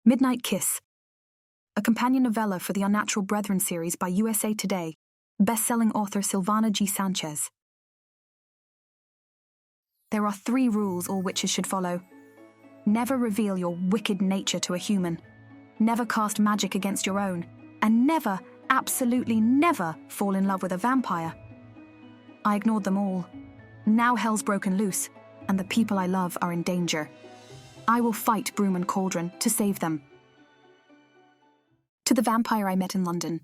Midnight Kiss, a companion novella for the Unnatural Brethren series by USA Today, best-selling author Silvana G. Sanchez. There are 3 rules all witches should follow. Never reveal your wicked nature to a human. Never cast magic against your own. And never, absolutely never, fall in love with a vampire. I ignored them all. Now hell's broken loose, and the people I love are in danger. I will fight Broom and Cauldron to save them. To the vampire I met in London.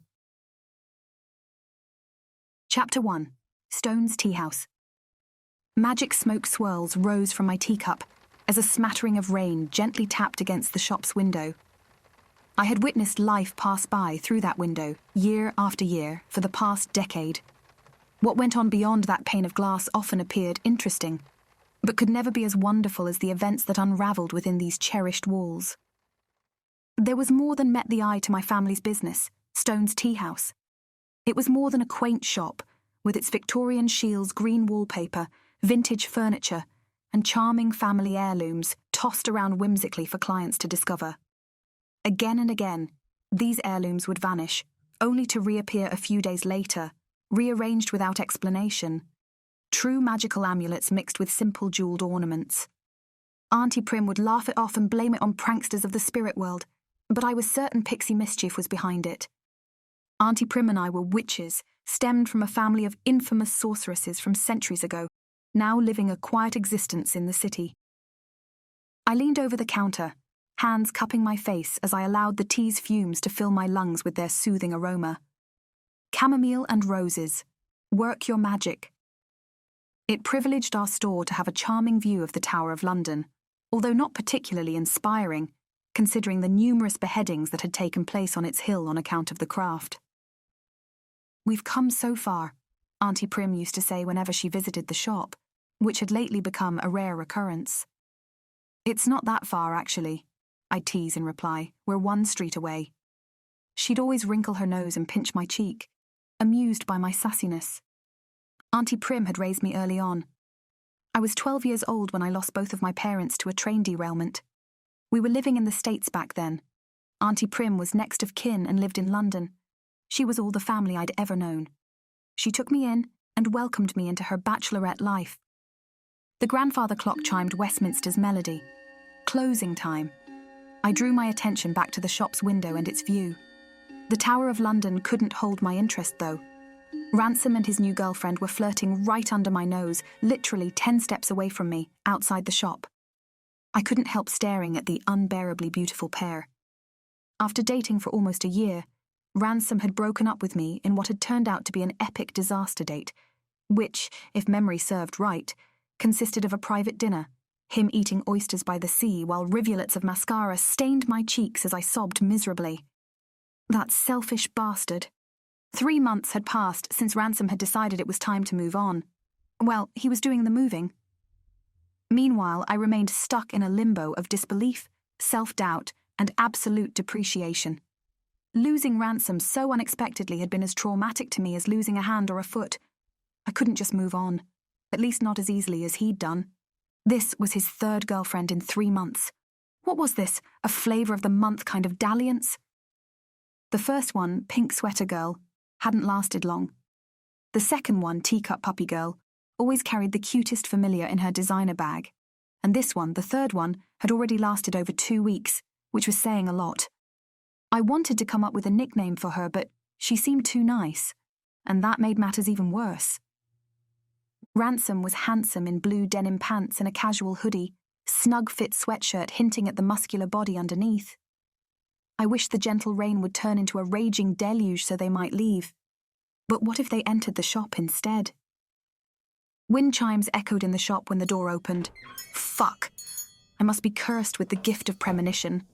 Chapter 1. Stone's Teahouse. Magic smoke swirls rose from my teacup as a smattering of rain gently tapped against the shop's window. I had witnessed life pass by through that window, year after year, for the past decade. What went on beyond that pane of glass often appeared interesting, but could never be as wonderful as the events that unravelled within these cherished walls. There was more than met the eye to my family's business, Stone's Teahouse. It was more than a quaint shop, with its Victorian Shields green wallpaper, vintage furniture, and charming family heirlooms tossed around whimsically for clients to discover. Again and again, these heirlooms would vanish, only to reappear a few days later, rearranged without explanation. True magical amulets mixed with simple jewelled ornaments. Auntie Prim would laugh it off and blame it on pranksters of the spirit world, but I was certain pixie mischief was behind it. Auntie Prim and I were witches, stemmed from a family of infamous sorceresses from centuries ago, now living a quiet existence in the city. I leaned over the counter, hands cupping my face as I allowed the tea's fumes to fill my lungs with their soothing aroma. Chamomile and roses. Work your magic. It privileged our store to have a charming view of the Tower of London, although not particularly inspiring, considering the numerous beheadings that had taken place on its hill on account of the craft. "We've come so far," Auntie Prim used to say whenever she visited the shop, which had lately become a rare occurrence. "It's not that far, actually," I'd tease in reply. "We're 1 street away." She'd always wrinkle her nose and pinch my cheek, amused by my sassiness. Auntie Prim had raised me early on. I was 12 years old when I lost both of my parents to a train derailment. We were living in the States back then. Auntie Prim was next of kin and lived in London. She was all the family I'd ever known. She took me in and welcomed me into her bachelorette life. The grandfather clock chimed Westminster's melody. Closing time. I drew my attention back to the shop's window and its view. The Tower of London couldn't hold my interest, though. Ransom and his new girlfriend were flirting right under my nose, literally 10 steps away from me, outside the shop. I couldn't help staring at the unbearably beautiful pair. After dating for almost a year, Ransom had broken up with me in what had turned out to be an epic disaster date, which, if memory served right, consisted of a private dinner, him eating oysters by the sea while rivulets of mascara stained my cheeks as I sobbed miserably. That selfish bastard. 3 months had passed since Ransom had decided it was time to move on. Well, he was doing the moving. Meanwhile, I remained stuck in a limbo of disbelief, self-doubt, and absolute depreciation. Losing Ransom so unexpectedly had been as traumatic to me as losing a hand or a foot. I couldn't just move on, at least not as easily as he'd done. This was his 3rd girlfriend in 3 months. What was this, a flavour of the month kind of dalliance? The first one, Pink Sweater Girl, hadn't lasted long. The second one, Teacup Puppy Girl, always carried the cutest familiar in her designer bag. And this one, the 3rd one, had already lasted over 2 weeks, which was saying a lot. I wanted to come up with a nickname for her, but she seemed too nice, and that made matters even worse. Ransom was handsome in blue denim pants and a casual hoodie, snug-fit sweatshirt hinting at the muscular body underneath. I wished the gentle rain would turn into a raging deluge so they might leave. But what if they entered the shop instead? Wind chimes echoed in the shop when the door opened. Fuck! I must be cursed with the gift of premonition.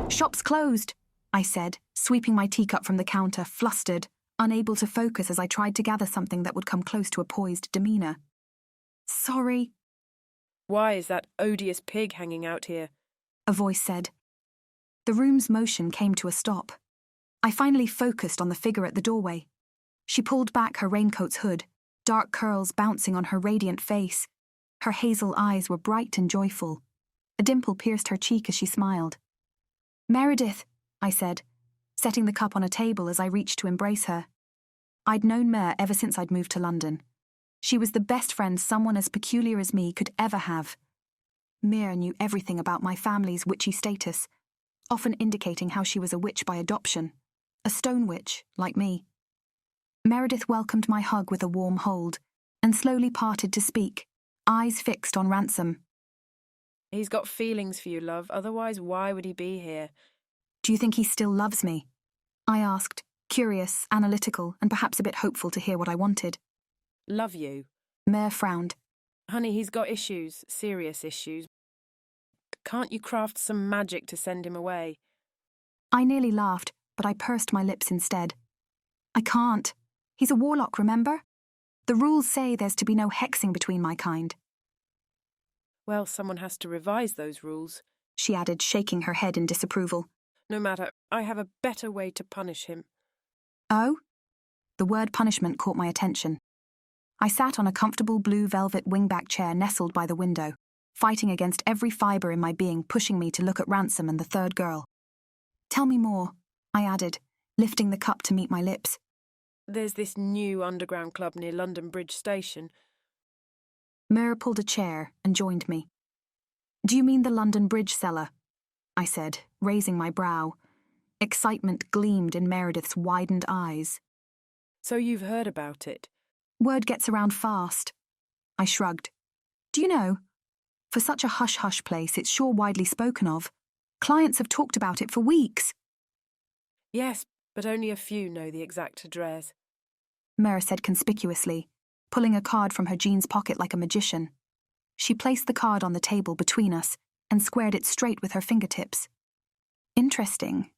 "Shop's closed," I said, sweeping my teacup from the counter, flustered, unable to focus as I tried to gather something that would come close to a poised demeanour. "Sorry." "Why is that odious pig hanging out here?" a voice said. The room's motion came to a stop. I finally focused on the figure at the doorway. She pulled back her raincoat's hood, dark curls bouncing on her radiant face. Her hazel eyes were bright and joyful. A dimple pierced her cheek as she smiled. Meredith, I said, setting the cup on a table as I reached to embrace her. I'd known Mer ever since I'd moved to London. She was the best friend someone as peculiar as me could ever have. Mer knew everything about my family's witchy status, often indicating how she was a witch by adoption, a stone witch, like me. Meredith welcomed my hug with a warm hold, and slowly parted to speak, eyes fixed on Ransom. He's got feelings for you, love, otherwise why would he be here? Do you think he still loves me? I asked, curious, analytical, and perhaps a bit hopeful to hear what I wanted. Love you. Mer frowned. Honey, he's got issues, serious issues. Can't you craft some magic to send him away? I nearly laughed, but I pursed my lips instead. I can't. He's a warlock, remember? The rules say there's to be no hexing between my kind. Well, someone has to revise those rules, she added, shaking her head in disapproval. No matter, I have a better way to punish him. Oh? The word punishment caught my attention. I sat on a comfortable blue velvet wingback chair nestled by the window, fighting against every fibre in my being pushing me to look at Ransom and the third girl. Tell me more, I added, lifting the cup to meet my lips. There's this new underground club near London Bridge Station. Mer pulled a chair and joined me. Do you mean the London Bridge cellar? I said, raising my brow. Excitement gleamed in Meredith's widened eyes. So you've heard about it? Word gets around fast. I shrugged. Do you know? For such a hush-hush place, it's sure widely spoken of. Clients have talked about it for weeks. Yes, but only a few know the exact address. Mer said conspicuously, pulling a card from her jeans pocket like a magician. She placed the card on the table between us and squared it straight with her fingertips. Interesting,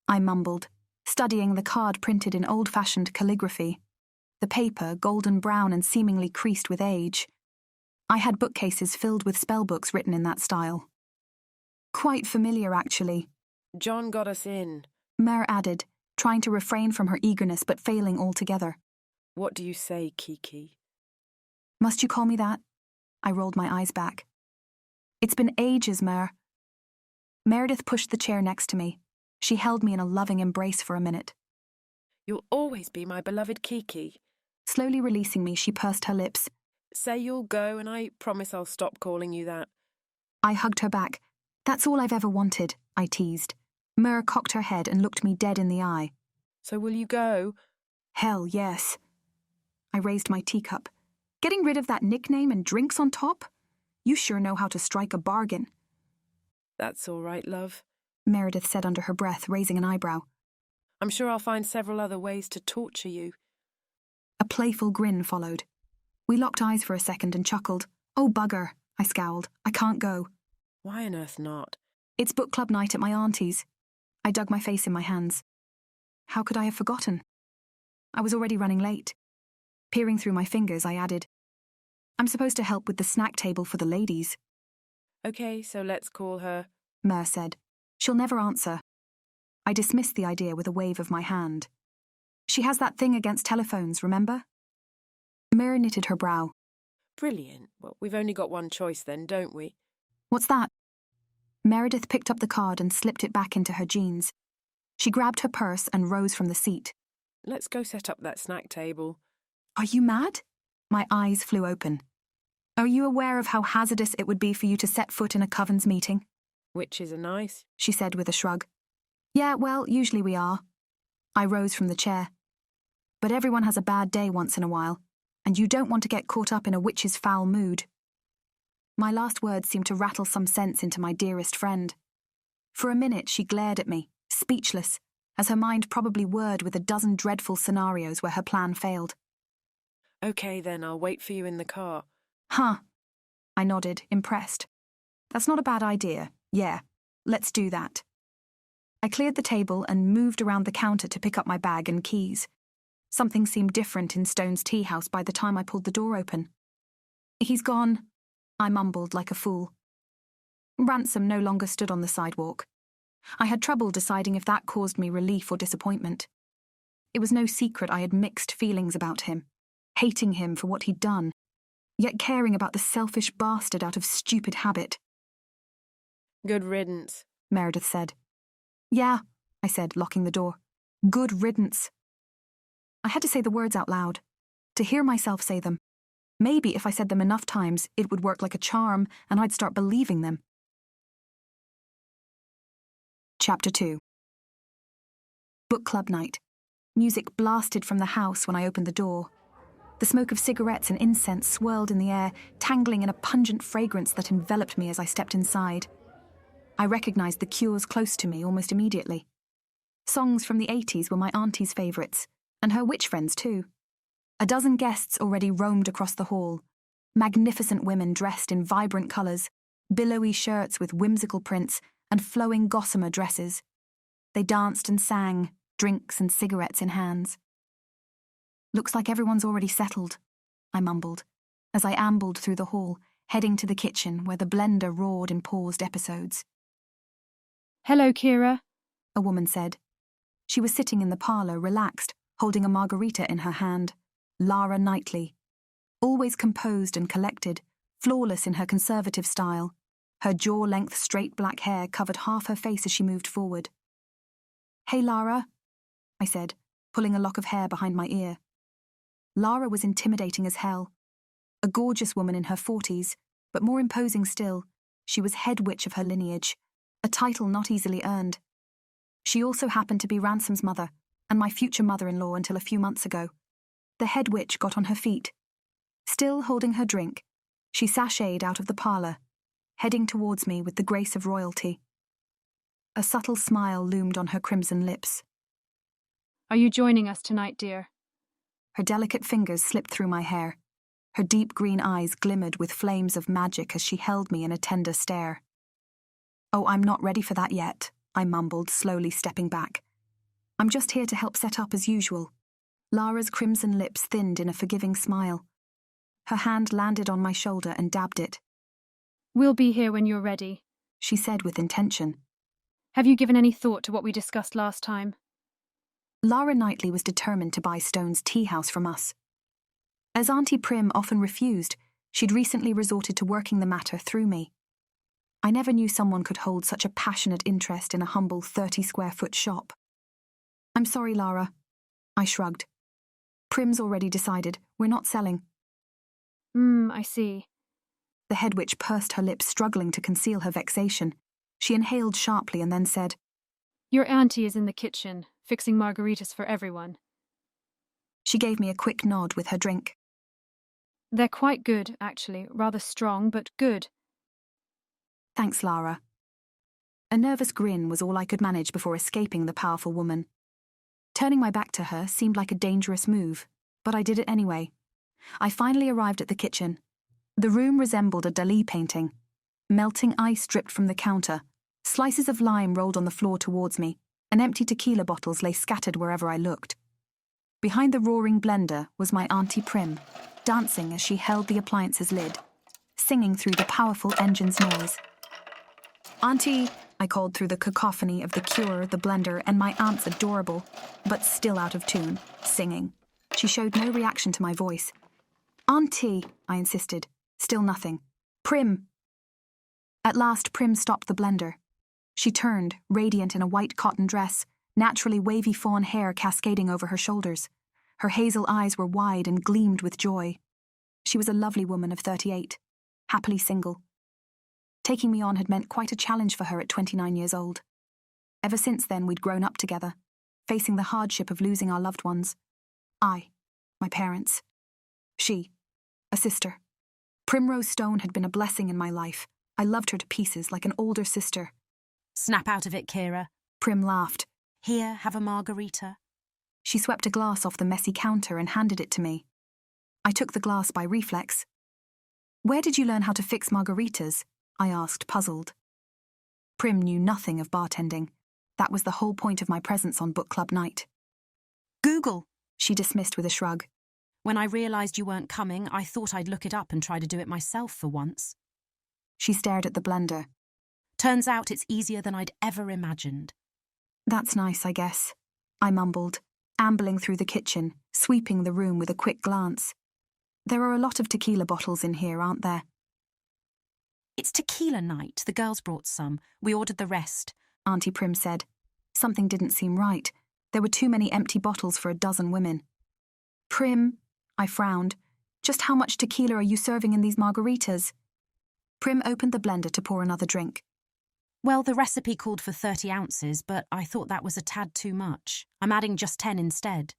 I mumbled, studying the card printed in old-fashioned calligraphy, the paper golden brown and seemingly creased with age. I had bookcases filled with spellbooks written in that style. Quite familiar, actually. John got us in, Mer added, trying to refrain from her eagerness but failing altogether. What do you say, Kiki? Must you call me that? I rolled my eyes back. It's been ages, Mer. Meredith pushed the chair next to me. She held me in a loving embrace for a minute. You'll always be my beloved Kiki. Slowly releasing me, she pursed her lips. Say you'll go and I promise I'll stop calling you that. I hugged her back. That's all I've ever wanted, I teased. Mer cocked her head and looked me dead in the eye. So will you go? Hell yes. I raised my teacup. Getting rid of that nickname and drinks on top? You sure know how to strike a bargain. That's all right, love, Meredith said under her breath, raising an eyebrow. I'm sure I'll find several other ways to torture you. A playful grin followed. We locked eyes for a second and chuckled. Oh, bugger, I scowled. I can't go. Why on earth not? It's book club night at my auntie's. I dug my face in my hands. How could I have forgotten? I was already running late. Peering through my fingers, I added, I'm supposed to help with the snack table for the ladies. Okay, so let's call her. Mer said. She'll never answer. I dismissed the idea with a wave of my hand. She has that thing against telephones, remember? Mer knitted her brow. Brilliant. Well, we've only got one choice then, don't we? What's that? Meredith picked up the card and slipped it back into her jeans. She grabbed her purse and rose from the seat. Let's go set up that snack table. Are you mad? My eyes flew open. Are you aware of how hazardous it would be for you to set foot in a coven's meeting? Witches are nice, she said with a shrug. Yeah, well, usually we are. I rose from the chair. But everyone has a bad day once in a while, and you don't want to get caught up in a witch's foul mood. My last words seemed to rattle some sense into my dearest friend. For a minute she glared at me, speechless, as her mind probably whirred with a dozen dreadful scenarios where her plan failed. Okay then, I'll wait for you in the car. Huh. I nodded, impressed. That's not a bad idea. Yeah, let's do that. I cleared the table and moved around the counter to pick up my bag and keys. Something seemed different in Stone's Teahouse by the time I pulled the door open. He's gone, I mumbled like a fool. Ransom no longer stood on the sidewalk. I had trouble deciding if that caused me relief or disappointment. It was no secret I had mixed feelings about him, hating him for what he'd done, yet caring about the selfish bastard out of stupid habit. Good riddance, Meredith said. Yeah, I said, locking the door. Good riddance. I had to say the words out loud, to hear myself say them. Maybe if I said them enough times, it would work like a charm and I'd start believing them. Chapter 2. Book club night. Music blasted from the house when I opened the door. The smoke of cigarettes and incense swirled in the air, tangling in a pungent fragrance that enveloped me as I stepped inside. I recognized the Cures close to me almost immediately. Songs from the 80s were my auntie's favourites, and her witch friends too. A dozen guests already roamed across the hall. Magnificent women dressed in vibrant colours, billowy shirts with whimsical prints, and flowing gossamer dresses. They danced and sang, drinks and cigarettes in hands. Looks like everyone's already settled, I mumbled, as I ambled through the hall, heading to the kitchen where the blender roared in paused episodes. Hello, Kira, a woman said. She was sitting in the parlour, relaxed, holding a margarita in her hand. Lara Knightley. Always composed and collected, flawless in her conservative style. Her jaw-length straight black hair covered half her face as she moved forward. Hey, Lara, I said, pulling a lock of hair behind my ear. Lara was intimidating as hell. A gorgeous woman in her 40s, but more imposing still, she was head witch of her lineage, a title not easily earned. She also happened to be Ransom's mother, and my future mother-in-law until a few months ago. The head witch got on her feet. Still holding her drink, she sashayed out of the parlour, heading towards me with the grace of royalty. A subtle smile loomed on her crimson lips. Are you joining us tonight, dear? Her delicate fingers slipped through my hair. Her deep green eyes glimmered with flames of magic as she held me in a tender stare. Oh, I'm not ready for that yet, I mumbled, slowly stepping back. I'm just here to help set up as usual. Lara's crimson lips thinned in a forgiving smile. Her hand landed on my shoulder and dabbed it. We'll be here when you're ready, she said with intention. Have you given any thought to what we discussed last time? Lara Knightley was determined to buy Stone's Teahouse from us. As Auntie Prim often refused, she'd recently resorted to working the matter through me. I never knew someone could hold such a passionate interest in a humble 30-square-foot shop. I'm sorry, Lara. I shrugged. Prim's already decided. We're not selling. I see. The head witch pursed her lips, struggling to conceal her vexation. She inhaled sharply and then said, Your auntie is in the kitchen, fixing margaritas for everyone. She gave me a quick nod with her drink. They're quite good, actually. Rather strong, but good. Thanks, Lara. A nervous grin was all I could manage before escaping the powerful woman. Turning my back to her seemed like a dangerous move, but I did it anyway. I finally arrived at the kitchen. The room resembled a Dalí painting. Melting ice dripped from the counter. Slices of lime rolled on the floor towards me, and empty tequila bottles lay scattered wherever I looked. Behind the roaring blender was my Auntie Prim, dancing as she held the appliance's lid, singing through the powerful engine's noise. Auntie, I called through the cacophony of the Cure, the blender, and my aunt's adorable, but still out of tune, singing. She showed no reaction to my voice. Auntie, I insisted. Still nothing. Prim. At last, Prim stopped the blender. She turned, radiant in a white cotton dress, naturally wavy fawn hair cascading over her shoulders. Her hazel eyes were wide and gleamed with joy. She was a lovely woman of 38, happily single. Taking me on had meant quite a challenge for her at 29 years old. Ever since then, we'd grown up together, facing the hardship of losing our loved ones. I, my parents. She, a sister. Primrose Stone had been a blessing in my life. I loved her to pieces like an older sister. Snap out of it, Kira. Prim laughed. Here, have a margarita. She swept a glass off the messy counter and handed it to me. I took the glass by reflex. Where did you learn how to fix margaritas? I asked, puzzled. Prim knew nothing of bartending. That was the whole point of my presence on book club night. Google, she dismissed with a shrug. When I realised you weren't coming, I thought I'd look it up and try to do it myself for once. She stared at the blender. Turns out it's easier than I'd ever imagined. That's nice, I guess, I mumbled, ambling through the kitchen, sweeping the room with a quick glance. There are a lot of tequila bottles in here, aren't there? It's tequila night. The girls brought some. We ordered the rest. Auntie Prim said. Something didn't seem right. There were too many empty bottles for a dozen women. Prim, I frowned. Just how much tequila are you serving in these margaritas? Prim opened the blender to pour another drink. Well, the recipe called for 30 ounces, but I thought that was a tad too much. I'm adding just 10 instead.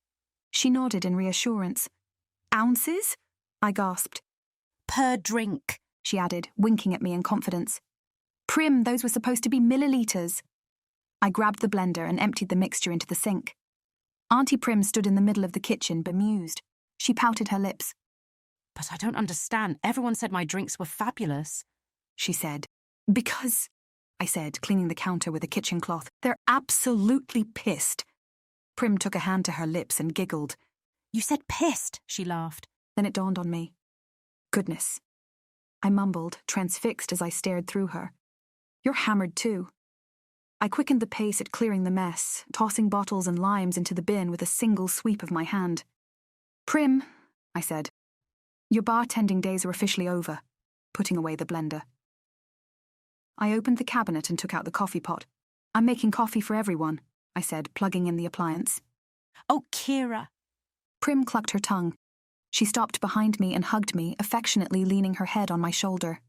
She nodded in reassurance. Ounces? I gasped. Per drink, she added, winking at me in confidence. Prim, those were supposed to be milliliters. I grabbed the blender and emptied the mixture into the sink. Auntie Prim stood in the middle of the kitchen, bemused. She pouted her lips. But I don't understand. Everyone said my drinks were fabulous, she said. Because, I said, cleaning the counter with a kitchen cloth, they're absolutely pissed. Prim took a hand to her lips and giggled. You said pissed, she laughed. Then it dawned on me. Goodness. I mumbled, transfixed as I stared through her. You're hammered too. I quickened the pace at clearing the mess, tossing bottles and limes into the bin with a single sweep of my hand. Prim, I said. Your bartending days are officially over, putting away the blender. I opened the cabinet and took out the coffee pot. I'm making coffee for everyone, I said, plugging in the appliance. Oh, Kira. Prim clucked her tongue. She stopped behind me and hugged me, affectionately leaning her head on my shoulder.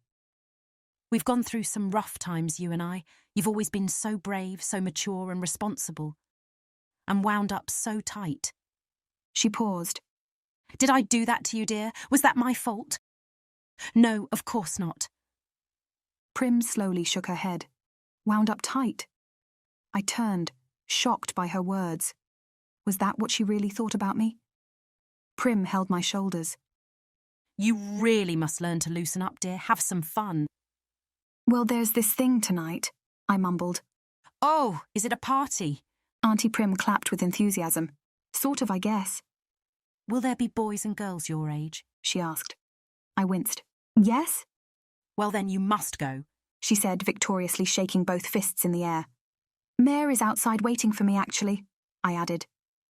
We've gone through some rough times, you and I. You've always been so brave, so mature and responsible. And wound up so tight. She paused. Did I do that to you, dear? Was that my fault? No, of course not. Prim slowly shook her head. Wound up tight. I turned, shocked by her words. Was that what she really thought about me? Prim held my shoulders. You really must learn to loosen up, dear. Have some fun. Well, there's this thing tonight, I mumbled. Oh, is it a party? Auntie Prim clapped with enthusiasm. Sort of, I guess. Will there be boys and girls your age? She asked. I winced. Yes? Well, then you must go, she said, victoriously shaking both fists in the air. Mare is outside waiting for me, actually, I added.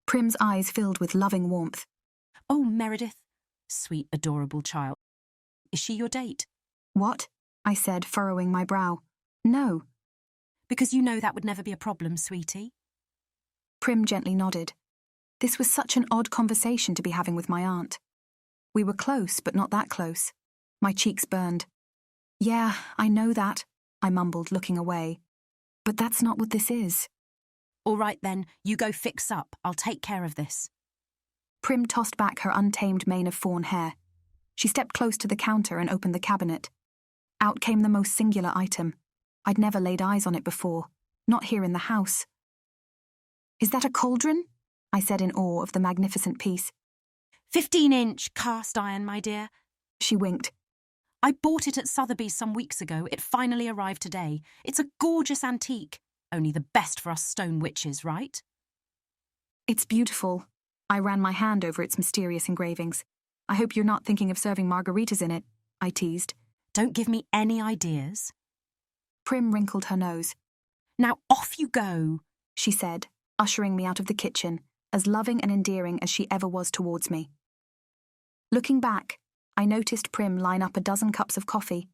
Prim's eyes filled with loving warmth. Oh, Meredith. Sweet, adorable child. Is she your date? What? I said, furrowing my brow. No. Because you know that would never be a problem, sweetie. Prim gently nodded. This was such an odd conversation to be having with my aunt. We were close, but not that close. My cheeks burned. Yeah, I know that, I mumbled, looking away. But that's not what this is. All right then, you go fix up. I'll take care of this. Prim tossed back her untamed mane of fawn hair. She stepped close to the counter and opened the cabinet. Out came the most singular item. I'd never laid eyes on it before, not here in the house. Is that a cauldron? I said in awe of the magnificent piece. 15-inch cast iron, my dear. She winked. I bought it at Sotheby's some weeks ago. It finally arrived today. It's a gorgeous antique. Only the best for us stone witches, right? It's beautiful. I ran my hand over its mysterious engravings. I hope you're not thinking of serving margaritas in it, I teased. Don't give me any ideas. Prim wrinkled her nose. Now off you go, she said, ushering me out of the kitchen, as loving and endearing as she ever was towards me. Looking back, I noticed Prim line up a dozen cups of coffee.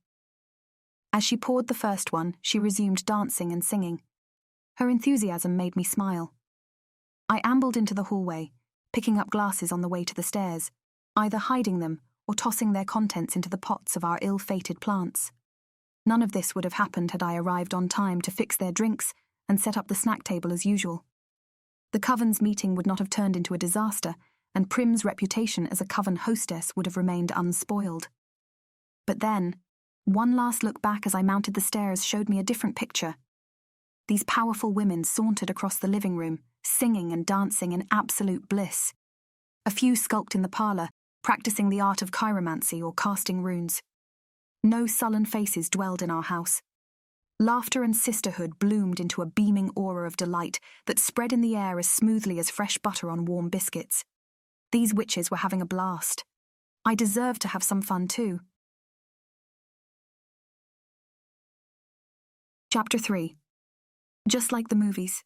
As she poured the first one, she resumed dancing and singing. Her enthusiasm made me smile. I ambled into the hallway, picking up glasses on the way to the stairs, either hiding them or tossing their contents into the pots of our ill-fated plants. None of this would have happened had I arrived on time to fix their drinks and set up the snack table as usual. The Coven's meeting would not have turned into a disaster, and Prim's reputation as a Coven hostess would have remained unspoiled. But then, one last look back as I mounted the stairs showed me a different picture. These powerful women sauntered across the living room, singing and dancing in absolute bliss. A few skulked in the parlour, practicing the art of chiromancy or casting runes. No sullen faces dwelled in our house. Laughter and sisterhood bloomed into a beaming aura of delight that spread in the air as smoothly as fresh butter on warm biscuits. These witches were having a blast. I deserved to have some fun too. Chapter 3. Just like the movies.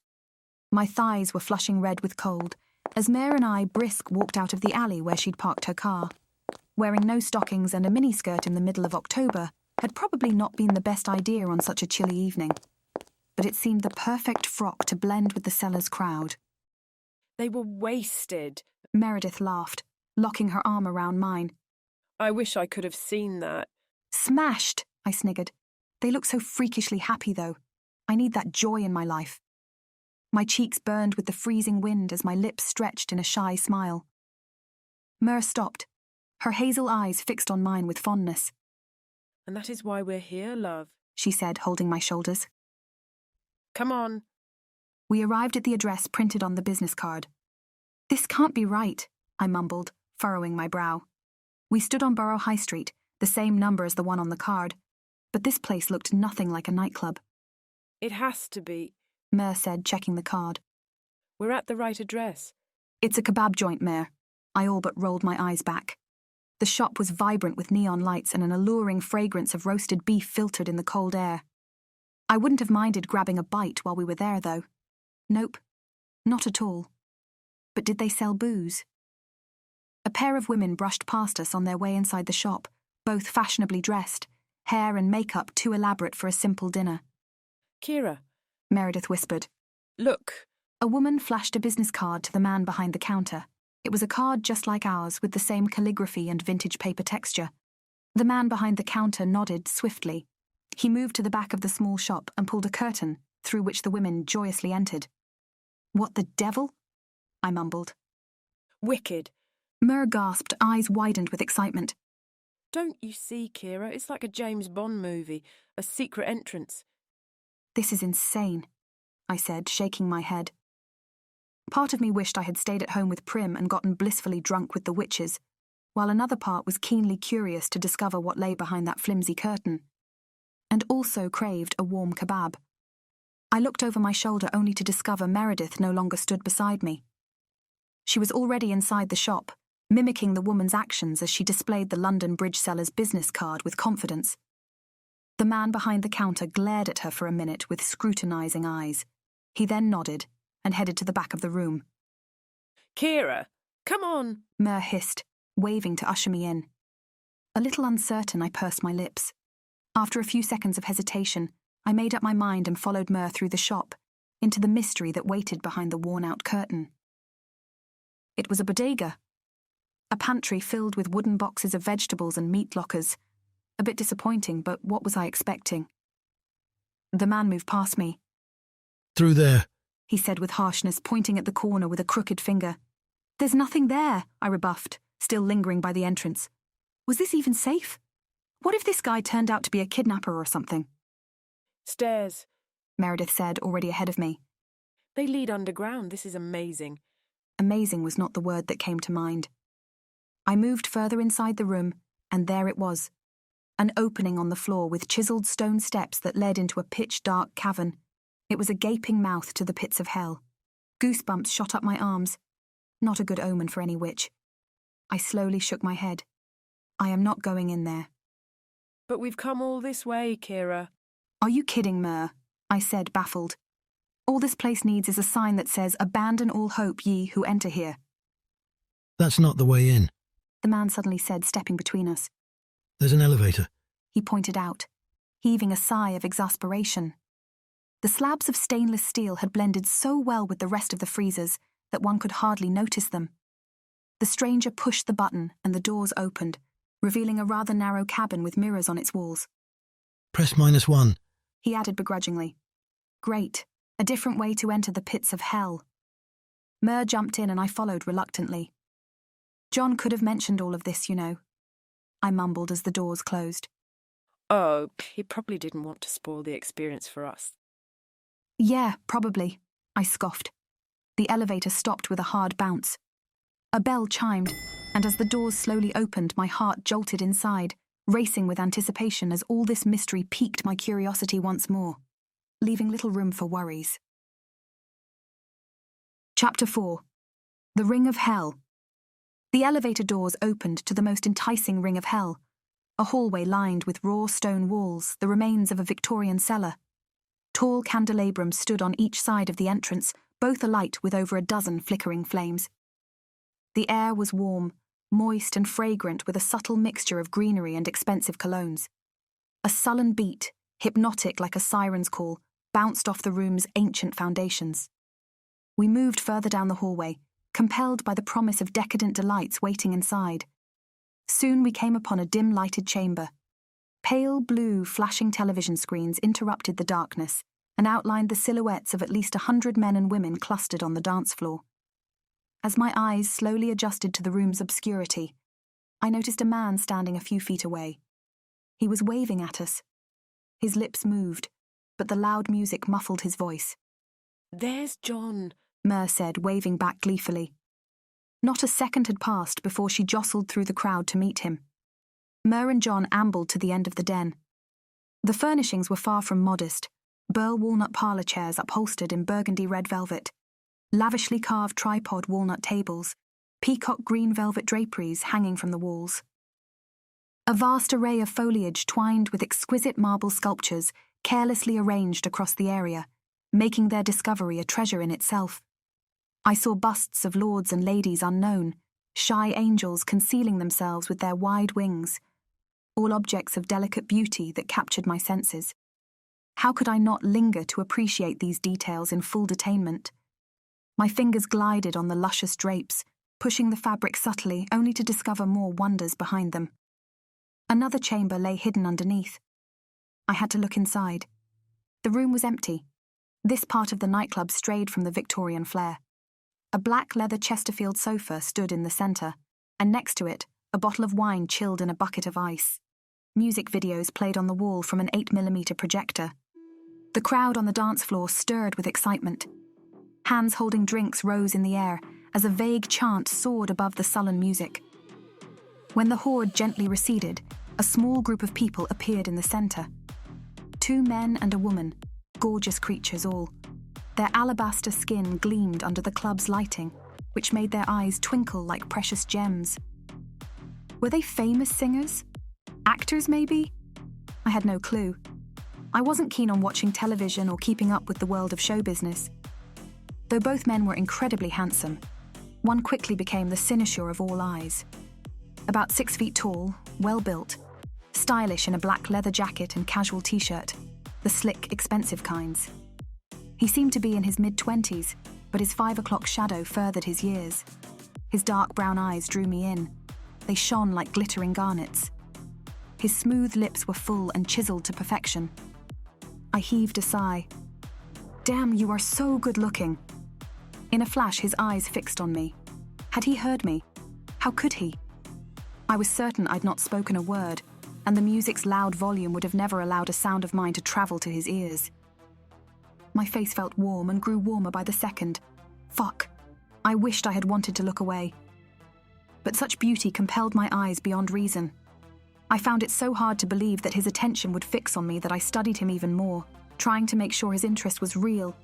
My thighs were flushing red with cold, as Mare and I brisk walked out of the alley where she'd parked her car. Wearing no stockings and a miniskirt in the middle of October had probably not been the best idea on such a chilly evening. but it seemed the perfect frock to blend with the cellar's crowd. They were wasted. Meredith laughed, locking her arm around mine. I wish I could have seen that. Smashed, I sniggered. They look so freakishly happy, though. I need that joy in my life. My cheeks burned with the freezing wind as my lips stretched in a shy smile. Mer stopped, her hazel eyes fixed on mine with fondness. And that is why we're here, love, she said, holding my shoulders. Come on. We arrived at the address printed on the business card. This can't be right, I mumbled, furrowing my brow. We stood on Borough High Street, the same number as the one on the card, but this place looked nothing like a nightclub. It has to be, Mer said, checking the card. We're at the right address. It's a kebab joint, Mer. I all but rolled my eyes back. The shop was vibrant with neon lights and an alluring fragrance of roasted beef filtered in the cold air. I wouldn't have minded grabbing a bite while we were there, though. Nope, not at all. But did they sell booze? A pair of women brushed past us on their way inside the shop, both fashionably dressed, hair and makeup too elaborate for a simple dinner. Kira, Meredith whispered. Look. A woman flashed a business card to the man behind the counter. It was a card just like ours, with the same calligraphy and vintage paper texture. The man behind the counter nodded swiftly. He moved to the back of the small shop and pulled a curtain, through which the women joyously entered. What the devil? I mumbled. Wicked. Mer gasped, eyes widened with excitement. Don't you see, Kira? It's like a James Bond movie, a secret entrance. This is insane, I said, shaking my head. Part of me wished I had stayed at home with Prim and gotten blissfully drunk with the witches, while another part was keenly curious to discover what lay behind that flimsy curtain, and also craved a warm kebab. I looked over my shoulder only to discover Meredith no longer stood beside me. She was already inside the shop, mimicking the woman's actions as she displayed the London Bridge seller's business card with confidence. The man behind the counter glared at her for a minute with scrutinizing eyes. He then nodded and headed to the back of the room. Kira, come on, Mer hissed, waving to usher me in. A little uncertain, I pursed my lips. After a few seconds of hesitation, I made up my mind and followed Mer through the shop, into the mystery that waited behind the worn-out curtain. It was a bodega, a pantry filled with wooden boxes of vegetables and meat lockers. A bit disappointing, but what was I expecting? The man moved past me. Through there, he said with harshness, pointing at the corner with a crooked finger. There's nothing there, I rebuffed, still lingering by the entrance. Was this even safe? What if this guy turned out to be a kidnapper or something? Stairs, Meredith said, already ahead of me. They lead underground. This is amazing. Amazing was not the word that came to mind. I moved further inside the room, and there it was. An opening on the floor with chiseled stone steps that led into a pitch-dark cavern. It was a gaping mouth to the pits of hell. Goosebumps shot up my arms. Not a good omen for any witch. I slowly shook my head. I am not going in there. But we've come all this way, Kira. Are you kidding, Mer? I said, baffled. All this place needs is a sign that says, "Abandon all hope, ye who enter here." That's not the way in. The man suddenly said, stepping between us. There's an elevator. He pointed out, heaving a sigh of exasperation. The slabs of stainless steel had blended so well with the rest of the freezers that one could hardly notice them. The stranger pushed the button and the doors opened, revealing a rather narrow cabin with mirrors on its walls. Press -1. He added begrudgingly. Great, a different way to enter the pits of hell. Mer jumped in and I followed reluctantly. John could have mentioned all of this, you know. I mumbled as the doors closed. Oh, he probably didn't want to spoil the experience for us. Yeah, probably, I scoffed. The elevator stopped with a hard bounce. A bell chimed, and as the doors slowly opened, my heart jolted inside, racing with anticipation as all this mystery piqued my curiosity once more, leaving little room for worries. Chapter 4. The Ring of Hell. The elevator doors opened to the most enticing ring of hell, a hallway lined with raw stone walls, the remains of a Victorian cellar. Tall candelabrums stood on each side of the entrance, both alight with over a dozen flickering flames. The air was warm, moist and fragrant with a subtle mixture of greenery and expensive colognes. A sullen beat, hypnotic like a siren's call, bounced off the room's ancient foundations. We moved further down the hallway, compelled by the promise of decadent delights waiting inside. Soon we came upon a dim-lighted chamber. Pale blue flashing television screens interrupted the darkness and outlined the silhouettes of at least 100 men and women clustered on the dance floor. As my eyes slowly adjusted to the room's obscurity, I noticed a man standing a few feet away. He was waving at us. His lips moved, but the loud music muffled his voice. "There's John," Mer said, waving back gleefully. Not a second had passed before she jostled through the crowd to meet him. Mer and John ambled to the end of the den. The furnishings were far from modest. Burl walnut parlour chairs upholstered in burgundy red velvet, lavishly carved tripod walnut tables, peacock green velvet draperies hanging from the walls. A vast array of foliage twined with exquisite marble sculptures carelessly arranged across the area, making their discovery a treasure in itself. I saw busts of lords and ladies unknown, shy angels concealing themselves with their wide wings, all objects of delicate beauty that captured my senses. How could I not linger to appreciate these details in full detainment? My fingers glided on the luscious drapes, pushing the fabric subtly only to discover more wonders behind them. Another chamber lay hidden underneath. I had to look inside. The room was empty. This part of the nightclub strayed from the Victorian flair. A black leather Chesterfield sofa stood in the centre, and next to it, a bottle of wine chilled in a bucket of ice. Music videos played on the wall from an 8mm projector. The crowd on the dance floor stirred with excitement. Hands holding drinks rose in the air as a vague chant soared above the sullen music. When the horde gently receded, a small group of people appeared in the centre. 2 men and a woman, gorgeous creatures all. Their alabaster skin gleamed under the club's lighting, which made their eyes twinkle like precious gems. Were they famous singers? Actors, maybe? I had no clue. I wasn't keen on watching television or keeping up with the world of show business. Though both men were incredibly handsome, one quickly became the cynosure of all eyes. About 6 feet tall, well-built, stylish in a black leather jacket and casual t-shirt, the slick, expensive kinds. He seemed to be in his mid-20s, but his 5 o'clock shadow furthered his years. His dark brown eyes drew me in. They shone like glittering garnets. His smooth lips were full and chiseled to perfection. I heaved a sigh. "Damn, you are so good-looking." In a flash, his eyes fixed on me. Had he heard me? How could he? I was certain I'd not spoken a word, and the music's loud volume would have never allowed a sound of mine to travel to his ears. My face felt warm and grew warmer by the second. Fuck. I wished I had wanted to look away. But such beauty compelled my eyes beyond reason. I found it so hard to believe that his attention would fix on me that I studied him even more, trying to make sure his interest was real,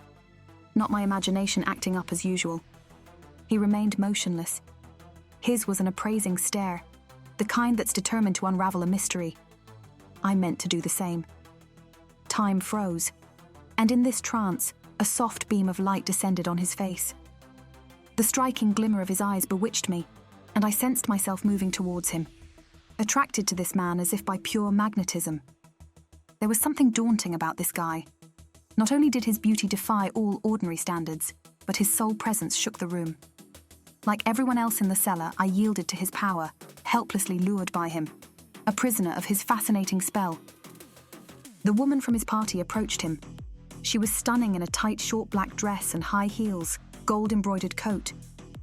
not my imagination acting up as usual. He remained motionless. His was an appraising stare, the kind that's determined to unravel a mystery. I meant to do the same. Time froze, and in this trance, a soft beam of light descended on his face. The striking glimmer of his eyes bewitched me, and I sensed myself moving towards him, attracted to this man as if by pure magnetism. There was something daunting about this guy. Not only did his beauty defy all ordinary standards, but his sole presence shook the room. Like everyone else in the cellar, I yielded to his power, helplessly lured by him, a prisoner of his fascinating spell. The woman from his party approached him. She was stunning in a tight short black dress and high heels, gold-embroidered coat.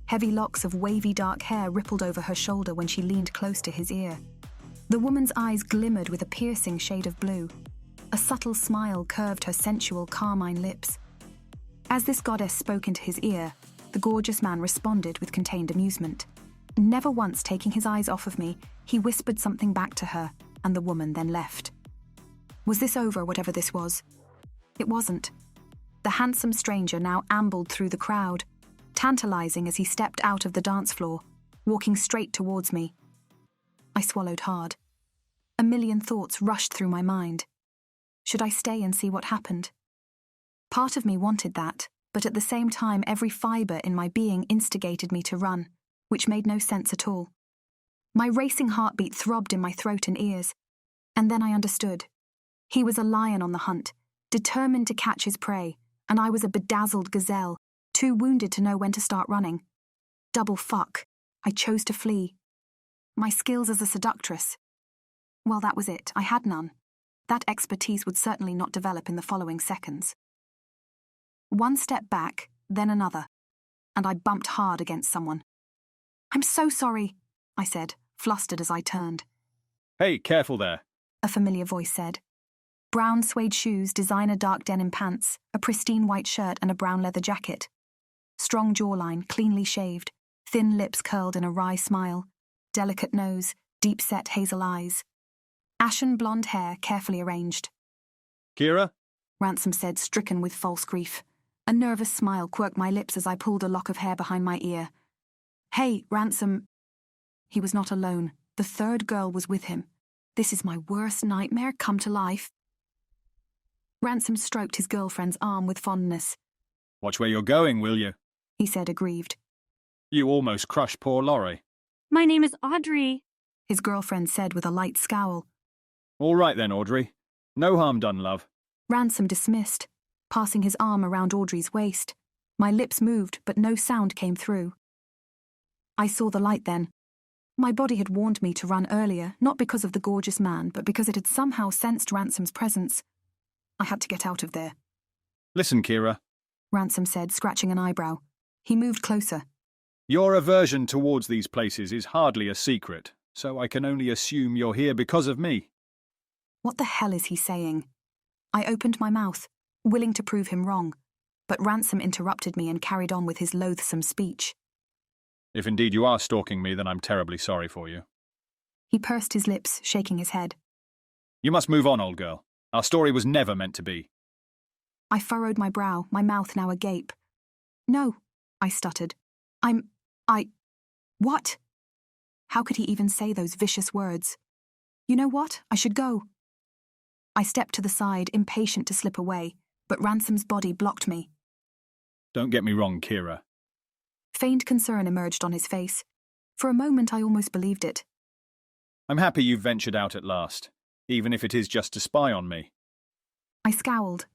Heavy locks of wavy dark hair rippled over her shoulder when she leaned close to his ear. The woman's eyes glimmered with a piercing shade of blue. A subtle smile curved her sensual carmine lips. As this goddess spoke into his ear, the gorgeous man responded with contained amusement. Never once taking his eyes off of me, he whispered something back to her, and the woman then left. Was this over, whatever this was? It wasn't. The handsome stranger now ambled through the crowd, tantalizing as he stepped out of the dance floor, walking straight towards me. I swallowed hard. A million thoughts rushed through my mind. Should I stay and see what happened? Part of me wanted that, but at the same time every fibre in my being instigated me to run, which made no sense at all. My racing heartbeat throbbed in my throat and ears, and then I understood. He was a lion on the hunt, determined to catch his prey, and I was a bedazzled gazelle, too wounded to know when to start running. Double fuck. I chose to flee. My skills as a seductress. Well, that was it. I had none. That expertise would certainly not develop in the following seconds. One step back, then another, and I bumped hard against someone. "I'm so sorry," I said, flustered as I turned. Hey, careful there, A familiar voice said. Brown suede shoes, designer dark denim pants, a pristine white shirt and a brown leather jacket. Strong jawline, cleanly shaved, thin lips curled in a wry smile, delicate nose, deep-set hazel eyes. Ashen blonde hair carefully arranged. Kira? Ransom said, stricken with false grief. A nervous smile quirked my lips as I pulled a lock of hair behind my ear. "Hey, Ransom." He was not alone. The third girl was with him. This is my worst nightmare come to life. Ransom stroked his girlfriend's arm with fondness. Watch where you're going, will you? He said, aggrieved. You almost crushed poor Laurie. My name is Audrey, His girlfriend said with a light scowl. All right then, Audrey. No harm done, love. Ransom dismissed, passing his arm around Audrey's waist. My lips moved, but no sound came through. I saw the light then. My body had warned me to run earlier, not because of the gorgeous man, but because it had somehow sensed Ransom's presence. I had to get out of there. Listen, Kira. Ransom said, scratching an eyebrow. He moved closer. Your aversion towards these places is hardly a secret, so I can only assume you're here because of me. What the hell is he saying? I opened my mouth, willing to prove him wrong, but Ransom interrupted me and carried on with his loathsome speech. If indeed you are stalking me, then I'm terribly sorry for you. He pursed his lips, shaking his head. You must move on, old girl. Our story was never meant to be. I furrowed my brow, my mouth now agape. No, I stuttered. What? How could he even say those vicious words? You know what? I should go. I stepped to the side, impatient to slip away, but Ransom's body blocked me. Don't get me wrong, Kira. Feigned concern emerged on his face. For a moment I almost believed it. I'm happy you've ventured out at last, even if it is just to spy on me. I scowled.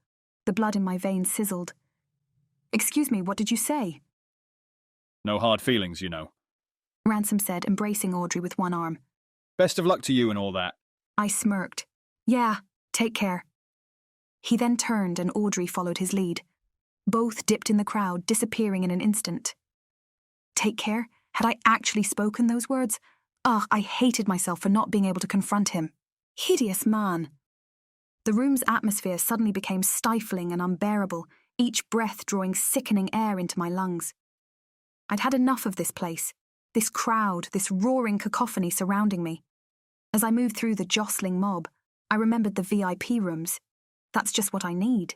The blood in my veins sizzled. Excuse me, what did you say? No hard feelings, you know. Ransom said, embracing Audrey with one arm. Best of luck to you and all that. I smirked. Yeah, take care. He then turned and Audrey followed his lead. Both dipped in the crowd, disappearing in an instant. Take care? Had I actually spoken those words? Ugh, I hated myself for not being able to confront him. Hideous man. The room's atmosphere suddenly became stifling and unbearable, each breath drawing sickening air into my lungs. I'd had enough of this place, this crowd, this roaring cacophony surrounding me. As I moved through the jostling mob, I remembered the VIP rooms. That's just what I need.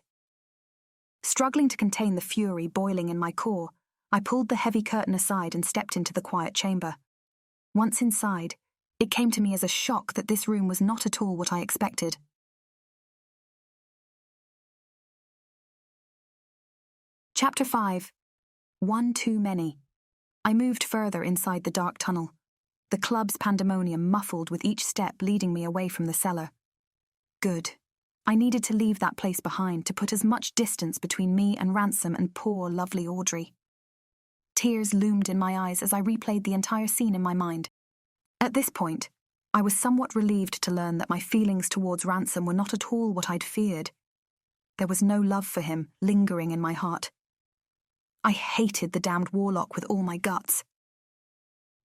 Struggling to contain the fury boiling in my core, I pulled the heavy curtain aside and stepped into the quiet chamber. Once inside, it came to me as a shock that this room was not at all what I expected. Chapter 5. One Too Many. I moved further inside the dark tunnel, the club's pandemonium muffled with each step leading me away from the cellar. Good. I needed to leave that place behind to put as much distance between me and Ransom and poor, lovely Audrey. Tears loomed in my eyes as I replayed the entire scene in my mind. At this point, I was somewhat relieved to learn that my feelings towards Ransom were not at all what I'd feared. There was no love for him lingering in my heart. I hated the damned warlock with all my guts.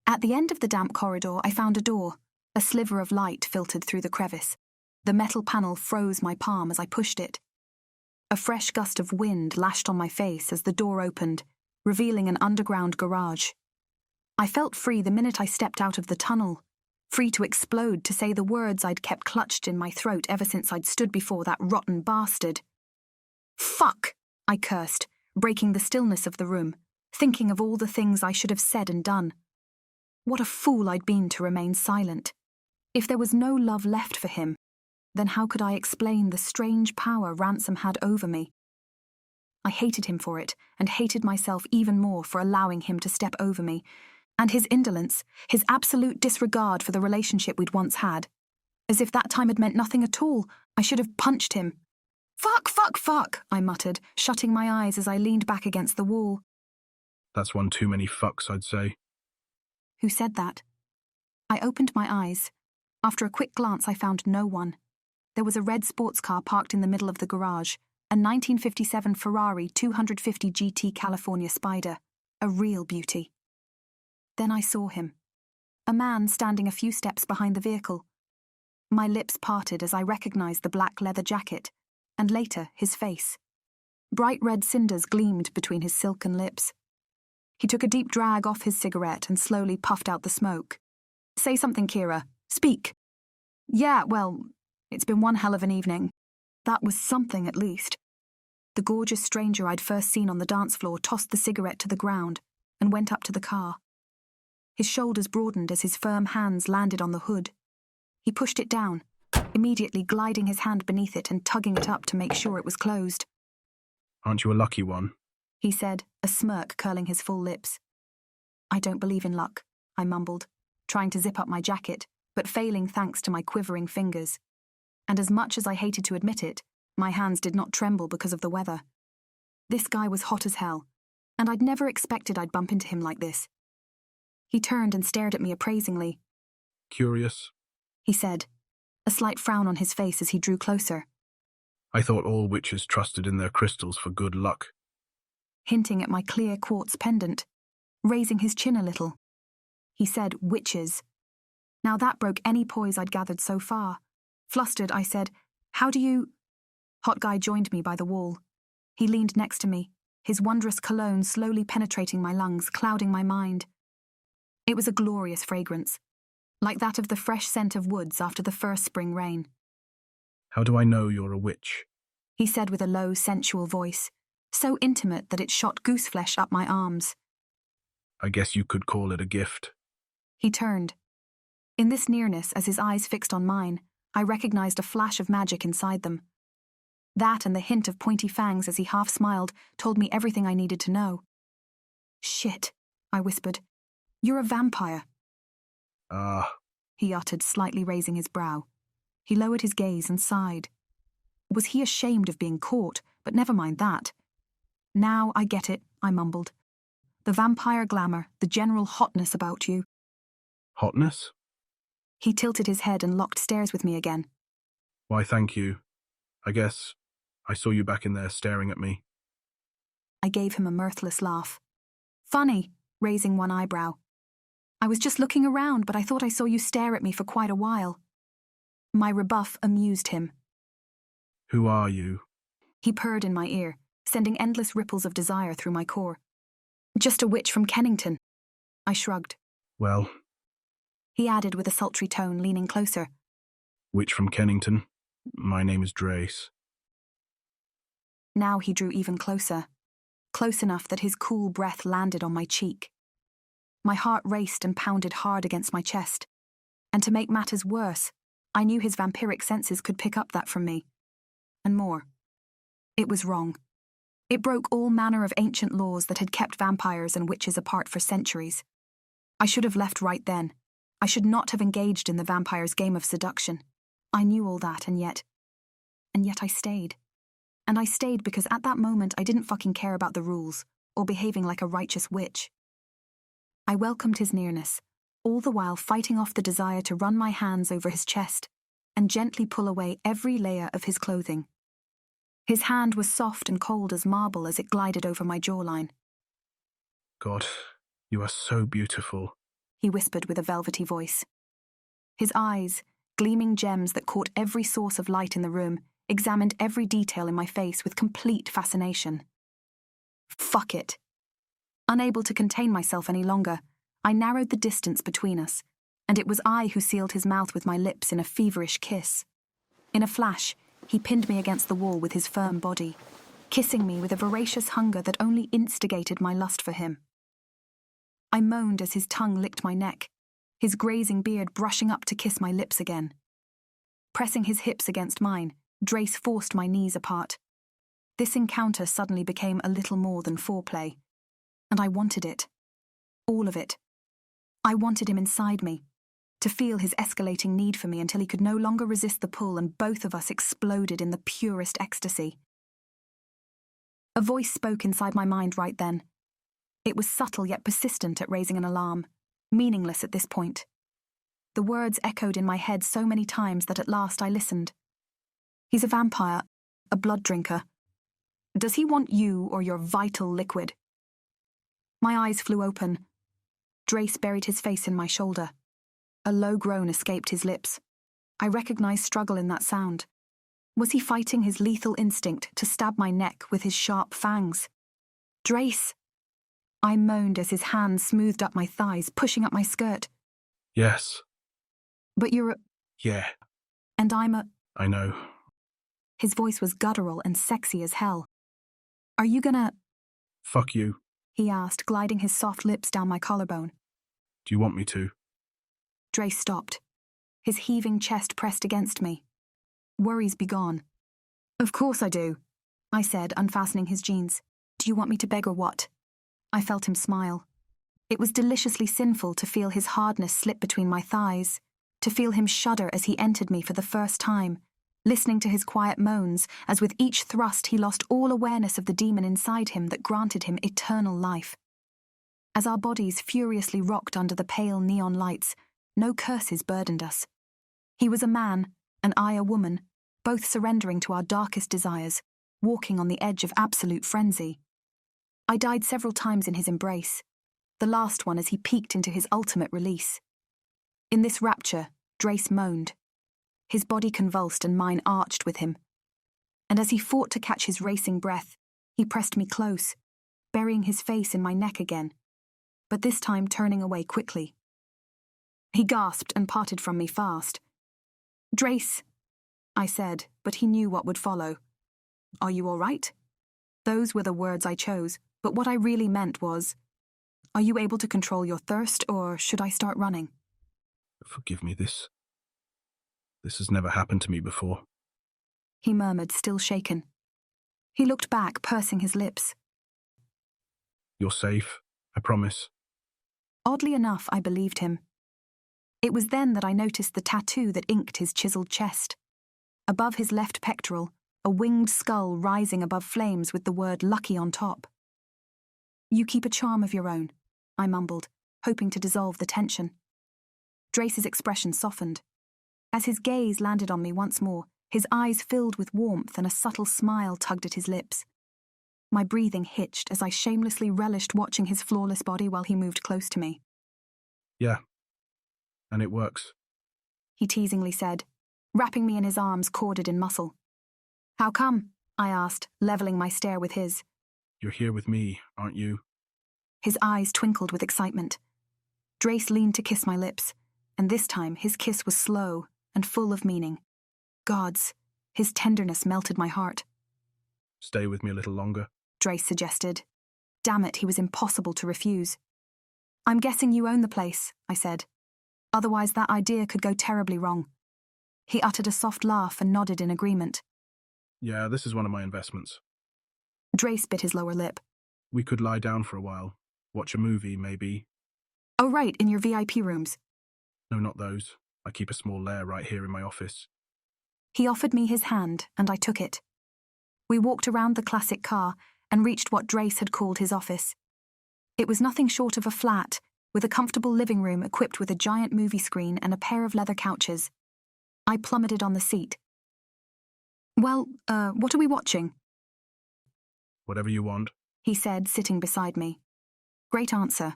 At the end of the damp corridor, I found a door. A sliver of light filtered through the crevice. The metal panel froze my palm as I pushed it. A fresh gust of wind lashed on my face as the door opened, revealing an underground garage. I felt free the minute I stepped out of the tunnel, free to explode to say the words I'd kept clutched in my throat ever since I'd stood before that rotten bastard. Fuck! I cursed, breaking the stillness of the room, thinking of all the things I should have said and done. What a fool I'd been to remain silent. If there was no love left for him, then how could I explain the strange power Ransom had over me? I hated him for it, and hated myself even more for allowing him to step over me, and his indolence, his absolute disregard for the relationship we'd once had. As if that time had meant nothing at all, I should have punched him. Fuck, fuck, fuck, I muttered, shutting my eyes as I leaned back against the wall. That's one too many fucks, I'd say. Who said that? I opened my eyes. After a quick glance, I found no one. There was a red sports car parked in the middle of the garage, a 1957 Ferrari 250 GT California Spider, a real beauty. Then I saw him. A man standing a few steps behind the vehicle. My lips parted as I recognized the black leather jacket, and later his face. Bright red cinders gleamed between his silken lips. He took a deep drag off his cigarette and slowly puffed out the smoke. Say something, Kira. Speak. Yeah, well, it's been one hell of an evening. That was something, at least. The gorgeous stranger I'd first seen on the dance floor tossed the cigarette to the ground and went up to the car. His shoulders broadened as his firm hands landed on the hood. He pushed it down, immediately gliding his hand beneath it and tugging it up to make sure it was closed. Aren't you a lucky one? He said, a smirk curling his full lips. I don't believe in luck, I mumbled, trying to zip up my jacket, but failing thanks to my quivering fingers. And as much as I hated to admit it, my hands did not tremble because of the weather. This guy was hot as hell, and I'd never expected I'd bump into him like this. He turned and stared at me appraisingly. Curious? He said, a slight frown on his face as he drew closer. I thought all witches trusted in their crystals for good luck. Hinting at my clear quartz pendant, raising his chin a little. He said witches. Now that broke any poise I'd gathered so far. Flustered, I said, how do you... Hot guy joined me by the wall. He leaned next to me, his wondrous cologne slowly penetrating my lungs, clouding my mind. It was a glorious fragrance, like that of the fresh scent of woods after the first spring rain. How do I know you're a witch? He said with a low, sensual voice, so intimate that it shot gooseflesh up my arms. I guess you could call it a gift. He turned. In this nearness, as his eyes fixed on mine, I recognized a flash of magic inside them. That and the hint of pointy fangs as he half smiled told me everything I needed to know. Shit, I whispered. You're a vampire. He uttered, slightly raising his brow. He lowered his gaze and sighed. Was he ashamed of being caught? But never mind that. Now I get it, I mumbled. The vampire glamour, the general hotness about you. Hotness? He tilted his head and locked stares with me again. Why, thank you. I guess I saw you back in there staring at me. I gave him a mirthless laugh. Funny, raising one eyebrow. I was just looking around, but I thought I saw you stare at me for quite a while. My rebuff amused him. Who are you? He purred in my ear, sending endless ripples of desire through my core. Just a witch from Kennington. I shrugged. Well, he added with a sultry tone, leaning closer. Witch from Kennington. My name is Drace. Now he drew even closer, close enough that his cool breath landed on my cheek. My heart raced and pounded hard against my chest. And to make matters worse, I knew his vampiric senses could pick up that from me. And more. It was wrong. It broke all manner of ancient laws that had kept vampires and witches apart for centuries. I should have left right then. I should not have engaged in the vampire's game of seduction. I knew all that, and yet I stayed. And I stayed because at that moment I didn't fucking care about the rules, or behaving like a righteous witch. I welcomed his nearness, all the while fighting off the desire to run my hands over his chest and gently pull away every layer of his clothing. His hand was soft and cold as marble as it glided over my jawline. God, you are so beautiful, he whispered with a velvety voice. His eyes, gleaming gems that caught every source of light in the room, examined every detail in my face with complete fascination. Fuck it. Unable to contain myself any longer, I narrowed the distance between us, and it was I who sealed his mouth with my lips in a feverish kiss. In a flash, he pinned me against the wall with his firm body, kissing me with a voracious hunger that only instigated my lust for him. I moaned as his tongue licked my neck, his grazing beard brushing up to kiss my lips again. Pressing his hips against mine, Drace forced my knees apart. This encounter suddenly became a little more than foreplay. And I wanted it. All of it. I wanted him inside me, to to feel his escalating need for me until he could no longer resist the pull and both of us exploded in the purest ecstasy. A voice spoke inside my mind right then. It was subtle yet persistent at raising an alarm, meaningless at this point. The words echoed in my head so many times that at last I listened. He's a vampire, a blood drinker. Does he want you or your vital liquid? My eyes flew open. Drace buried his face in my shoulder. A low groan escaped his lips. I recognized struggle in that sound. Was he fighting his lethal instinct to stab my neck with his sharp fangs? Drace! I moaned as his hand smoothed up my thighs, pushing up my skirt. Yes. But you're a... Yeah. And I'm a... I know. His voice was guttural and sexy as hell. Are you gonna... Fuck you. He asked, gliding his soft lips down my collarbone. Do you want me to? Drace stopped. His heaving chest pressed against me. Worries be gone. Of course I do, I said, unfastening his jeans. Do you want me to beg or what? I felt him smile. It was deliciously sinful to feel his hardness slip between my thighs, to feel him shudder as he entered me for the first time, listening to his quiet moans as with each thrust he lost all awareness of the demon inside him that granted him eternal life. As our bodies furiously rocked under the pale neon lights, no curses burdened us. He was a man, and I a woman, both surrendering to our darkest desires, walking on the edge of absolute frenzy. I died several times in his embrace, the last one as he peeked into his ultimate release. In this rapture, Drace moaned. His body convulsed and mine arched with him. And as he fought to catch his racing breath, he pressed me close, burying his face in my neck again, but this time turning away quickly. He gasped and parted from me fast. Drace, I said, but he knew what would follow. Are you all right? Those were the words I chose, but what I really meant was, are you able to control your thirst, or should I start running? Forgive me, this has never happened to me before. He murmured, still shaken. He looked back, pursing his lips. You're safe, I promise. Oddly enough, I believed him. It was then that I noticed the tattoo that inked his chiseled chest. Above his left pectoral, a winged skull rising above flames with the word lucky on top. You keep a charm of your own, I mumbled, hoping to dissolve the tension. Drace's expression softened. As his gaze landed on me once more, his eyes filled with warmth and a subtle smile tugged at his lips. My breathing hitched as I shamelessly relished watching his flawless body while he moved close to me. Yeah. And it works. He teasingly said, wrapping me in his arms corded in muscle. How come? I asked, leveling my stare with his. You're here with me, aren't you? His eyes twinkled with excitement. Drace leaned to kiss my lips, and this time his kiss was slow and full of meaning. Gods, his tenderness melted my heart. Stay with me a little longer, Drace suggested. Damn it, he was impossible to refuse. I'm guessing you own the place, I said. Otherwise that idea could go terribly wrong. He uttered a soft laugh and nodded in agreement. Yeah, this is one of my investments. Drace bit his lower lip. We could lie down for a while. Watch a movie, maybe. Oh right, in your VIP rooms. No, not those. I keep a small lair right here in my office. He offered me his hand, and I took it. We walked around the classic car and reached what Drace had called his office. It was nothing short of a flat, with a comfortable living room equipped with a giant movie screen and a pair of leather couches. I plummeted on the seat. Well, what are we watching? Whatever you want, he said, sitting beside me. Great answer.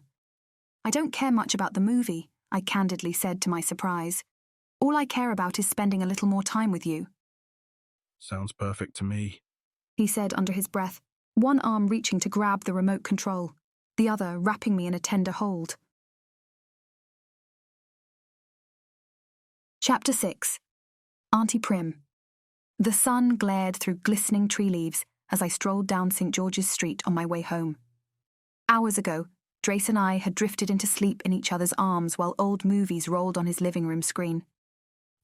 I don't care much about the movie, I candidly said to my surprise. All I care about is spending a little more time with you. Sounds perfect to me, he said under his breath, one arm reaching to grab the remote control, the other wrapping me in a tender hold. Chapter 6. Auntie Prim. The sun glared through glistening tree leaves as I strolled down St. George's Street on my way home. Hours ago, Drace and I had drifted into sleep in each other's arms while old movies rolled on his living room screen.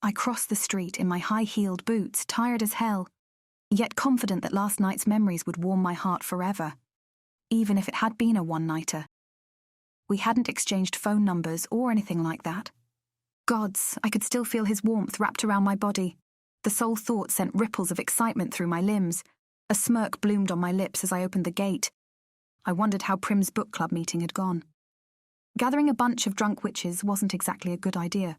I crossed the street in my high-heeled boots, tired as hell, yet confident that last night's memories would warm my heart forever, even if it had been a one-nighter. We hadn't exchanged phone numbers or anything like that. Gods, I could still feel his warmth wrapped around my body. The sole thought sent ripples of excitement through my limbs. A smirk bloomed on my lips as I opened the gate. I wondered how Prim's book club meeting had gone. Gathering a bunch of drunk witches wasn't exactly a good idea,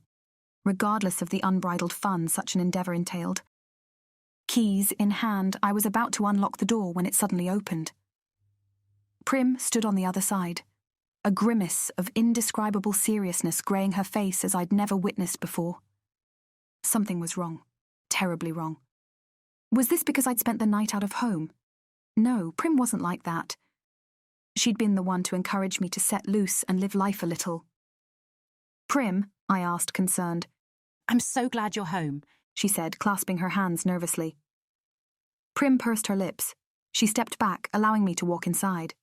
regardless of the unbridled fun such an endeavour entailed. Keys in hand, I was about to unlock the door when it suddenly opened. Prim stood on the other side, a grimace of indescribable seriousness greying her face as I'd never witnessed before. Something was wrong, terribly wrong. Was this because I'd spent the night out of home? No, Prim wasn't like that. She'd been the one to encourage me to set loose and live life a little. Prim, I asked, concerned. I'm so glad you're home, she said, clasping her hands nervously. Prim pursed her lips. She stepped back, allowing me to walk inside.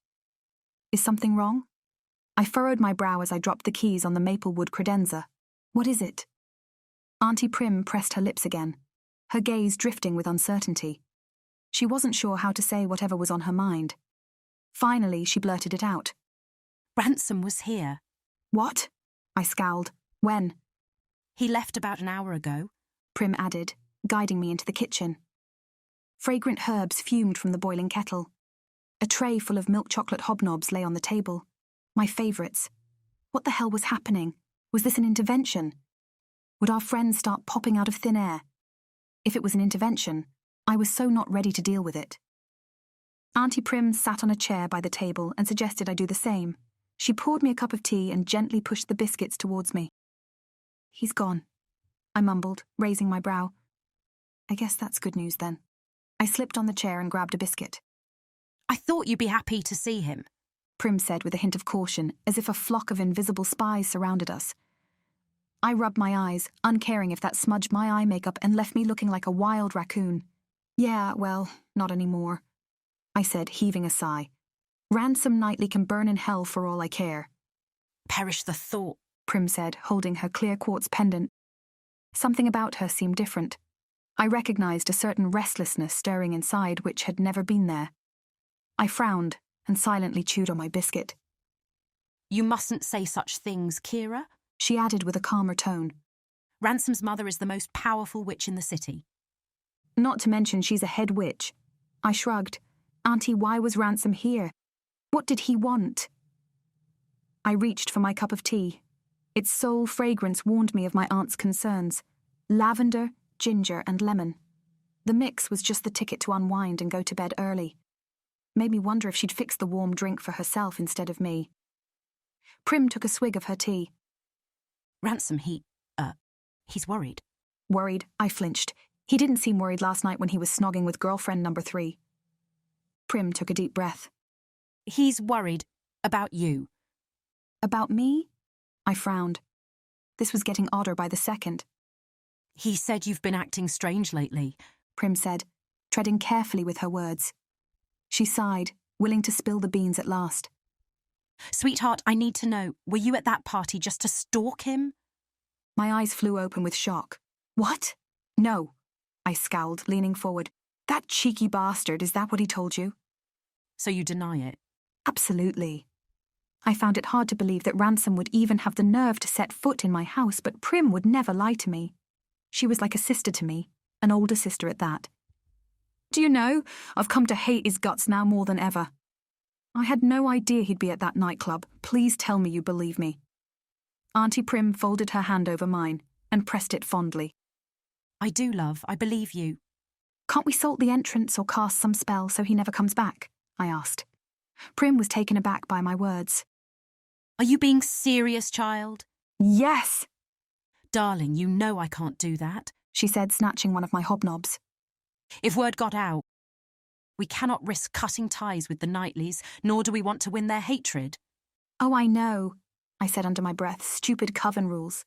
Is something wrong? I furrowed my brow as I dropped the keys on the maplewood credenza. What is it? Auntie Prim pressed her lips again, her gaze drifting with uncertainty. She wasn't sure how to say whatever was on her mind. Finally, she blurted it out. Ransom was here. What? I scowled. When? He left about an hour ago, Prim added, guiding me into the kitchen. Fragrant herbs fumed from the boiling kettle. A tray full of milk chocolate hobnobs lay on the table. My favourites. What the hell was happening? Was this an intervention? Would our friends start popping out of thin air? If it was an intervention, I was so not ready to deal with it. Auntie Prim sat on a chair by the table and suggested I do the same. She poured me a cup of tea and gently pushed the biscuits towards me. He's gone, I mumbled, raising my brow. I guess that's good news then. I slipped on the chair and grabbed a biscuit. I thought you'd be happy to see him, Prim said with a hint of caution, as if a flock of invisible spies surrounded us. I rubbed my eyes, uncaring if that smudged my eye makeup and left me looking like a wild raccoon. Yeah, well, not anymore, I said, heaving a sigh. Ransom Knightley can burn in hell for all I care. Perish the thought, Prim said, holding her clear quartz pendant. Something about her seemed different. I recognised a certain restlessness stirring inside which had never been there. I frowned and silently chewed on my biscuit. You mustn't say such things, Kira, she added with a calmer tone. Ransom's mother is the most powerful witch in the city. Not to mention she's a head witch. I shrugged. Auntie, why was Ransom here? What did he want? I reached for my cup of tea. Its sole fragrance warned me of my aunt's concerns. Lavender, ginger, and lemon. The mix was just the ticket to unwind and go to bed early. Made me wonder if she'd fixed the warm drink for herself instead of me. Prim took a swig of her tea. Ransom, he's worried. Worried? I flinched. He didn't seem worried last night when he was snogging with girlfriend number 3. Prim took a deep breath. He's worried about you. About me? I frowned. This was getting odder by the second. He said you've been acting strange lately, Prim said, treading carefully with her words. She sighed, willing to spill the beans at last. Sweetheart, I need to know, were you at that party just to stalk him? My eyes flew open with shock. What? No, I scowled, leaning forward. That cheeky bastard, is that what he told you? So you deny it? Absolutely. I found it hard to believe that Ransom would even have the nerve to set foot in my house, but Prim would never lie to me. She was like a sister to me, an older sister at that. Do you know, I've come to hate his guts now more than ever. I had no idea he'd be at that nightclub. Please tell me you believe me. Auntie Prim folded her hand over mine and pressed it fondly. I do, love. I believe you. Can't we salt the entrance or cast some spell so he never comes back? I asked. Prim was taken aback by my words. Are you being serious, child? Yes! Darling, you know I can't do that, she said, snatching one of my hobnobs. If word got out, we cannot risk cutting ties with the Knightleys, nor do we want to win their hatred. Oh, I know, I said under my breath. Stupid coven rules.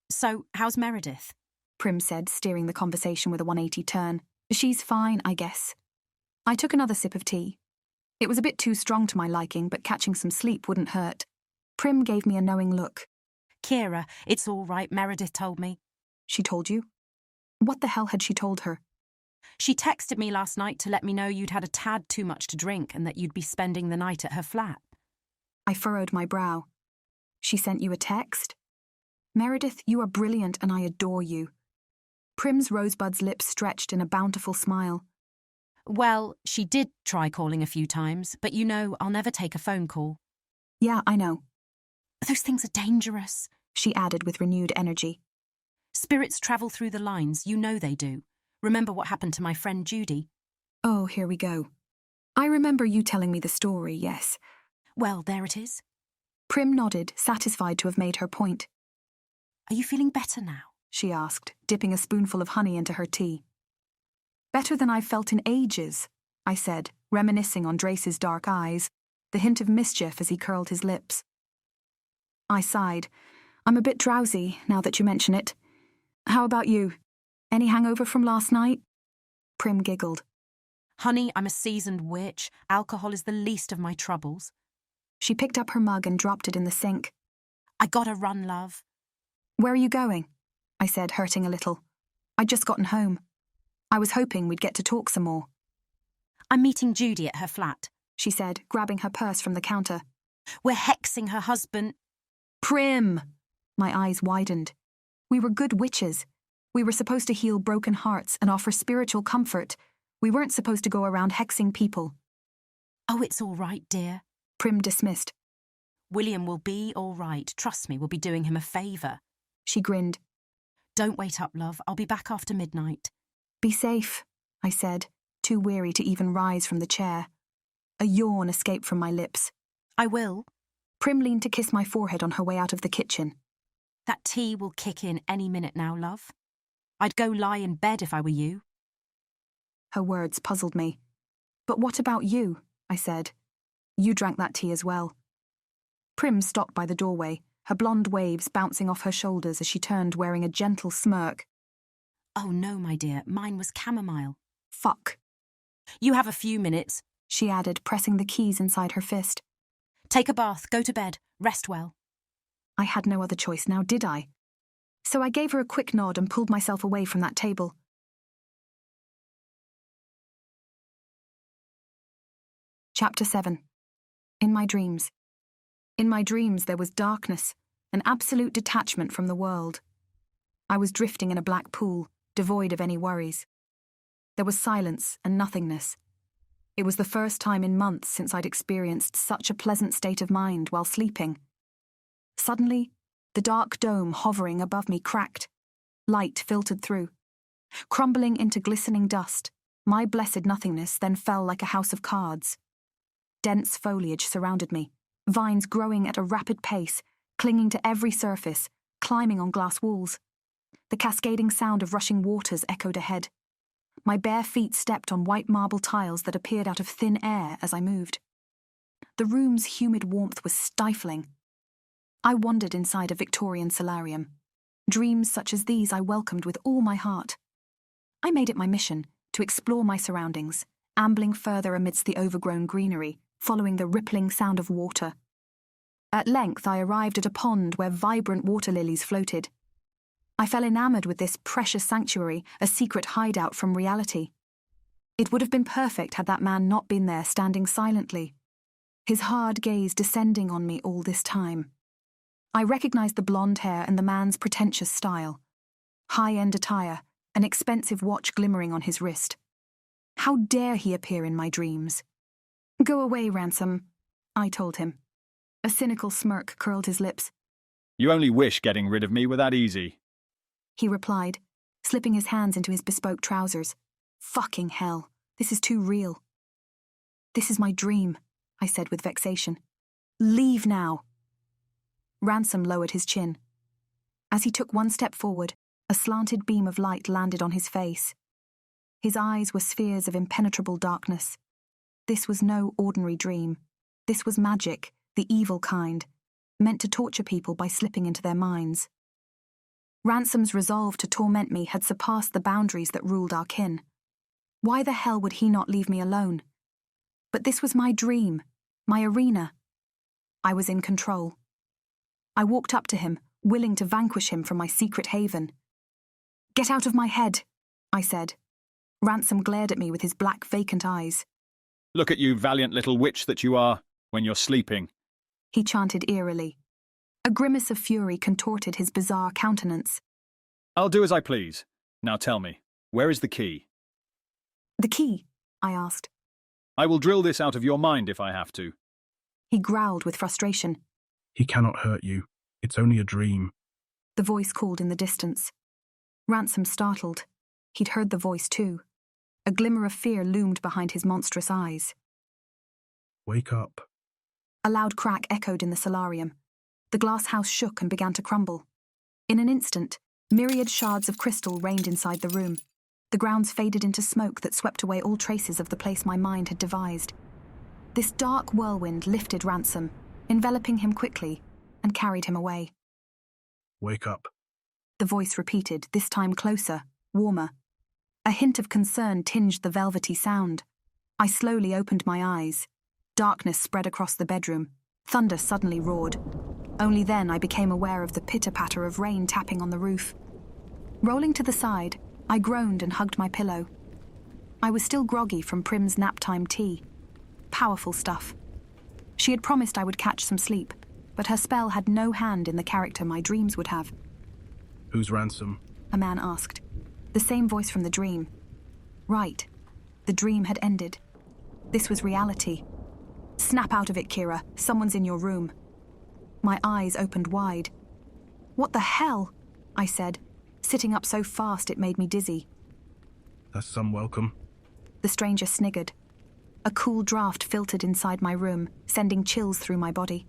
So, how's Meredith? Prim said, steering the conversation with a 180 turn. She's fine, I guess. I took another sip of tea. It was a bit too strong to my liking, but catching some sleep wouldn't hurt. Prim gave me a knowing look. Kira, it's all right, Meredith told me. She told you? What the hell had she told her? She texted me last night to let me know you'd had a tad too much to drink and that you'd be spending the night at her flat. I furrowed my brow. She sent you a text? Meredith, you are brilliant and I adore you. Prim's rosebud's lips stretched in a bountiful smile. Well, she did try calling a few times, but you know I'll never take a phone call. Yeah, I know, Those things are dangerous. she added with renewed energy. Spirits travel through the lines, you know they do. Remember what happened to my friend Judy? Oh, here we go. I remember you telling me the story, yes. Well, there it is. Prim nodded, satisfied to have made her point. Are you feeling better now? She asked, dipping a spoonful of honey into her tea. Better than I've felt in ages, I said, reminiscing on Drace's dark eyes, the hint of mischief as he curled his lips. I sighed. I'm a bit drowsy, now that you mention it. How about you? Any hangover from last night? Prim giggled. Honey, I'm a seasoned witch. Alcohol is the least of my troubles. She picked up her mug and dropped it in the sink. I gotta run, love. Where are you going? I said, hurting a little. I'd just gotten home. I was hoping we'd get to talk some more. I'm meeting Judy at her flat, She said, grabbing her purse from the counter. We're hexing her husband. Prim! My eyes widened. We were good witches. We were supposed to heal broken hearts and offer spiritual comfort. We weren't supposed to go around hexing people. Oh, it's all right, dear. Prim dismissed. William will be all right. Trust me, we'll be doing him a favour. She grinned. Don't wait up, love. I'll be back after midnight. Be safe, I said, too weary to even rise from the chair. A yawn escaped from my lips. I will. Prim leaned to kiss my forehead on her way out of the kitchen. That tea will kick in any minute now, love. I'd go lie in bed if I were you. Her words puzzled me. But what about you? I said. You drank that tea as well. Prim stopped by the doorway, her blonde waves bouncing off her shoulders as she turned wearing a gentle smirk. Oh no, my dear, mine was chamomile. Fuck, You have a few minutes. she added, pressing the keys inside her fist. Take a bath, go to bed, rest well. I had no other choice now, did I? So I gave her a quick nod and pulled myself away from that table. Chapter 7. In my dreams. In my dreams there was darkness, an absolute detachment from the world. I was drifting in a black pool, devoid of any worries. There was silence and nothingness. It was the first time in months since I'd experienced such a pleasant state of mind while sleeping. Suddenly, the dark dome hovering above me cracked. Light filtered through. Crumbling into glistening dust, my blessed nothingness then fell like a house of cards. Dense foliage surrounded me, vines growing at a rapid pace, clinging to every surface, climbing on glass walls. The cascading sound of rushing waters echoed ahead. My bare feet stepped on white marble tiles that appeared out of thin air as I moved. The room's humid warmth was stifling. I wandered inside a Victorian solarium. Dreams such as these I welcomed with all my heart. I made it my mission to explore my surroundings, ambling further amidst the overgrown greenery, following the rippling sound of water. At length I arrived at a pond where vibrant water lilies floated. I fell enamored with this precious sanctuary, a secret hideout from reality. It would have been perfect had that man not been there standing silently, his hard gaze descending on me all this time. I recognized the blonde hair and the man's pretentious style. High-end attire, an expensive watch glimmering on his wrist. How dare he appear in my dreams? Go away, Ransom, I told him. A cynical smirk curled his lips. You only wish getting rid of me were that easy. He replied, slipping his hands into his bespoke trousers. Fucking hell, this is too real. This is my dream, I said with vexation. Leave now. Ransom lowered his chin. As he took one step forward, a slanted beam of light landed on his face. His eyes were spheres of impenetrable darkness. This was no ordinary dream. This was magic, the evil kind, meant to torture people by slipping into their minds. Ransom's resolve to torment me had surpassed the boundaries that ruled our kin. Why the hell would he not leave me alone? But this was my dream, my arena. I was in control. I walked up to him, willing to vanquish him from my secret haven. Get out of my head, I said. Ransom glared at me with his black, vacant eyes. Look at you, valiant little witch that you are, when you're sleeping. He chanted eerily. A grimace of fury contorted his bizarre countenance. I'll do as I please. Now tell me, where is the key? The key? I asked. I will drill this out of your mind if I have to. He growled with frustration. He cannot hurt you. It's only a dream. The voice called in the distance. Ransom startled. He'd heard the voice too. A glimmer of fear loomed behind his monstrous eyes. Wake up. A loud crack echoed in the solarium. The glass house shook and began to crumble. In an instant, myriad shards of crystal rained inside the room. The grounds faded into smoke that swept away all traces of the place my mind had devised. This dark whirlwind lifted Ransom, enveloping him quickly, and carried him away. Wake up. The voice repeated, this time closer, warmer. A hint of concern tinged the velvety sound. I slowly opened my eyes. Darkness spread across the bedroom. Thunder suddenly roared. Only then I became aware of the pitter-patter of rain tapping on the roof. Rolling to the side, I groaned and hugged my pillow. I was still groggy from Prim's naptime tea. Powerful stuff. She had promised I would catch some sleep, but her spell had no hand in the character my dreams would have. Who's Ransom? A man asked. The same voice from the dream. Right. The dream had ended. This was reality. Snap out of it, Kira. Someone's in your room. My eyes opened wide. What the hell? I said, sitting up so fast it made me dizzy. That's some welcome. The stranger sniggered. A cool draft filtered inside my room, sending chills through my body.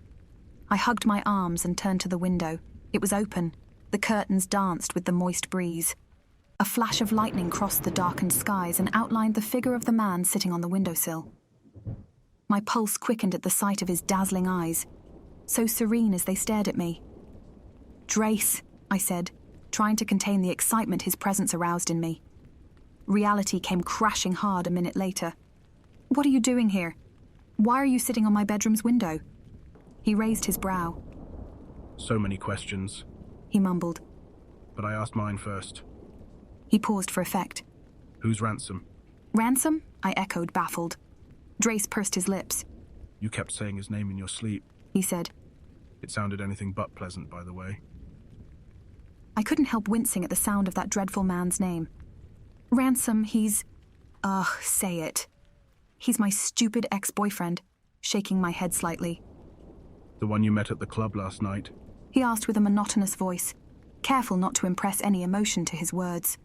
I hugged my arms and turned to the window. It was open. The curtains danced with the moist breeze. A flash of lightning crossed the darkened skies and outlined the figure of the man sitting on the windowsill. My pulse quickened at the sight of his dazzling eyes, so serene as they stared at me. Drace, I said, trying to contain the excitement his presence aroused in me. Reality came crashing hard a minute later. What are you doing here? Why are you sitting on my bedroom's window? He raised his brow. So many questions. He mumbled. But I asked mine first. He paused for effect. Who's Ransom? Ransom? I echoed, baffled. Drace pursed his lips. You kept saying his name in your sleep. He said. It sounded anything but pleasant, by the way. I couldn't help wincing at the sound of that dreadful man's name. Ransom, he's... say it. He's my stupid ex-boyfriend, shaking my head slightly. The one you met at the club last night? He asked with a monotonous voice, careful not to impress any emotion to his words.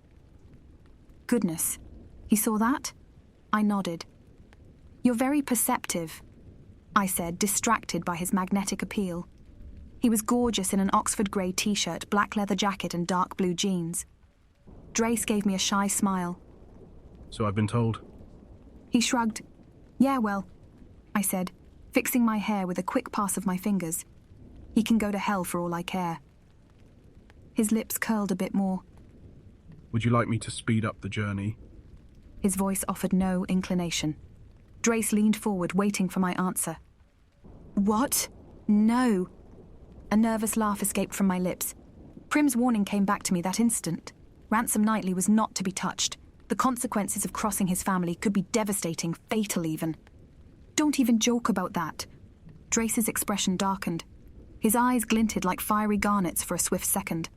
Goodness, he saw that? I nodded. You're very perceptive, I said, distracted by his magnetic appeal. He was gorgeous in an Oxford grey t-shirt, black leather jacket and dark blue jeans. Drace gave me a shy smile. So I've been told. He shrugged. Yeah, well, I said, fixing my hair with a quick pass of my fingers. He can go to hell for all I care. His lips curled a bit more. Would you like me to speed up the journey? His voice offered no inclination. Drace leaned forward, waiting for my answer. What? No. A nervous laugh escaped from my lips. Prim's warning came back to me that instant. Ransom Knightley was not to be touched. The consequences of crossing his family could be devastating, fatal even. Don't even joke about that. Drace's expression darkened. His eyes glinted like fiery garnets for a swift second.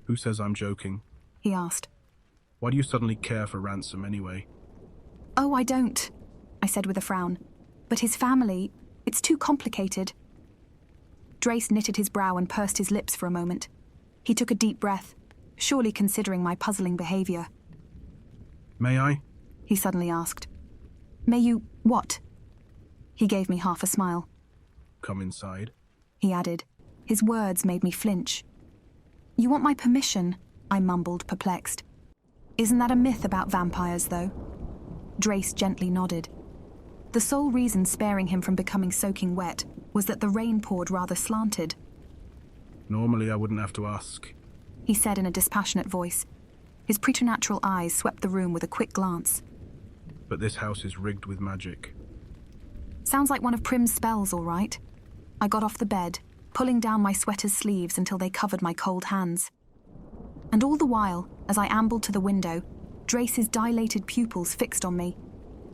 Who says I'm joking? He asked. Why do you suddenly care for Ransom anyway? Oh, I don't, I said with a frown. But his family, it's too complicated. Drace knitted his brow and pursed his lips for a moment. He took a deep breath, surely considering my puzzling behavior. May I? He suddenly asked. May you what? He gave me half a smile. Come inside. He added. His words made me flinch. You want my permission? I mumbled, perplexed. Isn't that a myth about vampires, though? Drace gently nodded. The sole reason sparing him from becoming soaking wet was that the rain poured rather slanted. Normally I wouldn't have to ask, he said in a dispassionate voice. His preternatural eyes swept the room with a quick glance. But this house is rigged with magic. Sounds like one of Prim's spells, all right. I got off the bed, pulling down my sweater's sleeves until they covered my cold hands. And all the while, as I ambled to the window, Drace's dilated pupils fixed on me,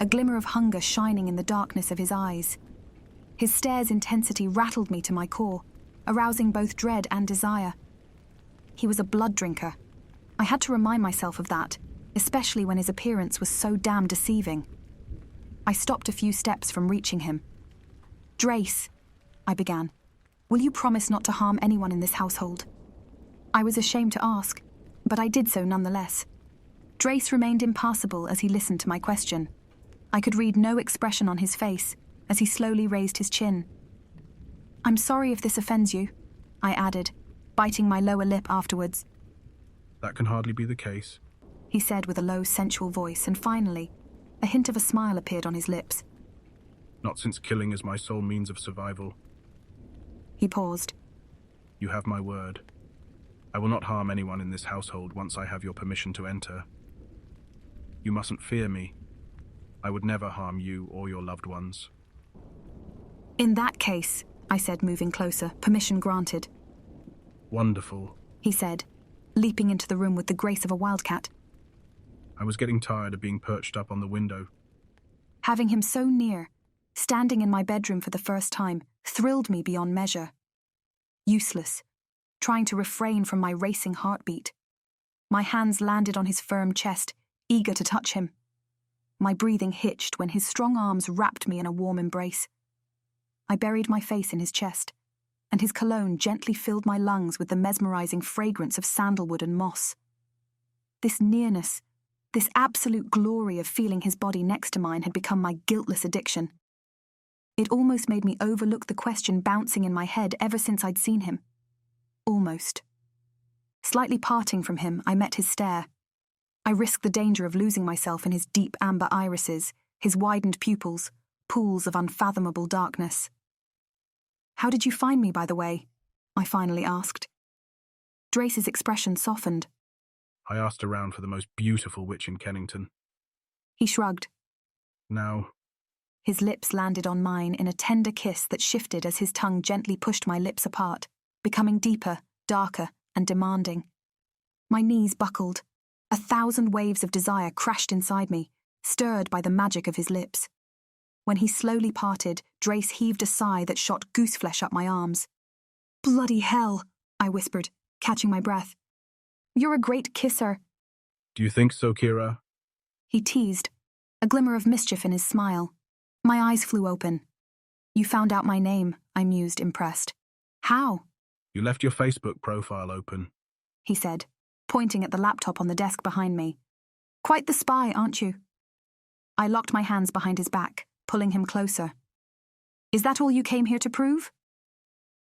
a glimmer of hunger shining in the darkness of his eyes. His stare's intensity rattled me to my core, arousing both dread and desire. He was a blood drinker. I had to remind myself of that, especially when his appearance was so damn deceiving. I stopped a few steps from reaching him. "Drace," I began, "will you promise not to harm anyone in this household?" I was ashamed to ask, but I did so nonetheless. Drace remained impassible as he listened to my question. I could read no expression on his face as he slowly raised his chin. "I'm sorry if this offends you," I added, biting my lower lip afterwards. That can hardly be the case. He said with a low, sensual voice, and finally, a hint of a smile appeared on his lips. Not since killing is my sole means of survival. He paused. You have my word. I will not harm anyone in this household once I have your permission to enter. You mustn't fear me. I would never harm you or your loved ones. "In that case," I said, moving closer, "permission granted." Wonderful. He said, leaping into the room with the grace of a wildcat. I was getting tired of being perched up on the window. Having him so near, standing in my bedroom for the first time, thrilled me beyond measure. Useless, trying to refrain from my racing heartbeat. My hands landed on his firm chest, eager to touch him. My breathing hitched when his strong arms wrapped me in a warm embrace. I buried my face in his chest, and his cologne gently filled my lungs with the mesmerizing fragrance of sandalwood and moss. This nearness, this absolute glory of feeling his body next to mine had become my guiltless addiction. It almost made me overlook the question bouncing in my head ever since I'd seen him. Almost. Slightly parting from him, I met his stare. I risked the danger of losing myself in his deep amber irises, his widened pupils, pools of unfathomable darkness. "How did you find me, by the way?" I finally asked. Drace's expression softened. I asked around for the most beautiful witch in Kennington. He shrugged. Now, His lips landed on mine in a tender kiss that shifted as his tongue gently pushed my lips apart, becoming deeper, darker, and demanding. My knees buckled. 1,000 waves of desire crashed inside me, stirred by the magic of his lips. When he slowly parted, Drace heaved a sigh that shot gooseflesh up my arms. "Bloody hell," I whispered, catching my breath. "You're a great kisser." do you think so, Kira? He teased, a glimmer of mischief in his smile. My eyes flew open. "You found out my name," I mused, impressed. "How?" You left your Facebook profile open. He said, pointing at the laptop on the desk behind me. "Quite the spy, aren't you?" I locked my hands behind his back, pulling him closer. "Is that all you came here to prove?"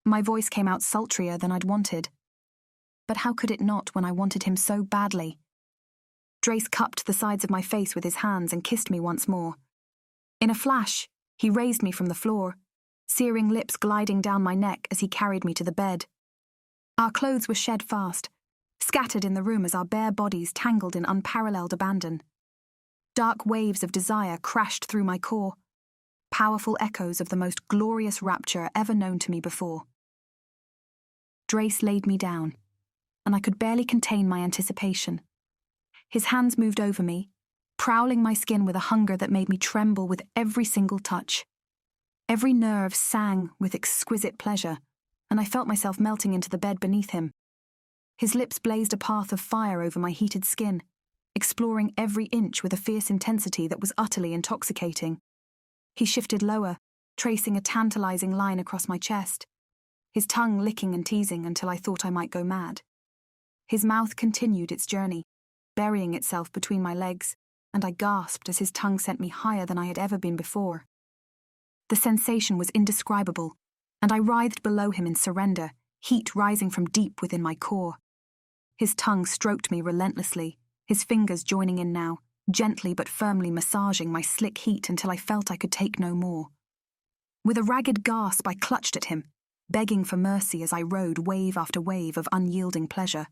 My voice came out sultrier than I'd wanted. But how could it not when I wanted him so badly? Drace cupped the sides of my face with his hands and kissed me once more. In a flash, he raised me from the floor, searing lips gliding down my neck as he carried me to the bed. Our clothes were shed fast, scattered in the room as our bare bodies tangled in unparalleled abandon. Dark waves of desire crashed through my core, powerful echoes of the most glorious rapture ever known to me before. Drace laid me down, and I could barely contain my anticipation. His hands moved over me, prowling my skin with a hunger that made me tremble with every single touch. Every nerve sang with exquisite pleasure, and I felt myself melting into the bed beneath him. His lips blazed a path of fire over my heated skin, exploring every inch with a fierce intensity that was utterly intoxicating. He shifted lower, tracing a tantalizing line across my chest, his tongue licking and teasing until I thought I might go mad. His mouth continued its journey, burying itself between my legs, and I gasped as his tongue sent me higher than I had ever been before. The sensation was indescribable, and I writhed below him in surrender, heat rising from deep within my core. His tongue stroked me relentlessly, his fingers joining in now, gently but firmly massaging my slick heat until I felt I could take no more. With a ragged gasp, I clutched at him, begging for mercy as I rode wave after wave of unyielding pleasure.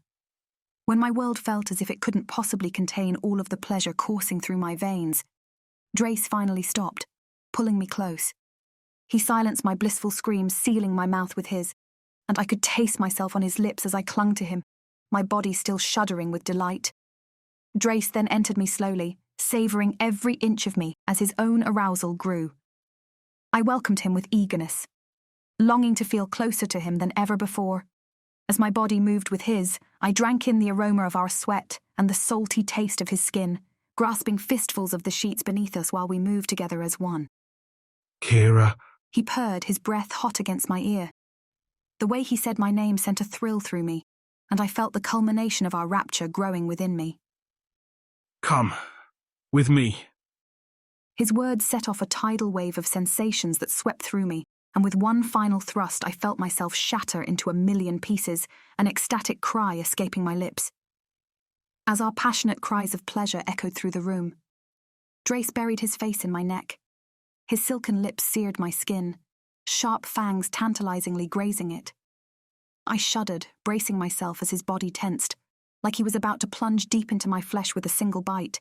When my world felt as if it couldn't possibly contain all of the pleasure coursing through my veins, Drace finally stopped, pulling me close. He silenced my blissful screams, sealing my mouth with his, and I could taste myself on his lips as I clung to him, my body still shuddering with delight. Drace then entered me slowly, savouring every inch of me as his own arousal grew. I welcomed him with eagerness. longing to feel closer to him than ever before. As my body moved with his, I drank in the aroma of our sweat and the salty taste of his skin, grasping fistfuls of the sheets beneath us while we moved together as one. Kira. He purred, his breath hot against my ear. The way he said my name sent a thrill through me, and I felt the culmination of our rapture growing within me. Come. With me. His words set off a tidal wave of sensations that swept through me, and with one final thrust I felt myself shatter into a million pieces, an ecstatic cry escaping my lips. As our passionate cries of pleasure echoed through the room, Drace buried his face in my neck. His silken lips seared my skin, sharp fangs tantalizingly grazing it. I shuddered, bracing myself as his body tensed, like he was about to plunge deep into my flesh with a single bite.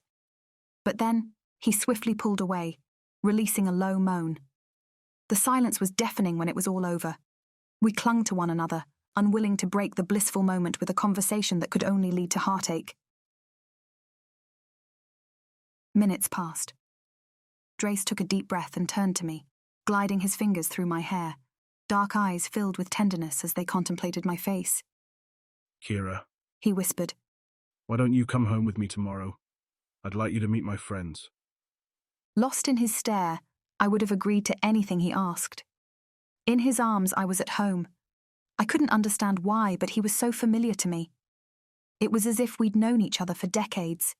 But then, he swiftly pulled away, releasing a low moan. The silence was deafening when it was all over. We clung to one another, unwilling to break the blissful moment with a conversation that could only lead to heartache. Minutes passed. Drace took a deep breath and turned to me, gliding his fingers through my hair, dark eyes filled with tenderness as they contemplated my face. Kira. He whispered. Why don't you come home with me tomorrow? I'd like you to meet my friends. Lost in his stare, I would have agreed to anything he asked. In his arms, I was at home. I couldn't understand why, but he was so familiar to me. It was as if we'd known each other for decades.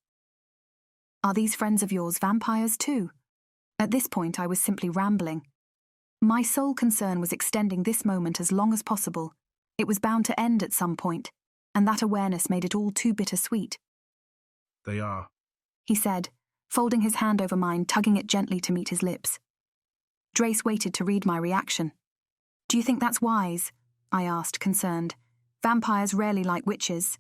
Are these friends of yours vampires too? At this point, I was simply rambling. My sole concern was extending this moment as long as possible. It was bound to end at some point, and that awareness made it all too bittersweet. They are, he said, folding his hand over mine, tugging it gently to meet his lips. Drace waited to read my reaction. Do you think that's wise? I asked, concerned. Vampires rarely like witches.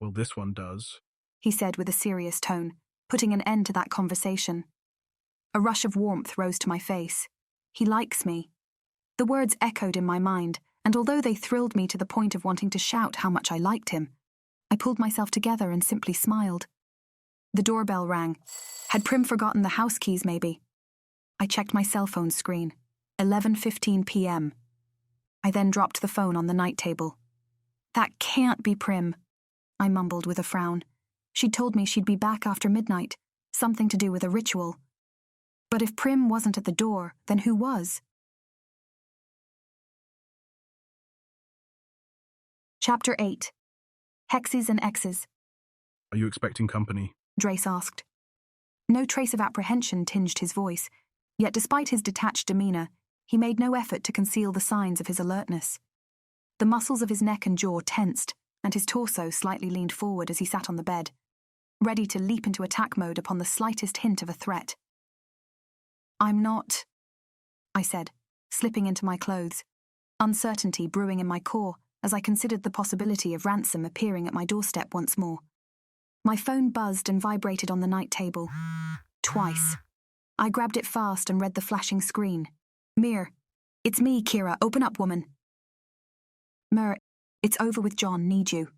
Well, this one does, he said with a serious tone, putting an end to that conversation. A rush of warmth rose to my face. He likes me. The words echoed in my mind, and although they thrilled me to the point of wanting to shout how much I liked him, I pulled myself together and simply smiled. The doorbell rang. Had Prim forgotten the house keys, maybe? I checked my cell phone screen. 11:15 p.m. I then dropped the phone on the night table. That can't be Prim, I mumbled with a frown. She'd told me she'd be back after midnight, something to do with a ritual. But if Prim wasn't at the door, then who was? Chapter 8. Hexes and Exes. Are you expecting company? Drace asked. No trace of apprehension tinged his voice, yet despite his detached demeanour, he made no effort to conceal the signs of his alertness. The muscles of his neck and jaw tensed, and his torso slightly leaned forward as he sat on the bed, ready to leap into attack mode upon the slightest hint of a threat. I'm not, I said, slipping into my clothes, uncertainty brewing in my core as I considered the possibility of ransom appearing at my doorstep once more. My phone buzzed and vibrated on the night table. Twice. I grabbed it fast and read the flashing screen. Mir, it's me, Kira. Open up, woman. Mir, it's over with John. Need you.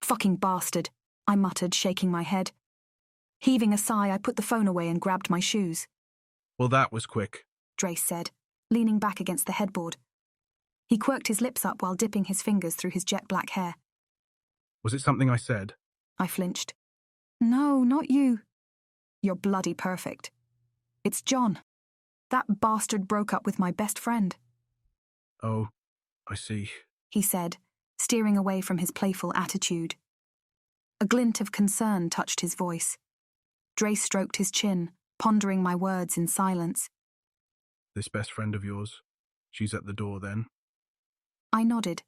Fucking bastard, I muttered, shaking my head. Heaving a sigh, I put the phone away and grabbed my shoes. Well, that was quick, Drace said, leaning back against the headboard. He quirked his lips up while dipping his fingers through his jet black hair. Was it something I said? I flinched. No, not you. You're bloody perfect. It's John. That bastard broke up with my best friend. Oh, I see, he said, steering away from his playful attitude. A glint of concern touched his voice. Drace stroked his chin, pondering my words in silence. This best friend of yours, she's at the door then? I nodded,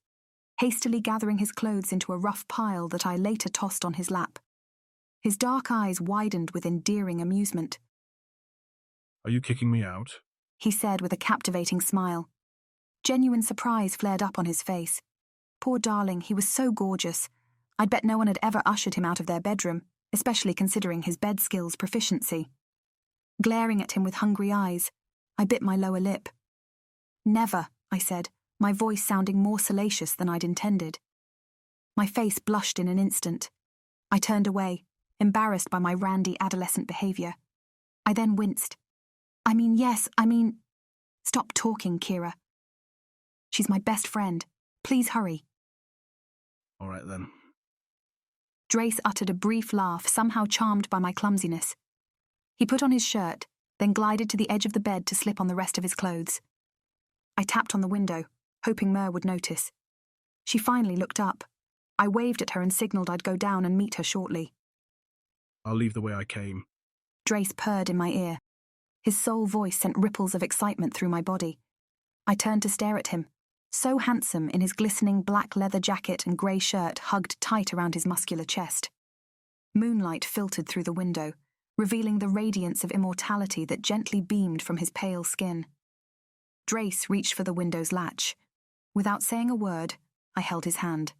hastily gathering his clothes into a rough pile that I later tossed on his lap. His dark eyes widened with endearing amusement. Are you kicking me out? He said with a captivating smile. Genuine surprise flared up on his face. Poor darling, he was so gorgeous. I'd bet no one had ever ushered him out of their bedroom, especially considering his bed skills proficiency. Glaring at him with hungry eyes, I bit my lower lip. Never, I said, my voice sounding more salacious than I'd intended. My face blushed in an instant. I turned away, embarrassed by my randy adolescent behaviour. I then winced. Yes, Stop talking, Kira. She's my best friend. Please hurry. All right then. Drace uttered a brief laugh, somehow charmed by my clumsiness. He put on his shirt, then glided to the edge of the bed to slip on the rest of his clothes. I tapped on the window, hoping Mer would notice. She finally looked up. I waved at her and signalled I'd go down and meet her shortly. I'll leave the way I came. Drace purred in my ear. His sole voice sent ripples of excitement through my body. I turned to stare at him, so handsome in his glistening black leather jacket and grey shirt hugged tight around his muscular chest. Moonlight filtered through the window, revealing the radiance of immortality that gently beamed from his pale skin. Drace reached for the window's latch. Without saying a word, I held his hand.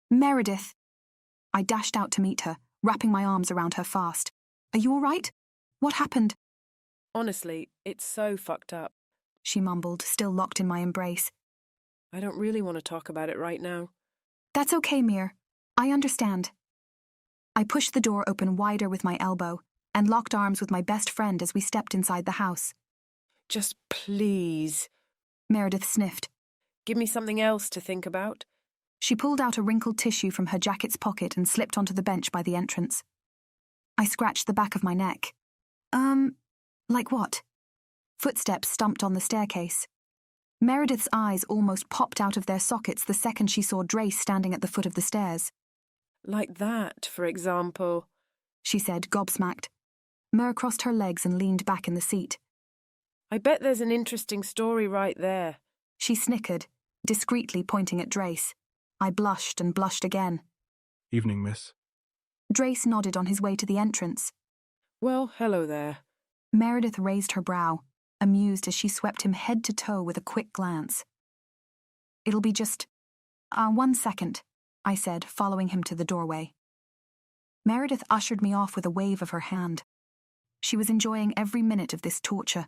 Meredith! I dashed out to meet her, wrapping my arms around her fast. Are you all right? What happened? Honestly, it's so fucked up. She mumbled, still locked in my embrace. I don't really want to talk about it right now. That's okay, Mir. I understand. I pushed the door open wider with my elbow and locked arms with my best friend as we stepped inside the house. Just please. Meredith sniffed. Give me something else to think about. She pulled out a wrinkled tissue from her jacket's pocket and slipped onto the bench by the entrance. I scratched the back of my neck. Like what? Footsteps stumped on the staircase. Meredith's eyes almost popped out of their sockets the second she saw Drace standing at the foot of the stairs. Like that, for example, she said, gobsmacked. Mer crossed her legs and leaned back in the seat. I bet there's an interesting story right there. She snickered, discreetly pointing at Drace. I blushed and blushed again. Evening, miss. Drace nodded on his way to the entrance. Well, hello there. Meredith raised her brow, amused as she swept him head to toe with a quick glance. It'll be just 1 second, I said, following him to the doorway. Meredith ushered me off with a wave of her hand. She was enjoying every minute of this torture.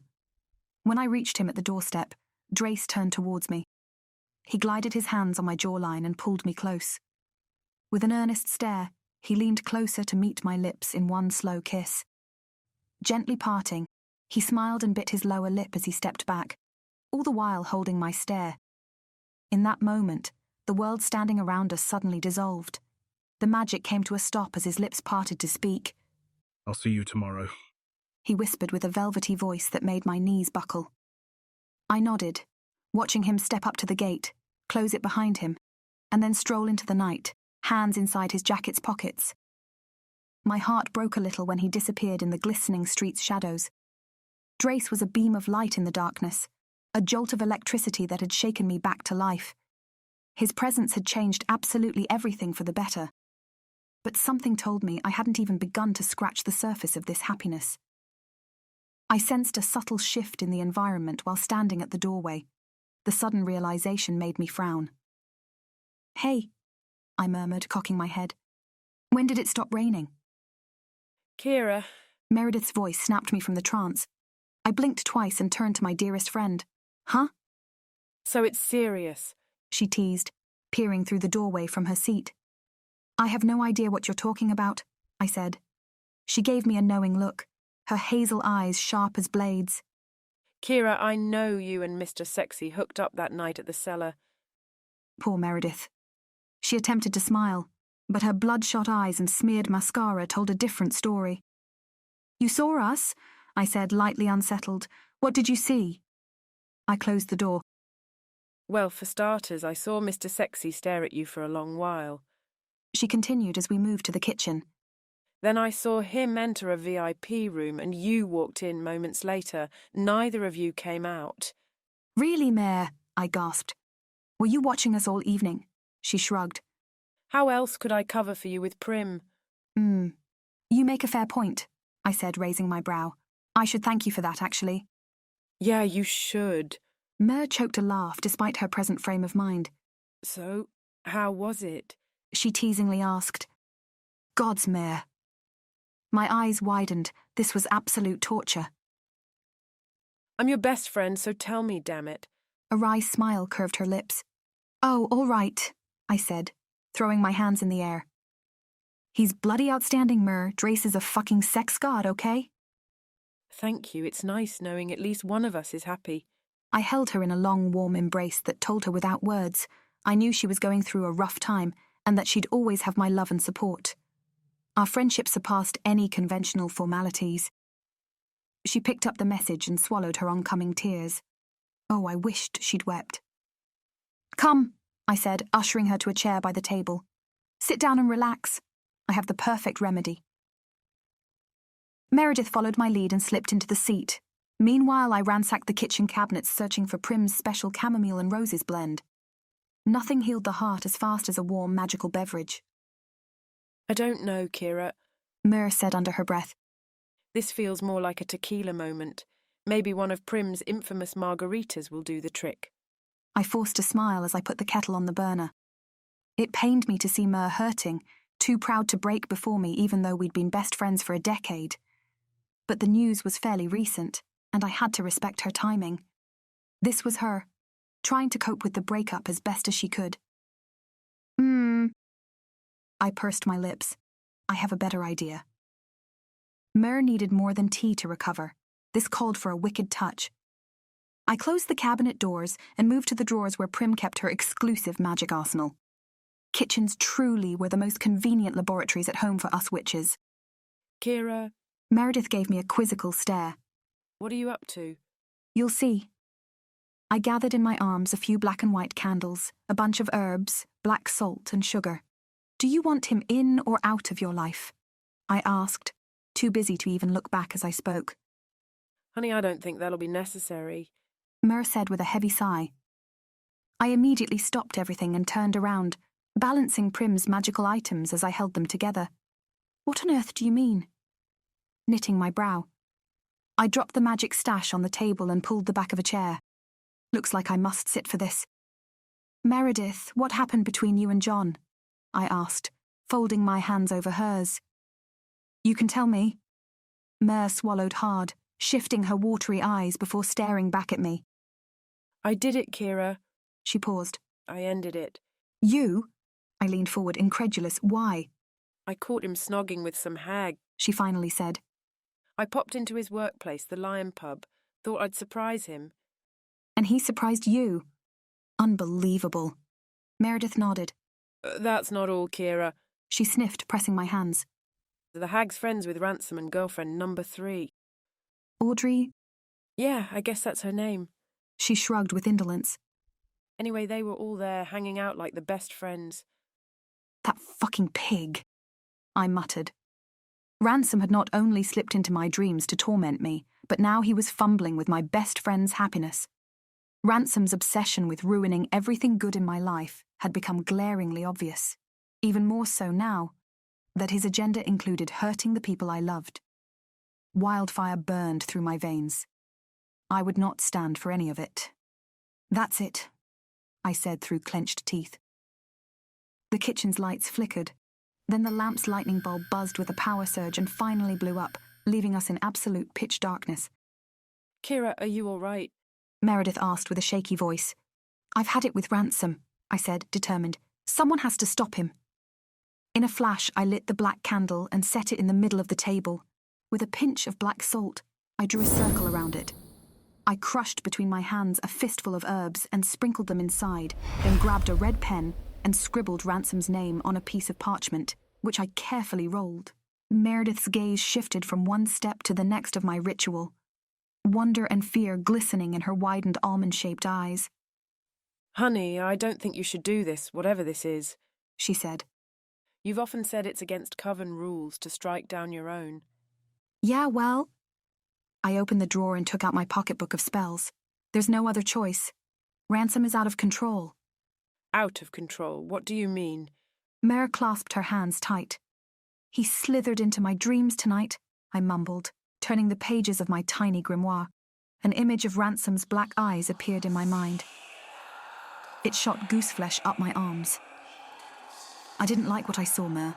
When I reached him at the doorstep, Drace turned towards me. He glided his hands on my jawline and pulled me close. With an earnest stare, he leaned closer to meet my lips in one slow kiss. Gently parting, he smiled and bit his lower lip as he stepped back, all the while holding my stare. In that moment, the world standing around us suddenly dissolved. The magic came to a stop as his lips parted to speak. I'll see you tomorrow. He whispered with a velvety voice that made my knees buckle. I nodded, watching him step up to the gate, close it behind him, and then stroll into the night, hands inside his jacket's pockets. My heart broke a little when he disappeared in the glistening street's shadows. Drace was a beam of light in the darkness, a jolt of electricity that had shaken me back to life. His presence had changed absolutely everything for the better. But something told me I hadn't even begun to scratch the surface of this happiness. I sensed a subtle shift in the environment while standing at the doorway. The sudden realization made me frown. Hey, I murmured, cocking my head. When did it stop raining? Kira. Meredith's voice snapped me from the trance. I blinked twice and turned to my dearest friend. Huh? So it's serious, she teased, peering through the doorway from her seat. I have no idea what you're talking about, I said. She gave me a knowing look, her hazel eyes sharp as blades. Kira, I know you and Mr. Sexy hooked up that night at the cellar. Poor Meredith. She attempted to smile, but her bloodshot eyes and smeared mascara told a different story. You saw us? I said, lightly unsettled. What did you see? I closed the door. Well, for starters, I saw Mr. Sexy stare at you for a long while. She continued as we moved to the kitchen. Then I saw him enter a VIP room and you walked in moments later. Neither of you came out. Really, Mare? I gasped. Were you watching us all evening? She shrugged. How else could I cover for you with Prim? You make a fair point, I said, raising my brow. I should thank you for that, actually. Yeah, you should. Mer choked a laugh despite her present frame of mind. So, how was it? She teasingly asked. God's Mare. My eyes widened. This was absolute torture. I'm your best friend, so tell me, damn it. A wry smile curved her lips. Oh, all right, I said, throwing my hands in the air. He's bloody outstanding, Mer. Drace is a fucking sex god, okay? Thank you, it's nice knowing at least one of us is happy. I held her in a long, warm embrace that told her without words I knew she was going through a rough time and that she'd always have my love and support. Our friendship surpassed any conventional formalities. She picked up the message and swallowed her oncoming tears. Oh, I wished she'd wept. "Come," I said, ushering her to a chair by the table. "Sit down and relax. I have the perfect remedy." Meredith followed my lead and slipped into the seat. Meanwhile, I ransacked the kitchen cabinets searching for Prim's special chamomile and roses blend. Nothing healed the heart as fast as a warm, magical beverage. I don't know, Kira. Mer said under her breath. This feels more like a tequila moment. Maybe one of Prim's infamous margaritas will do the trick. I forced a smile as I put the kettle on the burner. It pained me to see Mer hurting, too proud to break before me even though we'd been best friends for a decade. But the news was fairly recent, and I had to respect her timing. This was her, trying to cope with the breakup as best as she could. I pursed my lips. I have a better idea. Mer needed more than tea to recover. This called for a wicked touch. I closed the cabinet doors and moved to the drawers where Prim kept her exclusive magic arsenal. Kitchens truly were the most convenient laboratories at home for us witches. Kira. Meredith gave me a quizzical stare. What are you up to? You'll see. I gathered in my arms a few black and white candles, a bunch of herbs, black salt and sugar. Do you want him in or out of your life? I asked, too busy to even look back as I spoke. Honey, I don't think that'll be necessary. Mer said with a heavy sigh. I immediately stopped everything and turned around, balancing Prim's magical items as I held them together. What on earth do you mean? Knitting my brow. I dropped the magic stash on the table and pulled the back of a chair. Looks like I must sit for this. Meredith, what happened between you and John? I asked, folding my hands over hers. You can tell me. Mer swallowed hard, shifting her watery eyes before staring back at me. I did it, Kira. She paused. I ended it. You? I leaned forward, incredulous. Why? I caught him snogging with some hag, she finally said. I popped into his workplace, the Lion Pub. Thought I'd surprise him. And he surprised you? Unbelievable. Meredith nodded. That's not all, Kira. She sniffed, pressing my hands. The hag's friends with Ransom and girlfriend number 3. Audrey? Yeah, I guess that's her name. She shrugged with indolence. Anyway, they were all there, hanging out like the best friends. That fucking pig, I muttered. Ransom had not only slipped into my dreams to torment me, but now he was fumbling with my best friend's happiness. Ransom's obsession with ruining everything good in my life had become glaringly obvious, even more so now that his agenda included hurting the people I loved. Wildfire burned through my veins. I would not stand for any of it. That's it, I said through clenched teeth. The kitchen's lights flickered. Then the lamp's lightning bulb buzzed with a power surge and finally blew up, leaving us in absolute pitch darkness. Kira, are you all right? Meredith asked with a shaky voice. I've had it with Ransom, I said, determined. Someone has to stop him. In a flash, I lit the black candle and set it in the middle of the table. With a pinch of black salt, I drew a circle around it. I crushed between my hands a fistful of herbs and sprinkled them inside, then grabbed a red pen and scribbled Ransom's name on a piece of parchment, which I carefully rolled. Meredith's gaze shifted from one step to the next of my ritual, wonder and fear glistening in her widened almond-shaped eyes. Honey, I don't think you should do this, whatever this is, she said. You've often said it's against Coven rules to strike down your own. Yeah, well... I opened the drawer and took out my pocketbook of spells. There's no other choice. Ransom is out of control. Out of control? What do you mean? Mer clasped her hands tight. He slithered into my dreams tonight, I mumbled, turning the pages of my tiny grimoire. An image of Ransom's black eyes appeared in my mind. It shot gooseflesh up my arms. I didn't like what I saw, Mer.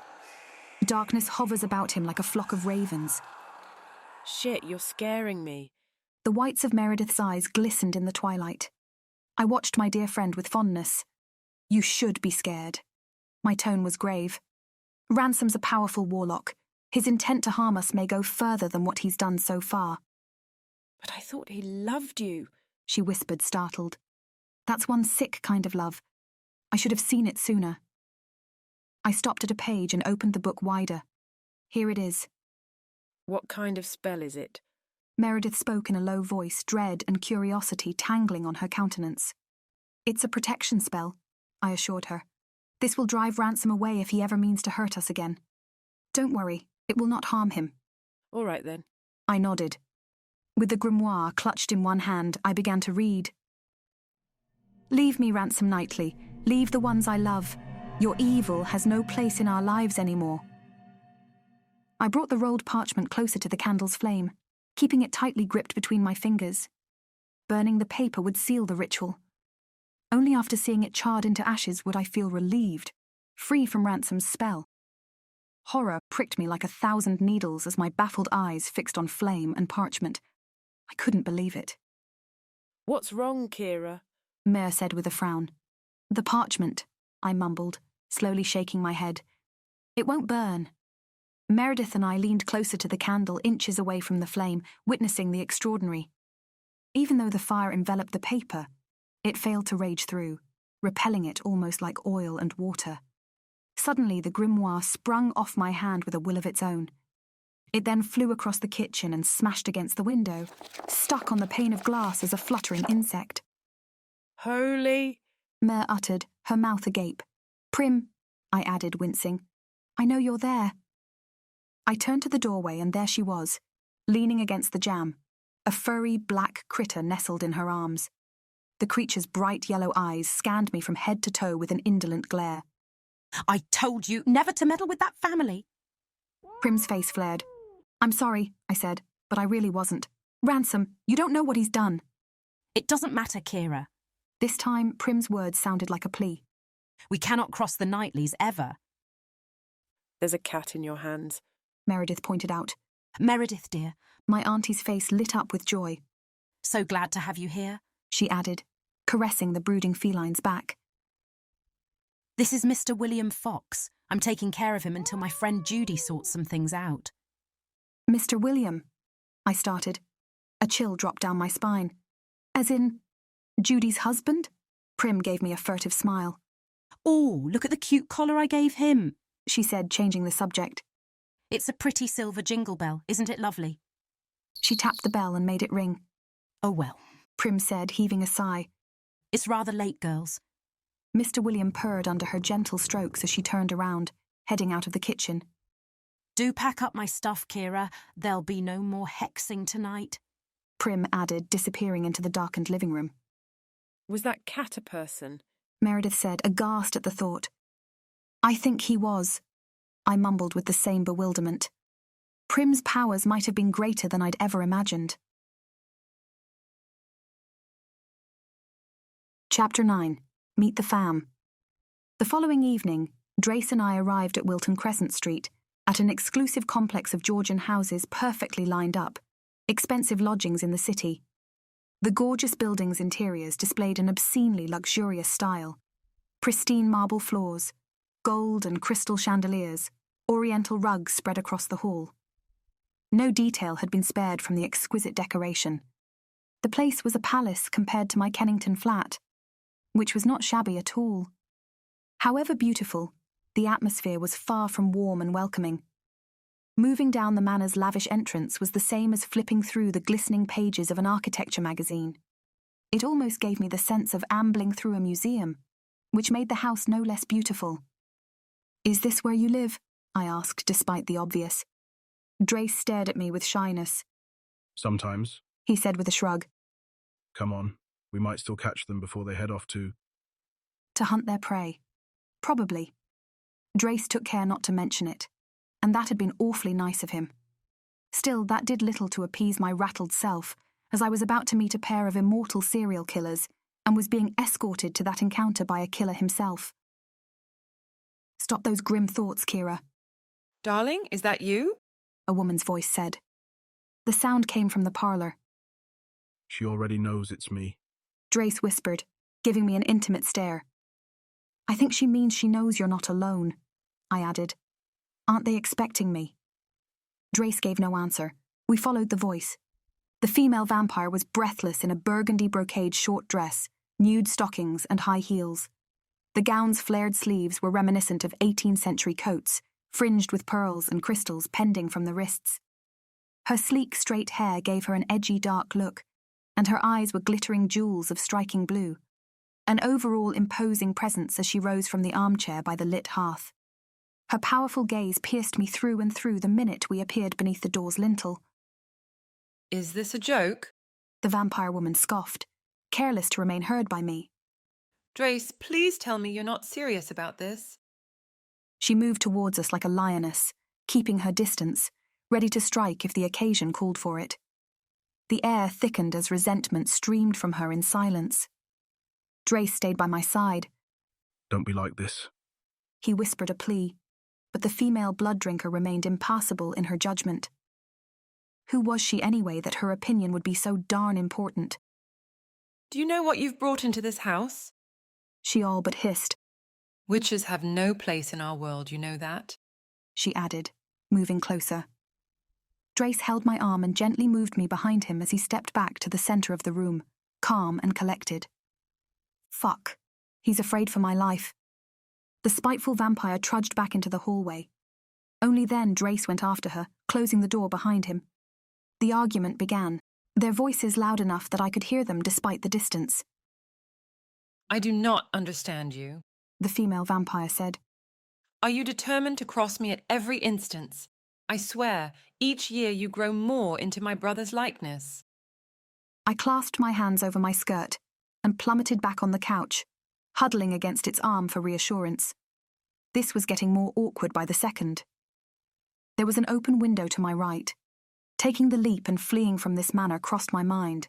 Darkness hovers about him like a flock of ravens. Shit, you're scaring me. The whites of Meredith's eyes glistened in the twilight. I watched my dear friend with fondness. You should be scared. My tone was grave. Ransom's a powerful warlock. His intent to harm us may go further than what he's done so far. But I thought he loved you, she whispered, startled. That's one sick kind of love. I should have seen it sooner. I stopped at a page and opened the book wider. Here it is. What kind of spell is it? Meredith spoke in a low voice, dread and curiosity tangling on her countenance. It's a protection spell, I assured her. This will drive Ransom away if he ever means to hurt us again. Don't worry, it will not harm him. All right then. I nodded. With the grimoire clutched in one hand, I began to read. Leave me, Ransom Knightley. Leave the ones I love. Your evil has no place in our lives anymore. I brought the rolled parchment closer to the candle's flame, keeping it tightly gripped between my fingers. Burning the paper would seal the ritual. Only after seeing it charred into ashes would I feel relieved, free from Ransom's spell. Horror pricked me like 1,000 needles as my baffled eyes fixed on flame and parchment. I couldn't believe it. What's wrong, Kira? Mare said with a frown. The parchment, I mumbled, slowly shaking my head. It won't burn. Meredith and I leaned closer to the candle, inches away from the flame, witnessing the extraordinary. Even though the fire enveloped the paper, it failed to rage through, repelling it almost like oil and water. Suddenly, the grimoire sprung off my hand with a will of its own. It then flew across the kitchen and smashed against the window, stuck on the pane of glass as a fluttering insect. Holy... Mare uttered, her mouth agape. Prim, I added, wincing. I know you're there. I turned to the doorway and there she was, leaning against the jamb, a furry black critter nestled in her arms. The creature's bright yellow eyes scanned me from head to toe with an indolent glare. I told you never to meddle with that family. Prim's face flared. I'm sorry, I said, but I really wasn't. Ransom, you don't know what he's done. It doesn't matter, Kira. This time, Prim's words sounded like a plea. We cannot cross the Knightleys ever. There's a cat in your hands, Meredith pointed out. Meredith, dear. My auntie's face lit up with joy. So glad to have you here, she added, caressing the brooding feline's back. This is Mr. William Fox. I'm taking care of him until my friend Judy sorts some things out. Mr. William, I started. A chill dropped down my spine. As in, Judy's husband? Prim gave me a furtive smile. Oh, look at the cute collar I gave him, she said, changing the subject. It's a pretty silver jingle bell, isn't it lovely? She tapped the bell and made it ring. Oh well, Prim said, heaving a sigh. It's rather late, girls. Mr. William purred under her gentle strokes as she turned around, heading out of the kitchen. Do pack up my stuff, Kira. There'll be no more hexing tonight, Prim added, disappearing into the darkened living room. Was that cat a person? Meredith said, aghast at the thought. I think he was, I mumbled with the same bewilderment. Prim's powers might have been greater than I'd ever imagined. Chapter 9. Meet the Fam. The following evening, Drace and I arrived at Wilton Crescent Street, at an exclusive complex of Georgian houses perfectly lined up, expensive lodgings in the city. The gorgeous building's interiors displayed an obscenely luxurious style. Pristine marble floors, gold and crystal chandeliers, oriental rugs spread across the hall. No detail had been spared from the exquisite decoration. The place was a palace compared to my Kennington flat, which was not shabby at all. However beautiful, the atmosphere was far from warm and welcoming. Moving down the manor's lavish entrance was the same as flipping through the glistening pages of an architecture magazine. It almost gave me the sense of ambling through a museum, which made the house no less beautiful. Is this where you live? I asked, despite the obvious. Drace stared at me with shyness. Sometimes, he said with a shrug. Come on, we might still catch them before they head off to hunt their prey. Probably. Drace took care not to mention it, and that had been awfully nice of him. Still, that did little to appease my rattled self, as I was about to meet a pair of immortal serial killers and was being escorted to that encounter by a killer himself. Stop those grim thoughts, Kira. Darling, is that you? A woman's voice said. The sound came from the parlour. She already knows it's me, Drace whispered, giving me an intimate stare. I think she means she knows you're not alone, I added. Aren't they expecting me? Drace gave no answer. We followed the voice. The The female vampire was breathless in a burgundy brocade short dress, nude stockings and high heels. The gown's flared sleeves were reminiscent of 18th century coats, fringed with pearls and crystals pending from the wrists. Her sleek, straight hair gave her an edgy, dark look, and her eyes were glittering jewels of striking blue, an overall imposing presence as she rose from the armchair by the lit hearth. Her powerful gaze pierced me through and through the minute we appeared beneath the door's lintel. Is this a joke? The vampire woman scoffed, careless to remain heard by me. Drace, please tell me you're not serious about this. She moved towards us like a lioness, keeping her distance, ready to strike if the occasion called for it. The air thickened as resentment streamed from her in silence. Drace stayed by my side. Don't be like this. He whispered a plea, but the female blood drinker remained impassible in her judgment. Who was she anyway that her opinion would be so darn important? Do you know what you've brought into this house? She all but hissed. Witches have no place in our world, you know that? She added, moving closer. Drace held my arm and gently moved me behind him as he stepped back to the center of the room, calm and collected. Fuck. He's afraid for my life. The spiteful vampire trudged back into the hallway. Only then Drace went after her, closing the door behind him. The argument began, their voices loud enough that I could hear them despite the distance. I do not understand you, the female vampire said. Are you determined to cross me at every instance? I swear, each year you grow more into my brother's likeness. I clasped my hands over my skirt and plummeted back on the couch, huddling against its arm for reassurance. This was getting more awkward by the second. There was an open window to my right. Taking the leap and fleeing from this manor crossed my mind.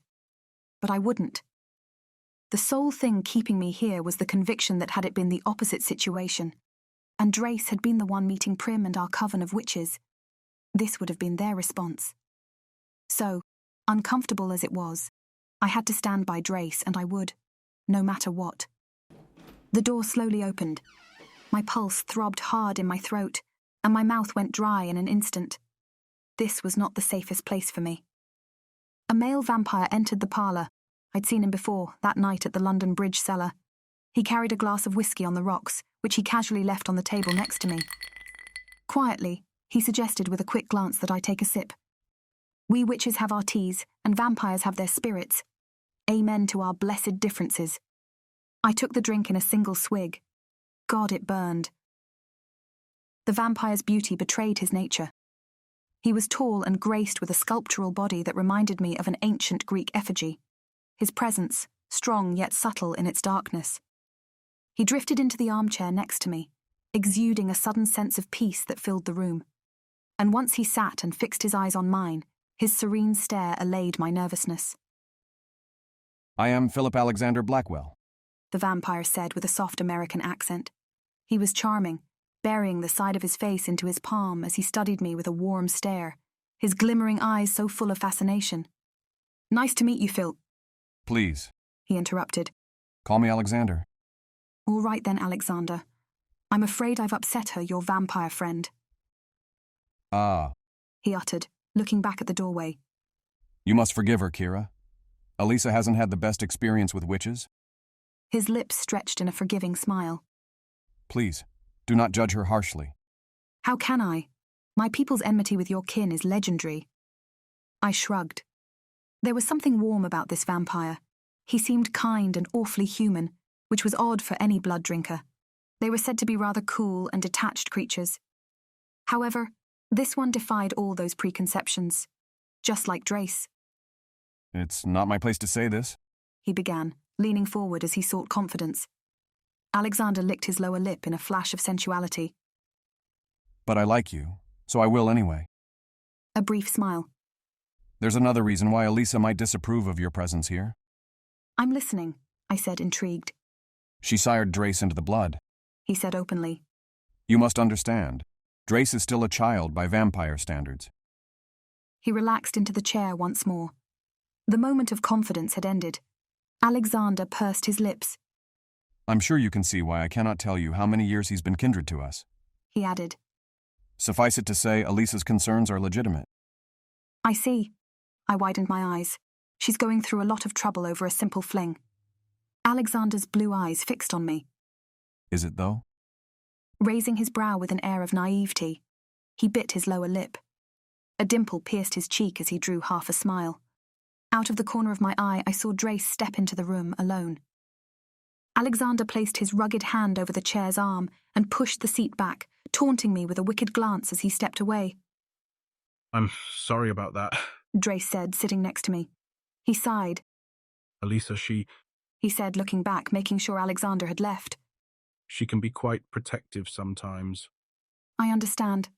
But I wouldn't. The sole thing keeping me here was the conviction that had it been the opposite situation, and Drace had been the one meeting Prim and our coven of witches, this would have been their response. So, uncomfortable as it was, I had to stand by Drace, and I would, no matter what. The door slowly opened. My pulse throbbed hard in my throat, and my mouth went dry in an instant. This was not the safest place for me. A male vampire entered the parlour. I'd seen him before, that night at the London Bridge cellar. He carried a glass of whiskey on the rocks, which he casually left on the table next to me. Quietly, he suggested with a quick glance that I take a sip. We witches have our teas, and vampires have their spirits. Amen to our blessed differences. I took the drink in a single swig. God, it burned. The vampire's beauty betrayed his nature. He was tall and graced with a sculptural body that reminded me of an ancient Greek effigy. His presence, strong yet subtle in its darkness. He drifted into the armchair next to me, exuding a sudden sense of peace that filled the room. And once he sat and fixed his eyes on mine, his serene stare allayed my nervousness. I am Philip Alexander Blackwell, the vampire said with a soft American accent. He was charming, burying the side of his face into his palm as he studied me with a warm stare, his glimmering eyes so full of fascination. Nice to meet you, Phil. Please, he interrupted. Call me Alexander. All right then, Alexander. I'm afraid I've upset her, your vampire friend. Ah, he uttered, looking back at the doorway. You must forgive her, Kira. Elisa hasn't had the best experience with witches. His lips stretched in a forgiving smile. Please, do not judge her harshly. How can I? My people's enmity with your kin is legendary. I shrugged. There was something warm about this vampire. He seemed kind and awfully human, which was odd for any blood drinker. They were said to be rather cool and detached creatures. However, this one defied all those preconceptions, just like Drace. It's not my place to say this, he began, leaning forward as he sought confidence. Alexander licked his lower lip in a flash of sensuality. but I like you, so I will anyway. A brief smile. There's another reason why Elisa might disapprove of your presence here. I'm listening, I said, intrigued. She sired Drace into the blood. He said openly. You must understand, Drace is still a child by vampire standards. He relaxed into the chair once more. The moment of confidence had ended. Alexander pursed his lips. I'm sure you can see why I cannot tell you how many years he's been kindred to us. He added. Suffice it to say, Elisa's concerns are legitimate. I see. I widened my eyes. She's going through a lot of trouble over a simple fling. Alexander's blue eyes fixed on me. Is it, though? Raising his brow with an air of naivety, he bit his lower lip. A dimple pierced his cheek as he drew half a smile. Out of the corner of my eye, I saw Drace step into the room alone. Alexander placed his rugged hand over the chair's arm and pushed the seat back, taunting me with a wicked glance as he stepped away. I'm sorry about that. Drace said, sitting next to me. He sighed. Elisa, he said, looking back, making sure Alexander had left. She can be quite protective sometimes. I understand.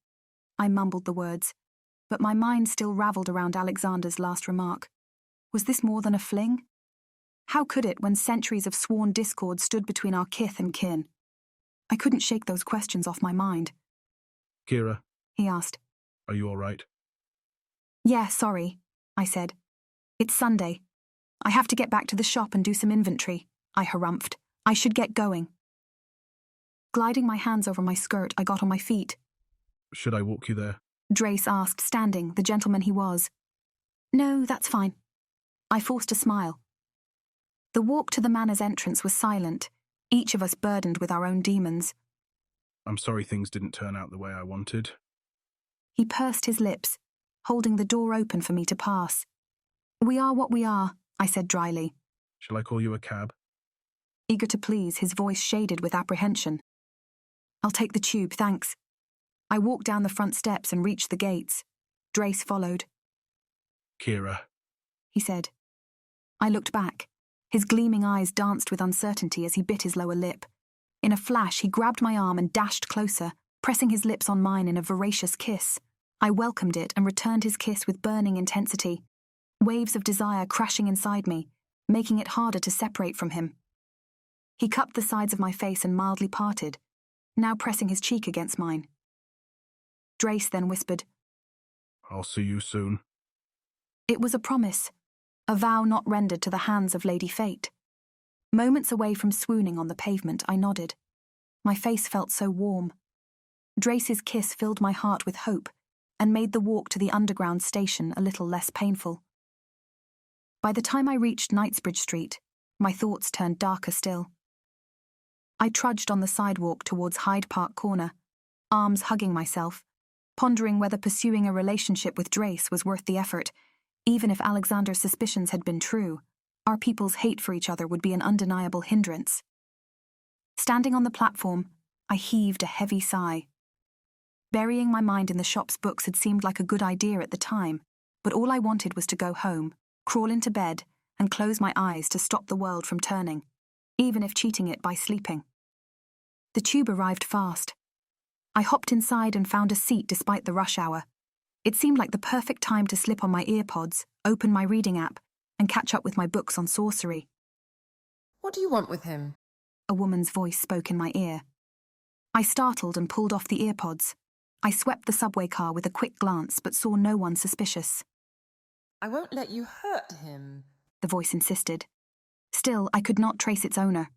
I mumbled the words, but my mind still ravelled around Alexander's last remark. Was this more than a fling? How could it when centuries of sworn discord stood between our kith and kin? I couldn't shake those questions off my mind. Kira, he asked. Are you all right? Yeah, sorry, I said. It's Sunday. I have to get back to the shop and do some inventory, I harumphed. I should get going. Gliding my hands over my skirt, I got on my feet. Should I walk you there? Drace asked, standing, the gentleman he was. No, that's fine. I forced a smile. The walk to the manor's entrance was silent, each of us burdened with our own demons. I'm sorry things didn't turn out the way I wanted. He pursed his lips, holding the door open for me to pass. We are what we are, I said dryly. Shall I call you a cab? Eager to please, his voice shaded with apprehension. I'll take the tube, thanks. I walked down the front steps and reached the gates. Drace followed. Kira, he said. I looked back. His gleaming eyes danced with uncertainty as he bit his lower lip. In a flash, he grabbed my arm and dashed closer, pressing his lips on mine in a voracious kiss. I welcomed it and returned his kiss with burning intensity, waves of desire crashing inside me, making it harder to separate from him. He cupped the sides of my face and mildly parted, now pressing his cheek against mine. Drace then whispered, I'll see you soon. It was a promise, a vow not rendered to the hands of Lady Fate. Moments away from swooning on the pavement, I nodded. My face felt so warm. Drace's kiss filled my heart with hope and made the walk to the underground station a little less painful. By the time I reached Knightsbridge Street, my thoughts turned darker still. I trudged on the sidewalk towards Hyde Park Corner, arms hugging myself, pondering whether pursuing a relationship with Drace was worth the effort. Even if Alexander's suspicions had been true, our people's hate for each other would be an undeniable hindrance. Standing on the platform, I heaved a heavy sigh. Burying my mind in the shop's books had seemed like a good idea at the time, but all I wanted was to go home, crawl into bed, and close my eyes to stop the world from turning, even if cheating it by sleeping. The tube arrived fast. I hopped inside and found a seat despite the rush hour. It seemed like the perfect time to slip on my earpods, open my reading app, and catch up with my books on sorcery. What do you want with him? A woman's voice spoke in my ear. I startled and pulled off the earpods. I swept the subway car with a quick glance but saw no one suspicious. I won't let you hurt him, the voice insisted. Still, I could not trace its owner.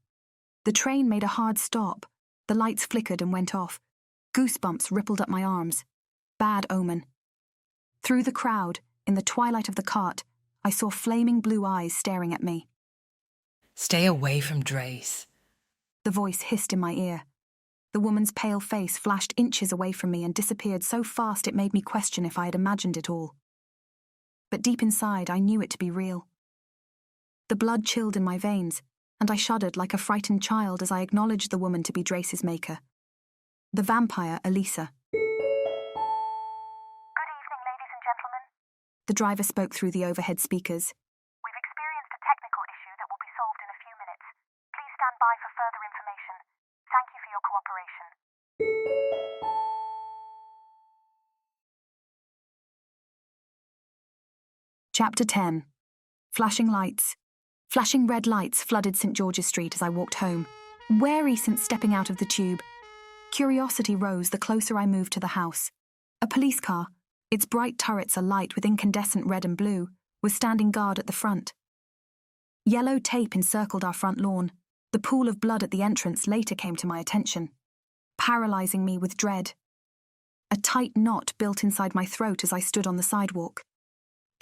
The train made a hard stop. The lights flickered and went off. Goosebumps rippled up my arms. Bad omen. Through the crowd, in the twilight of the cart, I saw flaming blue eyes staring at me. Stay away from Drace, the voice hissed in my ear. The woman's pale face flashed inches away from me and disappeared so fast it made me question if I had imagined it all. But deep inside, I knew it to be real. The blood chilled in my veins, and I shuddered like a frightened child as I acknowledged the woman to be Drace's maker. The vampire, Elisa. The driver spoke through the overhead speakers. We've experienced a technical issue that will be solved in a few minutes. Please stand by for further information. Thank you for your cooperation. Chapter 10. Flashing lights. Flashing red lights flooded St. George's Street as I walked home, wary since stepping out of the tube. Curiosity rose the closer I moved to the house. A police car, its bright turrets alight with incandescent red and blue, was standing guard at the front. Yellow tape encircled our front lawn. The pool of blood at the entrance later came to my attention, paralyzing me with dread. A tight knot built inside my throat as I stood on the sidewalk.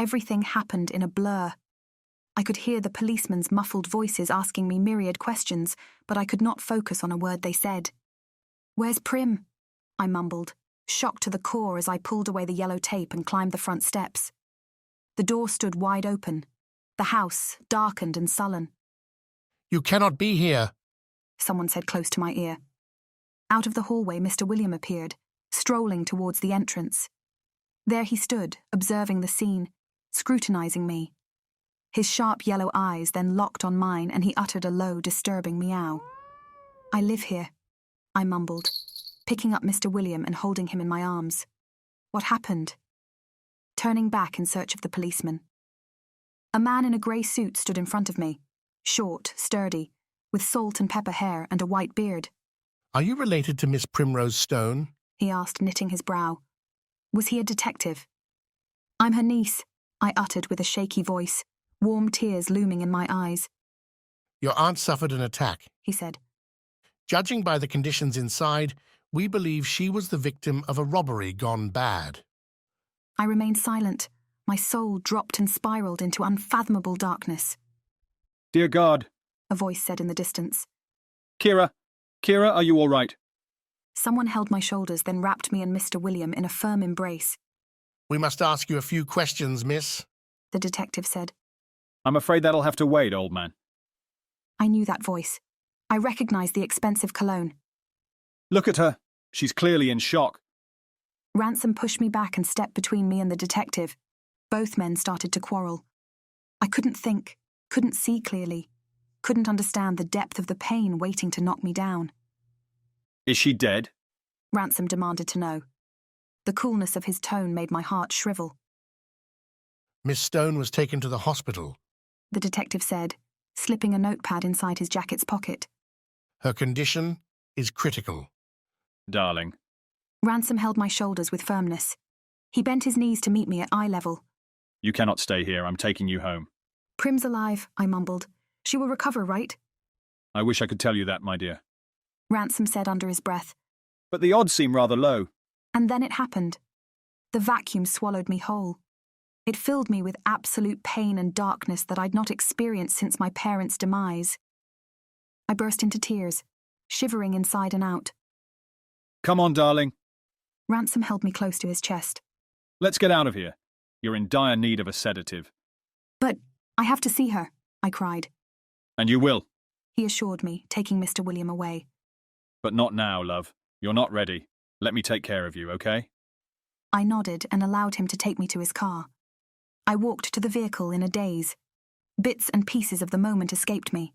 everything happened in a blur. I could hear the policemen's muffled voices asking me myriad questions, but I could not focus on a word they said. "Where's Prim?" I mumbled, shocked to the core as I pulled away the yellow tape and climbed the front steps. The door stood wide open, the house darkened and sullen. "You cannot be here," someone said close to my ear. Out of the hallway, Mr. William appeared, strolling towards the entrance. There he stood, observing the scene, scrutinizing me. His sharp yellow eyes then locked on mine and he uttered a low, disturbing meow. "I live here," I mumbled, picking up Mr. William and holding him in my arms. "What happened?" Turning back in search of the policeman. A man in a grey suit stood in front of me, short, sturdy, with salt and pepper hair and a white beard. "Are you related to Miss Primrose Stone?" he asked, knitting his brow. Was he a detective? "I'm her niece," I uttered with a shaky voice, warm tears looming in my eyes. "Your aunt suffered an attack," he said. "Judging by the conditions inside, we believe she was the victim of a robbery gone bad." I remained silent. My soul dropped and spiraled into unfathomable darkness. Dear God, a voice said in the distance. Kira, are you all right? Someone held my shoulders, then wrapped me and Mr. William in a firm embrace. "We must ask you a few questions, miss," the detective said. I'm afraid that'll have to wait, old man. I knew that voice. I recognized the expensive cologne. Look at her. She's clearly in shock. Ransom pushed me back and stepped between me and the detective. Both men started to quarrel. I couldn't think, couldn't see clearly, couldn't understand the depth of the pain waiting to knock me down. Is she dead? Ransom demanded to know. The coolness of his tone made my heart shrivel. "Miss Stone was taken to the hospital," the detective said, slipping a notepad inside his jacket's pocket. "Her condition is critical." Darling. Ransom held my shoulders with firmness. He bent his knees to meet me at eye level. You cannot stay here. I'm taking you home. Prim's alive, I mumbled. She will recover, right? I wish I could tell you that, my dear. Ransom said under his breath. But the odds seem rather low. And then it happened. The vacuum swallowed me whole. It filled me with absolute pain and darkness that I'd not experienced since my parents' demise. I burst into tears, shivering inside and out. Come on, darling. Ransom held me close to his chest. Let's get out of here. You're in dire need of a sedative. But I have to see her, I cried. And you will. He assured me, taking Mr. William away. But not now, love. You're not ready. Let me take care of you, okay? I nodded and allowed him to take me to his car. I walked to the vehicle in a daze. Bits and pieces of the moment escaped me.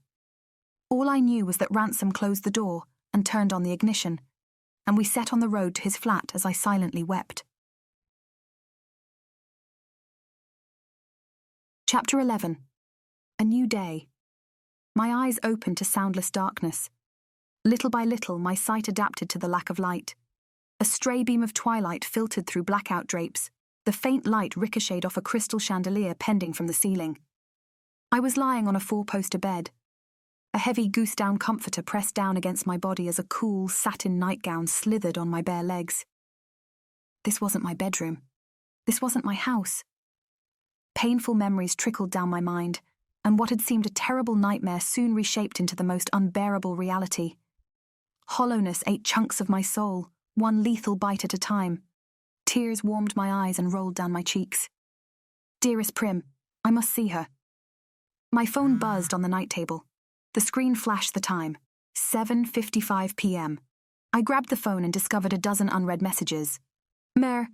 All I knew was that Ransom closed the door and turned on the ignition, and we set on the road to his flat as I silently wept. Chapter 11. A New Day. My eyes opened to soundless darkness. Little by little, my sight adapted to the lack of light. A stray beam of twilight filtered through blackout drapes. The faint light ricocheted off a crystal chandelier pending from the ceiling. I was lying on a four-poster bed. A heavy goose-down comforter pressed down against my body as a cool satin nightgown slithered on my bare legs. This wasn't my bedroom. This wasn't my house. Painful memories trickled down my mind, and what had seemed a terrible nightmare soon reshaped into the most unbearable reality. Hollowness ate chunks of my soul, one lethal bite at a time. Tears warmed my eyes and rolled down my cheeks. Dearest Prim, I must see her. My phone buzzed on the night table. The screen flashed the time, 7:55 p.m. I grabbed the phone and discovered a dozen unread messages. Mer,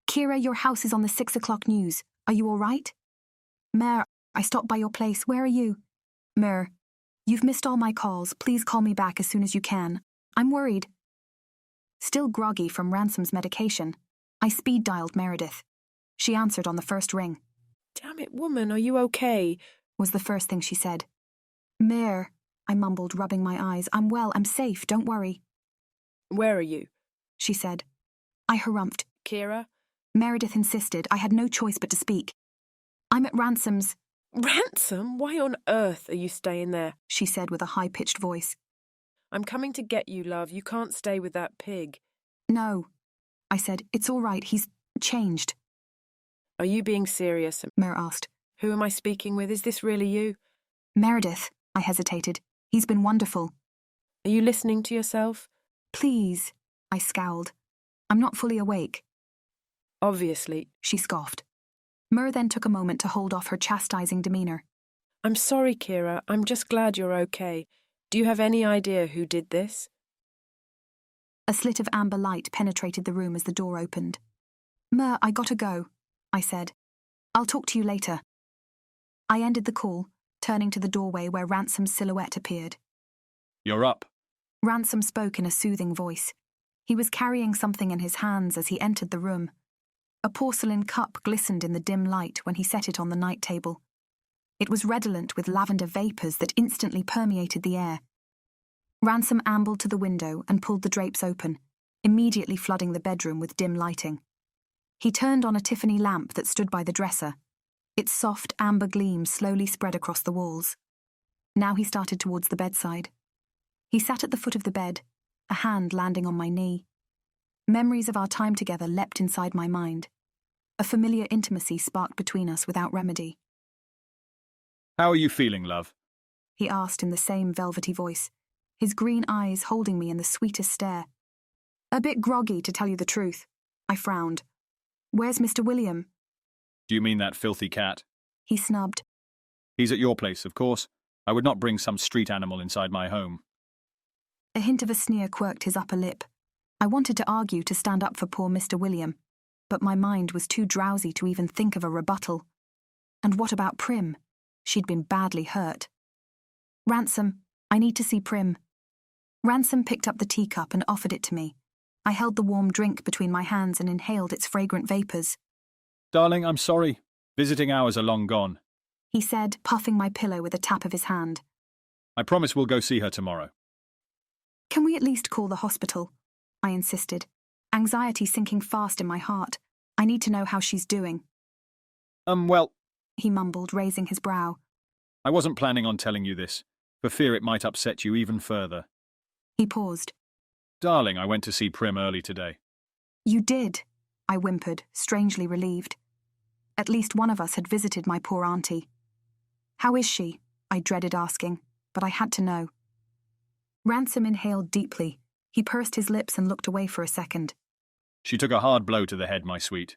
Kira, your house is on the 6 o'clock news. Are you all right? Mer, I stopped by your place. Where are you? Mer, you've missed all my calls. Please call me back as soon as you can. I'm worried. Still groggy from Ransom's medication, I speed-dialed Meredith. She answered on the first ring. Damn it, woman, are you okay? Was the first thing she said. Mer, I mumbled, rubbing my eyes. I'm well, I'm safe, don't worry. Where are you? She said. I harumphed. Kira? Meredith insisted. I had no choice but to speak. I'm at Ransom's. Ransom? Why on earth are you staying there? She said with a high-pitched voice. I'm coming to get you, love. You can't stay with that pig. No, I said. It's all right. He's changed. Are you being serious? Mer asked. Who am I speaking with? Is this really you? Meredith, I hesitated. He's been wonderful. Are you listening to yourself? Please, I scowled. I'm not fully awake. Obviously, she scoffed. Mer then took a moment to hold off her chastising demeanour. I'm sorry, Kira. I'm just glad you're okay. Do you have any idea who did this? A slit of amber light penetrated the room as the door opened. Mer, I gotta go, I said. I'll talk to you later. I ended the call, turning to the doorway where Ransom's silhouette appeared. You're up. Ransom spoke in a soothing voice. He was carrying something in his hands as he entered the room. A porcelain cup glistened in the dim light when he set it on the night table. It was redolent with lavender vapours that instantly permeated the air. Ransom ambled to the window and pulled the drapes open, immediately flooding the bedroom with dim lighting. He turned on a Tiffany lamp that stood by the dresser. Its soft amber gleam slowly spread across the walls. Now he started towards the bedside. He sat at the foot of the bed, a hand landing on my knee. Memories of our time together leapt inside my mind. A familiar intimacy sparked between us without remedy. How are you feeling, love? He asked in the same velvety voice, his green eyes holding me in the sweetest stare. A bit groggy, to tell you the truth. I frowned. Where's Mr. William? Do you mean that filthy cat? He snubbed. He's at your place, of course. I would not bring some street animal inside my home. A hint of a sneer quirked his upper lip. I wanted to argue to stand up for poor Mr. William, but my mind was too drowsy to even think of a rebuttal. And what about Prim? She'd been badly hurt. Ransom, I need to see Prim. Ransom picked up the teacup and offered it to me. I held the warm drink between my hands and inhaled its fragrant vapours. Darling, I'm sorry. Visiting hours are long gone, he said, puffing my pillow with a tap of his hand. I promise we'll go see her tomorrow. Can we at least call the hospital? I insisted, anxiety sinking fast in my heart. I need to know how she's doing. Well, he mumbled, raising his brow. I wasn't planning on telling you this, for fear it might upset you even further. He paused. Darling, I went to see Prim early today. You did, I whimpered, strangely relieved. At least one of us had visited my poor auntie. How is she? I dreaded asking, but I had to know. Ransom inhaled deeply. He pursed his lips and looked away for a second. She took a hard blow to the head, my sweet.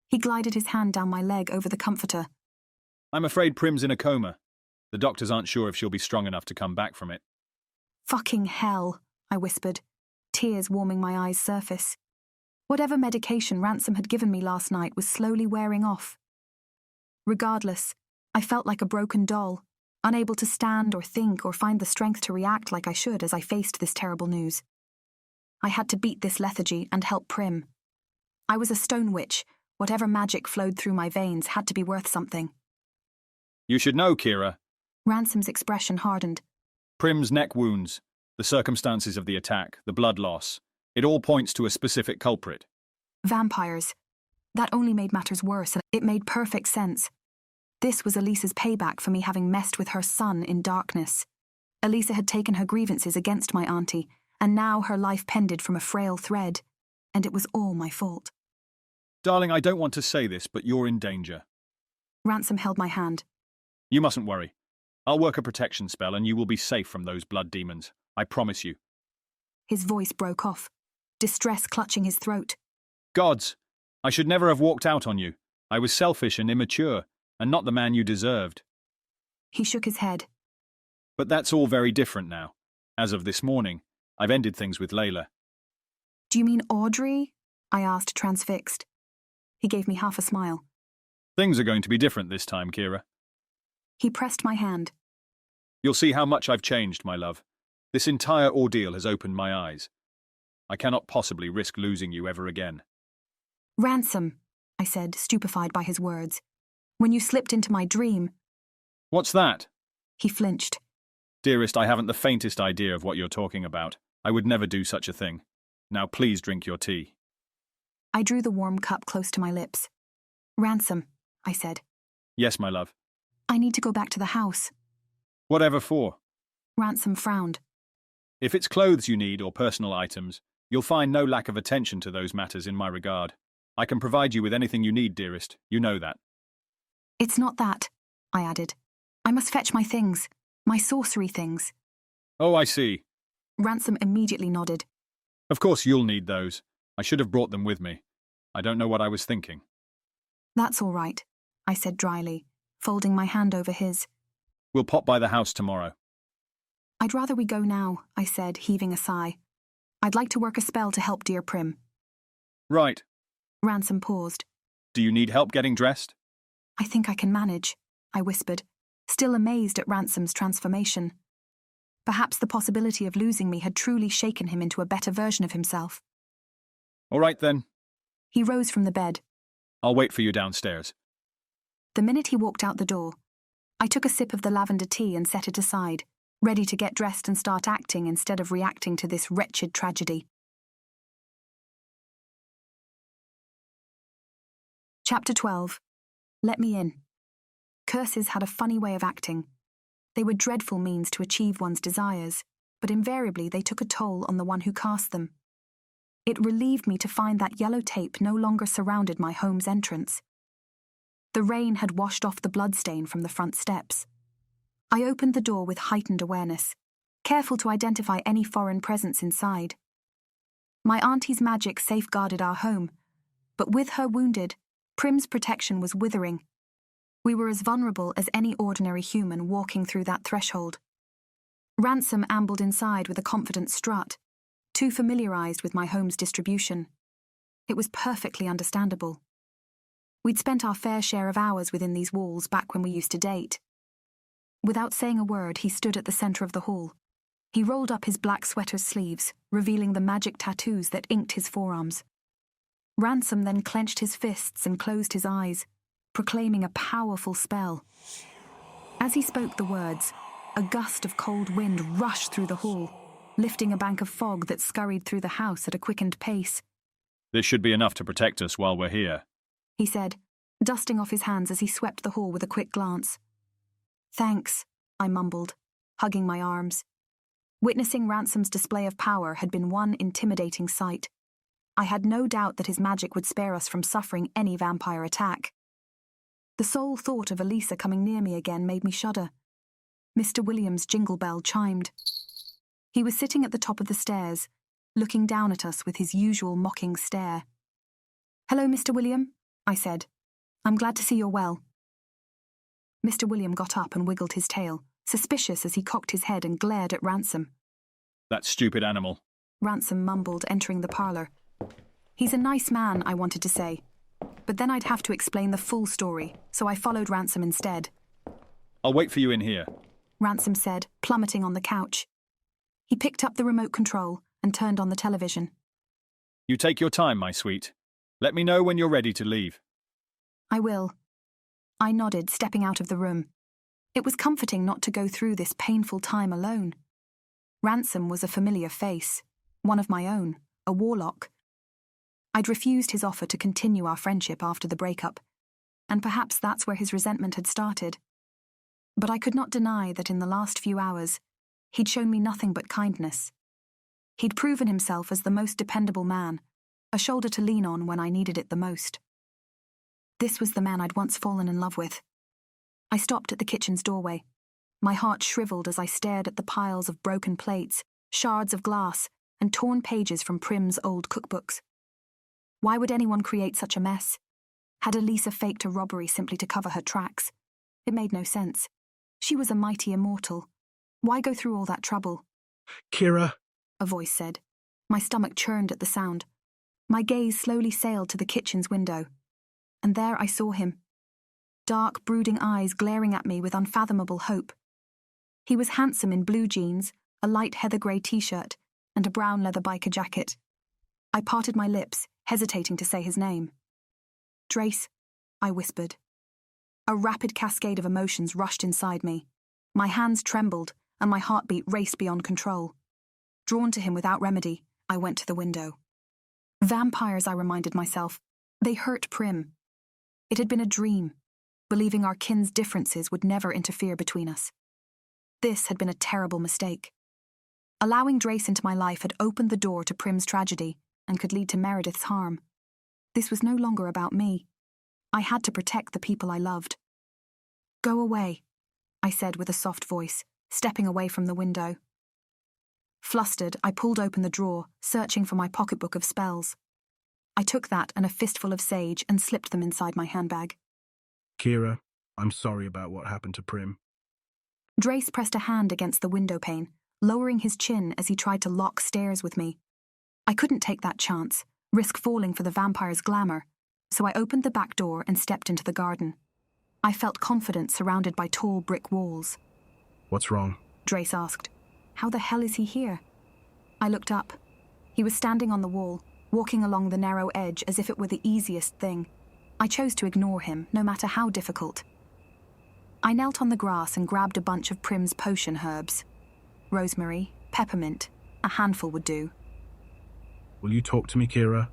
He glided his hand down my leg over the comforter. I'm afraid Prim's in a coma. The doctors aren't sure if she'll be strong enough to come back from it. Fucking hell, I whispered, tears warming my eyes' surface. Whatever medication Ransom had given me last night was slowly wearing off. Regardless, I felt like a broken doll, unable to stand or think or find the strength to react like I should as I faced this terrible news. I had to beat this lethargy and help Prim. I was a stone witch. Whatever magic flowed through my veins had to be worth something. You should know, Kira. Ransom's expression hardened. Prim's neck wounds, the circumstances of the attack, the blood loss, it all points to a specific culprit. Vampires. That only made matters worse, and it made perfect sense. This was Elisa's payback for me having messed with her son in darkness. Elisa had taken her grievances against my auntie, and now her life pended from a frail thread, and it was all my fault. Darling, I don't want to say this, but you're in danger. Ransom held my hand. You mustn't worry. I'll work a protection spell and you will be safe from those blood demons. I promise you. His voice broke off, distress clutching his throat. Gods, I should never have walked out on you. I was selfish and immature, and not the man you deserved. He shook his head. But that's all very different now. As of this morning, I've ended things with Layla. Do you mean Audrey? I asked, transfixed. He gave me half a smile. Things are going to be different this time, Kira. He pressed my hand. You'll see how much I've changed, my love. This entire ordeal has opened my eyes. I cannot possibly risk losing you ever again. Ransom, I said, stupefied by his words. When you slipped into my dream... What's that? He flinched. Dearest, I haven't the faintest idea of what you're talking about. I would never do such a thing. Now please drink your tea. I drew the warm cup close to my lips. Ransom, I said. Yes, my love. I need to go back to the house. Whatever for? Ransom frowned. If it's clothes you need or personal items, you'll find no lack of attention to those matters in my regard. I can provide you with anything you need, dearest. You know that. It's not that, I added. I must fetch my things, my sorcery things. Oh, I see. Ransom immediately nodded. Of course you'll need those. I should have brought them with me. I don't know what I was thinking. That's all right, I said dryly, folding my hand over his. We'll pop by the house tomorrow. I'd rather we go now, I said, heaving a sigh. I'd like to work a spell to help dear Prim. Right. Ransom paused. Do you need help getting dressed? I think I can manage, I whispered, still amazed at Ransom's transformation. Perhaps the possibility of losing me had truly shaken him into a better version of himself. All right, then. He rose from the bed. I'll wait for you downstairs. The minute he walked out the door, I took a sip of the lavender tea and set it aside, ready to get dressed and start acting instead of reacting to this wretched tragedy. Chapter 12. Let me in. Curses had a funny way of acting. They were dreadful means to achieve one's desires, but invariably they took a toll on the one who cast them. It relieved me to find that yellow tape no longer surrounded my home's entrance. The rain had washed off the bloodstain from the front steps. I opened the door with heightened awareness, careful to identify any foreign presence inside. My auntie's magic safeguarded our home, but with her wounded, Prim's protection was withering. We were as vulnerable as any ordinary human walking through that threshold. Ransom ambled inside with a confident strut, too familiarized with my home's distribution. It was perfectly understandable. We'd spent our fair share of hours within these walls back when we used to date. Without saying a word, he stood at the center of the hall. He rolled up his black sweater's sleeves, revealing the magic tattoos that inked his forearms. Ransom then clenched his fists and closed his eyes, proclaiming a powerful spell. As he spoke the words, a gust of cold wind rushed through the hall, lifting a bank of fog that scurried through the house at a quickened pace. This should be enough to protect us while we're here, he said, dusting off his hands as he swept the hall with a quick glance. Thanks, I mumbled, hugging my arms. Witnessing Ransom's display of power had been one intimidating sight. I had no doubt that his magic would spare us from suffering any vampire attack. The sole thought of Elisa coming near me again made me shudder. Mr. Williams' jingle bell chimed. He was sitting at the top of the stairs, looking down at us with his usual mocking stare. Hello, Mr. William, I said. I'm glad to see you're well. Mr. William got up and wiggled his tail, suspicious as he cocked his head and glared at Ransom. That stupid animal, Ransom mumbled, entering the parlour. He's a nice man, I wanted to say, but then I'd have to explain the full story, so I followed Ransom instead. I'll wait for you in here, Ransom said, plummeting on the couch. He picked up the remote control and turned on the television. You take your time, my sweet. Let me know when you're ready to leave. I will. I nodded, stepping out of the room. It was comforting not to go through this painful time alone. Ransom was a familiar face, one of my own, a warlock. I'd refused his offer to continue our friendship after the breakup, and perhaps that's where his resentment had started. But I could not deny that in the last few hours, he'd shown me nothing but kindness. He'd proven himself as the most dependable man, a shoulder to lean on when I needed it the most. This was the man I'd once fallen in love with. I stopped at the kitchen's doorway. My heart shriveled as I stared at the piles of broken plates, shards of glass, and torn pages from Prim's old cookbooks. Why would anyone create such a mess? Had Elisa faked a robbery simply to cover her tracks? It made no sense. She was a mighty immortal. Why go through all that trouble? Kira, a voice said. My stomach churned at the sound. My gaze slowly sailed to the kitchen's window. And there I saw him. Dark, brooding eyes glaring at me with unfathomable hope. He was handsome in blue jeans, a light heather grey t-shirt, and a brown leather biker jacket. I parted my lips, hesitating to say his name. Drace, I whispered. A rapid cascade of emotions rushed inside me. My hands trembled, and my heartbeat raced beyond control. Drawn to him without remedy, I went to the window. Vampires, I reminded myself. They hurt Prim. It had been a dream, believing our kin's differences would never interfere between us. This had been a terrible mistake. Allowing Drace into my life had opened the door to Prim's tragedy and could lead to Meredith's harm. This was no longer about me. I had to protect the people I loved. Go away, I said with a soft voice, stepping away from the window. Flustered, I pulled open the drawer, searching for my pocketbook of spells. I took that and a fistful of sage and slipped them inside my handbag. Kira, I'm sorry about what happened to Prim. Drace pressed a hand against the window pane, lowering his chin as he tried to lock stares with me. I couldn't take that chance, risk falling for the vampire's glamour, so I opened the back door and stepped into the garden. I felt confident surrounded by tall brick walls. What's wrong? Drace asked. How the hell is he here? I looked up. He was standing on the wall, walking along the narrow edge as if it were the easiest thing. I chose to ignore him, no matter how difficult. I knelt on the grass and grabbed a bunch of Prim's potion herbs. Rosemary, peppermint, a handful would do. Will you talk to me, Kira?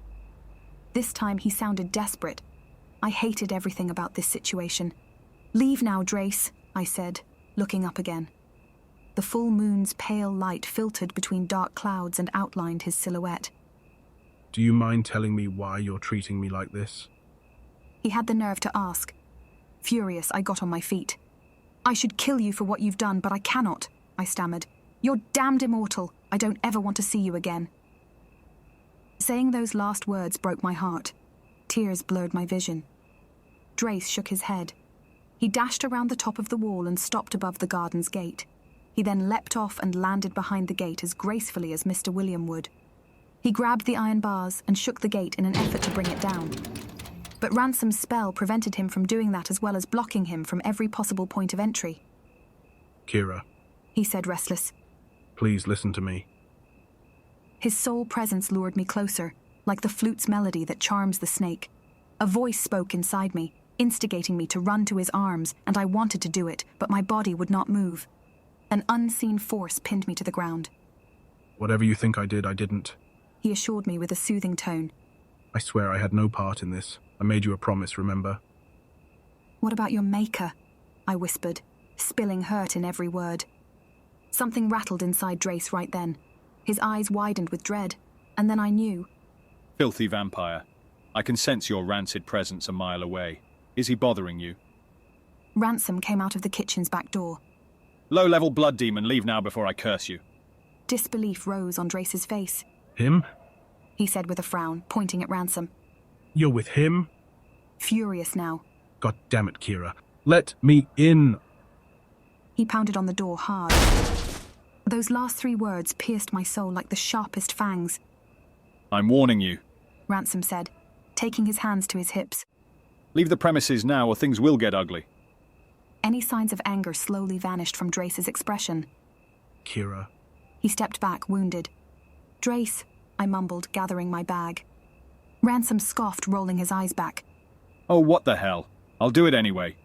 This time he sounded desperate. I hated everything about this situation. Leave now, Drace, I said, looking up again. The full moon's pale light filtered between dark clouds and outlined his silhouette. Do you mind telling me why you're treating me like this? He had the nerve to ask. Furious, I got on my feet. I should kill you for what you've done, but I cannot, I stammered. You're damned immortal. I don't ever want to see you again. Saying those last words broke my heart. Tears blurred my vision. Drace shook his head. He dashed around the top of the wall and stopped above the garden's gate. He then leapt off and landed behind the gate as gracefully as Mr. William would. He grabbed the iron bars and shook the gate in an effort to bring it down. But Ransom's spell prevented him from doing that, as well as blocking him from every possible point of entry. Kira, he said, restless. Please listen to me. His sole presence lured me closer, like the flute's melody that charms the snake. A voice spoke inside me, instigating me to run to his arms, and I wanted to do it, but my body would not move. An unseen force pinned me to the ground. Whatever you think I did, I didn't. He assured me with a soothing tone. I swear I had no part in this. I made you a promise, remember? What about your maker? I whispered, spilling hurt in every word. Something rattled inside Drace right then. His eyes widened with dread, and then I knew. Filthy vampire. I can sense your rancid presence a mile away. Is he bothering you? Ransom came out of the kitchen's back door. Low-level blood demon, leave now before I curse you. Disbelief rose on Drace's face. Him? He said with a frown, pointing at Ransom. You're with him? Furious now. God damn it, Kira. Let me in! He pounded on the door hard. Those last 3 words pierced my soul like the sharpest fangs. I'm warning you, Ransom said, taking his hands to his hips. Leave the premises now or things will get ugly. Any signs of anger slowly vanished from Drace's expression. Kira. He stepped back, wounded. Drace, I mumbled, gathering my bag. Ransom scoffed, rolling his eyes back. Oh, what the hell? I'll do it anyway.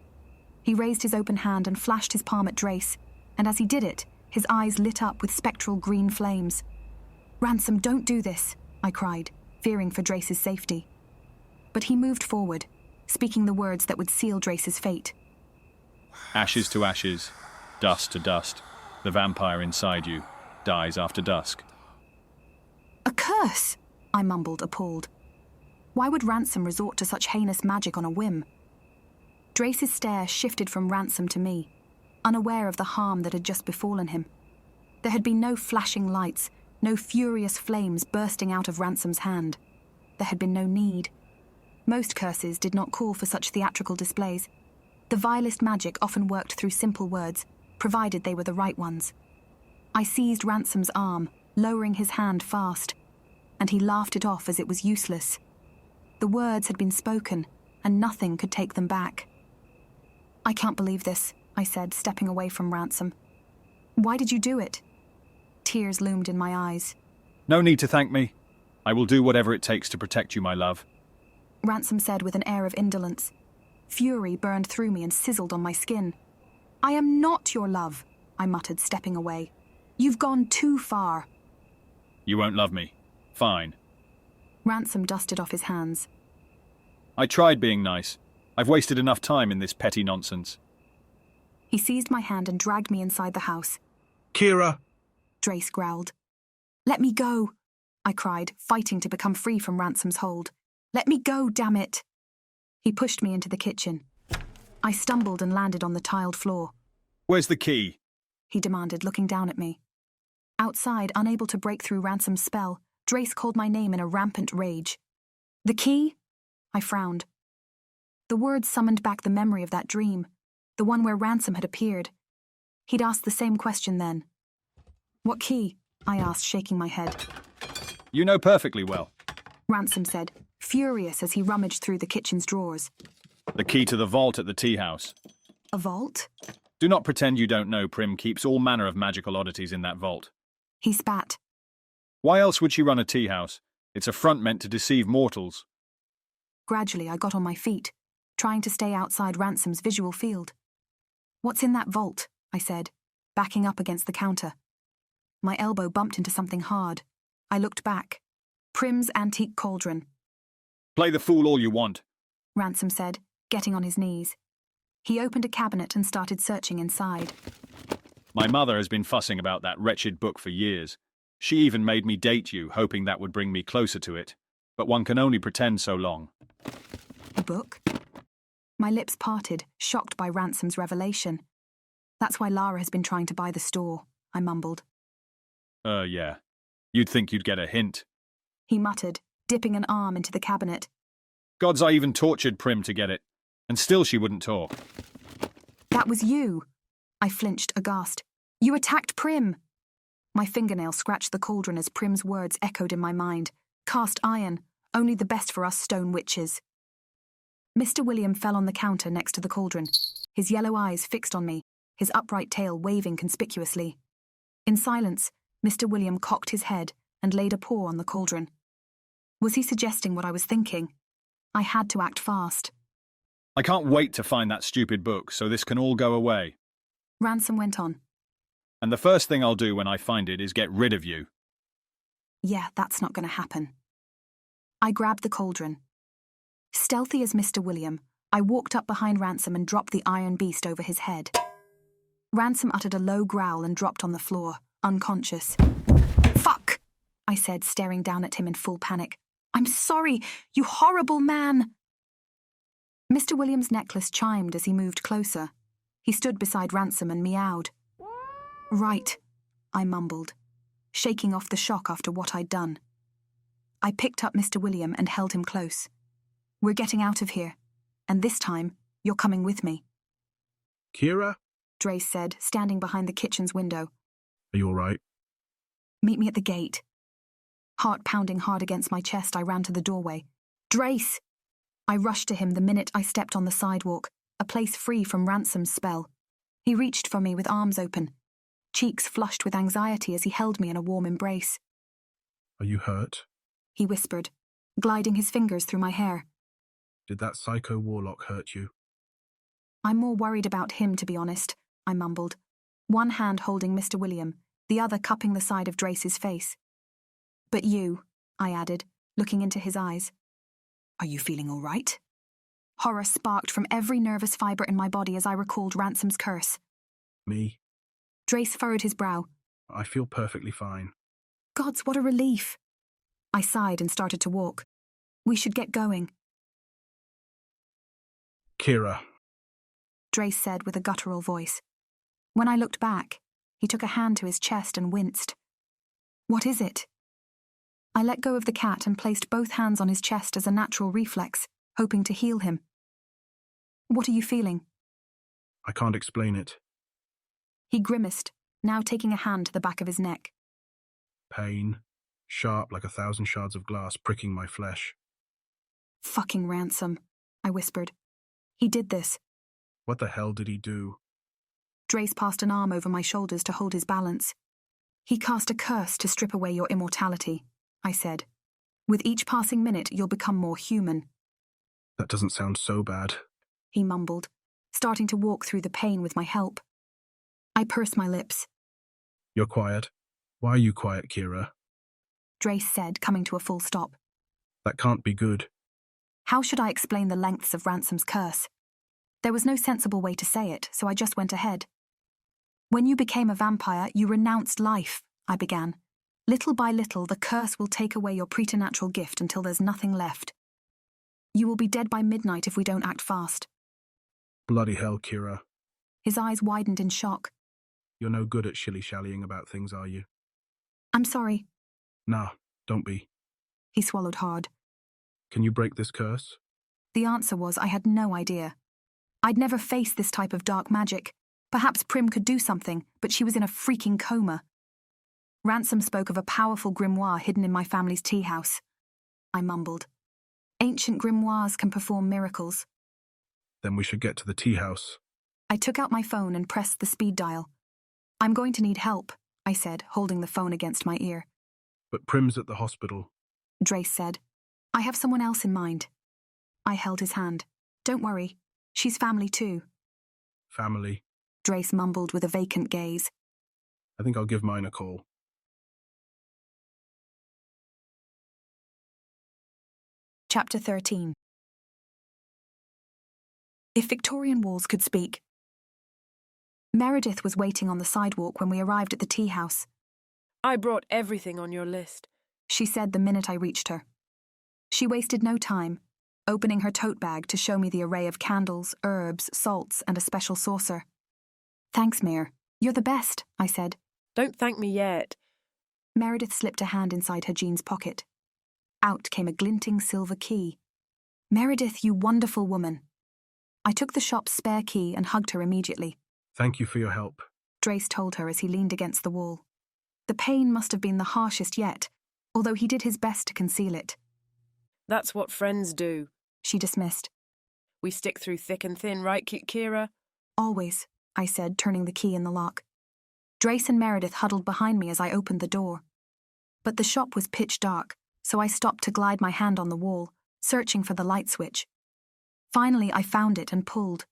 He raised his open hand and flashed his palm at Drace, and as he did it, his eyes lit up with spectral green flames. Ransom, don't do this, I cried, fearing for Drace's safety. But he moved forward, speaking the words that would seal Drace's fate. Ashes to ashes, dust to dust. The vampire inside you dies after dusk. A curse, I mumbled, appalled. Why would Ransom resort to such heinous magic on a whim? Drace's stare shifted from Ransom to me, unaware of the harm that had just befallen him. There had been no flashing lights, no furious flames bursting out of Ransom's hand. There had been no need. Most curses did not call for such theatrical displays. The vilest magic often worked through simple words, provided they were the right ones. I seized Ransom's arm, lowering his hand fast, and he laughed it off as it was useless. The words had been spoken, and nothing could take them back. I can't believe this, I said, stepping away from Ransom. Why did you do it? Tears loomed in my eyes. No need to thank me. I will do whatever it takes to protect you, my love. Ransom said with an air of indolence. Fury burned through me and sizzled on my skin. I am not your love, I muttered, stepping away. You've gone too far. You won't love me. Fine. Ransom dusted off his hands. I tried being nice. I've wasted enough time in this petty nonsense. He seized my hand and dragged me inside the house. Kira! Drace growled. Let me go, I cried, fighting to become free from Ransom's hold. Let me go, damn it! He pushed me into the kitchen. I stumbled and landed on the tiled floor. Where's the key? He demanded, looking down at me. Outside, unable to break through Ransom's spell, Drace called my name in a rampant rage. The key? I frowned. The words summoned back the memory of that dream, the one where Ransom had appeared. He'd asked the same question then. What key? I asked, shaking my head. You know perfectly well. Ransom said, furious as he rummaged through the kitchen's drawers. The key to the vault at the Teahouse. A vault? Do not pretend you don't know Prim keeps all manner of magical oddities in that vault. He spat. Why else would she run a teahouse? It's a front meant to deceive mortals. Gradually, I got on my feet, trying to stay outside Ransom's visual field. What's in that vault? I said, backing up against the counter. My elbow bumped into something hard. I looked back. Prim's antique cauldron. Play the fool all you want, Ransom said, getting on his knees. He opened a cabinet and started searching inside. My mother has been fussing about that wretched book for years. She even made me date you, hoping that would bring me closer to it. But one can only pretend so long. A book? My lips parted, shocked by Ransom's revelation. That's why Lara has been trying to buy the store, I mumbled. Yeah. You'd think you'd get a hint. He muttered, dipping an arm into the cabinet. Gods, I even tortured Prim to get it. And still she wouldn't talk. That was you. I flinched, aghast. You attacked Prim. My fingernail scratched the cauldron as Prim's words echoed in my mind. Cast iron, only the best for us stone witches. Mr. William fell on the counter next to the cauldron, his yellow eyes fixed on me, his upright tail waving conspicuously. In silence, Mr. William cocked his head and laid a paw on the cauldron. Was he suggesting what I was thinking? I had to act fast. I can't wait to find that stupid book, so this can all go away. Ransom went on. And the first thing I'll do when I find it is get rid of you. Yeah, that's not going to happen. I grabbed the cauldron. Stealthy as Mr. William, I walked up behind Ransom and dropped the iron beast over his head. Ransom uttered a low growl and dropped on the floor, unconscious. Fuck! I said, staring down at him in full panic. I'm sorry, you horrible man! Mr. William's necklace chimed as he moved closer. He stood beside Ransom and meowed. Right, I mumbled, shaking off the shock after what I'd done. I picked up Mr. William and held him close. We're getting out of here, and this time, you're coming with me. Kira? Drace said, standing behind the kitchen's window. Are you all right? Meet me at the gate. Heart pounding hard against my chest, I ran to the doorway. Drace! I rushed to him the minute I stepped on the sidewalk, a place free from Ransom's spell. He reached for me with arms open, cheeks flushed with anxiety as he held me in a warm embrace. Are you hurt? He whispered, gliding his fingers through my hair. Did that psycho warlock hurt you? I'm more worried about him, to be honest, I mumbled, one hand holding Mr. William, the other cupping the side of Drace's face. But you, I added, looking into his eyes. Are you feeling all right? Horror sparked from every nervous fibre in my body as I recalled Ransom's curse. Me? Drace furrowed his brow. I feel perfectly fine. Gods, what a relief. I sighed and started to walk. We should get going. Kira. Drace said with a guttural voice. When I looked back, he took a hand to his chest and winced. What is it? I let go of the cat and placed both hands on his chest as a natural reflex, hoping to heal him. What are you feeling? I can't explain it. He grimaced, now taking a hand to the back of his neck. Pain. Sharp like 1,000 shards of glass pricking my flesh. Fucking Ransom, I whispered. He did this. What the hell did he do? Drace passed an arm over my shoulders to hold his balance. He cast a curse to strip away your immortality, I said. With each passing minute, you'll become more human. That doesn't sound so bad, he mumbled, starting to walk through the pain with my help. I pursed my lips. You're quiet. Why are you quiet, Kira? Drace said, coming to a full stop. That can't be good. How should I explain the lengths of Ransom's curse? There was no sensible way to say it, so I just went ahead. When you became a vampire, you renounced life, I began. Little by little, the curse will take away your preternatural gift until there's nothing left. You will be dead by midnight if we don't act fast. Bloody hell, Kira. His eyes widened in shock. You're no good at shilly-shallying about things, are you? I'm sorry. Nah, don't be. He swallowed hard. Can you break this curse? The answer was I had no idea. I'd never faced this type of dark magic. Perhaps Prim could do something, but she was in a freaking coma. Ransom spoke of a powerful grimoire hidden in my family's tea house. I mumbled. Ancient grimoires can perform miracles. Then we should get to the tea house. I took out my phone and pressed the speed dial. I'm going to need help, I said, holding the phone against my ear. But Prim's at the hospital. Drace said. I have someone else in mind. I held his hand. Don't worry. She's family too. Family? Drace mumbled with a vacant gaze. I think I'll give mine a call. Chapter 13. If Victorian walls could speak. Meredith was waiting on the sidewalk when we arrived at the tea house. I brought everything on your list, she said the minute I reached her. She wasted no time, opening her tote bag to show me the array of candles, herbs, salts, and a special saucer. Thanks, Mare. You're the best, I said. Don't thank me yet. Meredith slipped a hand inside her jeans pocket. Out came a glinting silver key. Meredith, you wonderful woman. I took the shop's spare key and hugged her immediately. Thank you for your help, Drace told her as he leaned against the wall. The pain must have been the harshest yet, although he did his best to conceal it. That's what friends do, she dismissed. We stick through thick and thin, right, Kira? Always, I said, turning the key in the lock. Drace and Meredith huddled behind me as I opened the door. But the shop was pitch dark, so I stopped to glide my hand on the wall, searching for the light switch. Finally, I found it and pulled.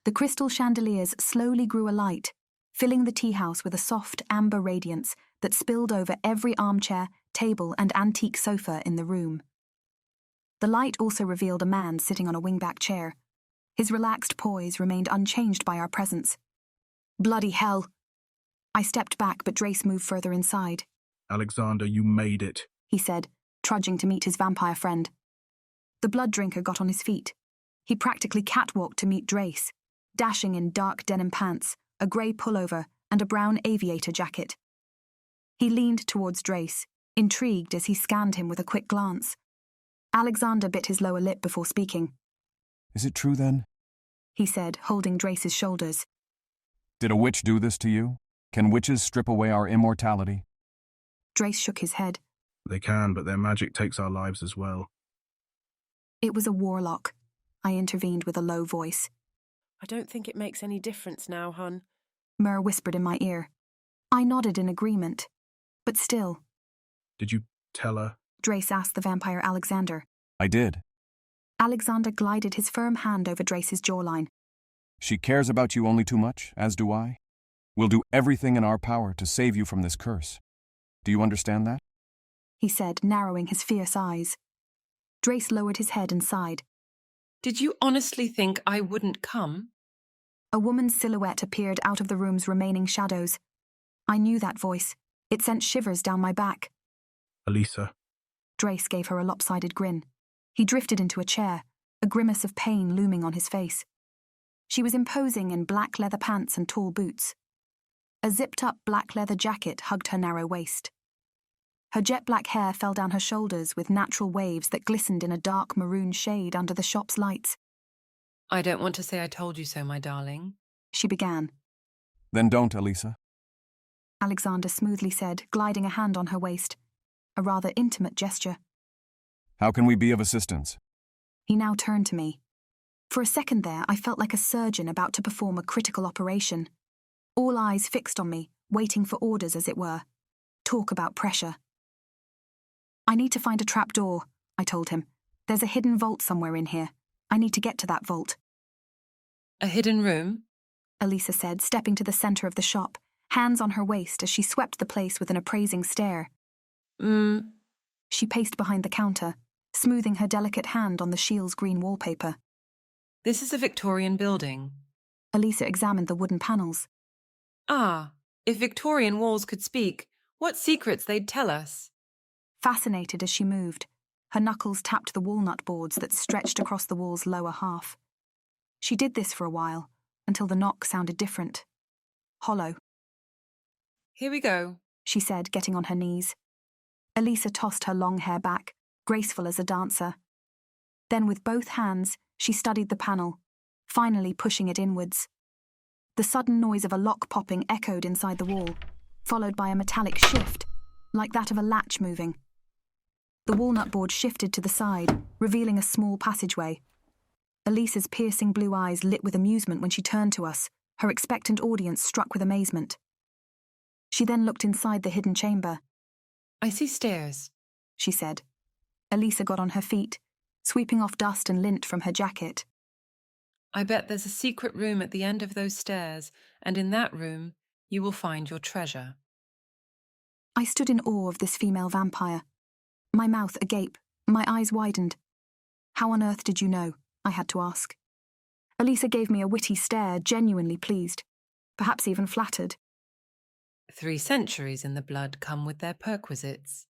The crystal chandeliers slowly grew alight, filling the tea house with a soft amber radiance that spilled over every armchair, table, and antique sofa in the room. The light also revealed a man sitting on a wingback chair. His relaxed poise remained unchanged by our presence. Bloody hell! I stepped back, but Drace moved further inside. Alexander, you made it, he said, trudging to meet his vampire friend. The blood drinker got on his feet. He practically catwalked to meet Drace, dashing in dark denim pants, a grey pullover, and a brown aviator jacket. He leaned towards Drace, intrigued as he scanned him with a quick glance. Alexander bit his lower lip before speaking. Is it true, then? He said, holding Drace's shoulders. Did a witch do this to you? Can witches strip away our immortality? Drace shook his head. They can, but their magic takes our lives as well. It was a warlock, I intervened with a low voice. I don't think it makes any difference now, hun. Myrrh whispered in my ear. I nodded in agreement. But still. Did you tell her? Drace asked the vampire Alexander. I did. Alexander glided his firm hand over Drace's jawline. She cares about you only too much, as do I. We'll do everything in our power to save you from this curse. Do you understand that? He said, narrowing his fierce eyes. Drace lowered his head and sighed. Did you honestly think I wouldn't come? A woman's silhouette appeared out of the room's remaining shadows. I knew that voice. It sent shivers down my back. Elisa. Drace gave her a lopsided grin. He drifted into a chair, a grimace of pain looming on his face. She was imposing in black leather pants and tall boots. A zipped-up black leather jacket hugged her narrow waist. Her jet-black hair fell down her shoulders with natural waves that glistened in a dark maroon shade under the shop's lights. I don't want to say I told you so, my darling, she began. Then don't, Elisa. Alexander smoothly said, gliding a hand on her waist. A rather intimate gesture. How can we be of assistance? He now turned to me. For a second there, I felt like a surgeon about to perform a critical operation. All eyes fixed on me, waiting for orders, as it were. Talk about pressure. I need to find a trapdoor, I told him. There's a hidden vault somewhere in here. I need to get to that vault. A hidden room? Elisa said, stepping to the centre of the shop, hands on her waist as she swept the place with an appraising stare. She paced behind the counter, smoothing her delicate hand on the Shields green wallpaper. This is a Victorian building. Elisa examined the wooden panels. Ah, if Victorian walls could speak, what secrets they'd tell us. Fascinated as she moved, Her knuckles tapped the walnut boards that stretched across the wall's lower half. She did this for a while, until the knock sounded different. Hollow. Here we go, she said, getting on her knees. Elisa tossed her long hair back, graceful as a dancer. Then with both hands, she studied the panel, finally pushing it inwards. The sudden noise of a lock popping echoed inside the wall, followed by a metallic shift, like that of a latch moving. The walnut board shifted to the side, revealing a small passageway. Elisa's piercing blue eyes lit with amusement when she turned to us, her expectant audience struck with amazement. She then looked inside the hidden chamber. I see stairs, she said. Elisa got on her feet, sweeping off dust and lint from her jacket. I bet there's a secret room at the end of those stairs, and in that room you will find your treasure. I stood in awe of this female vampire, my mouth agape, my eyes widened. How on earth did you know? I had to ask. Elisa gave me a witty stare, genuinely pleased, perhaps even flattered. 3 centuries in the blood come with their perquisites,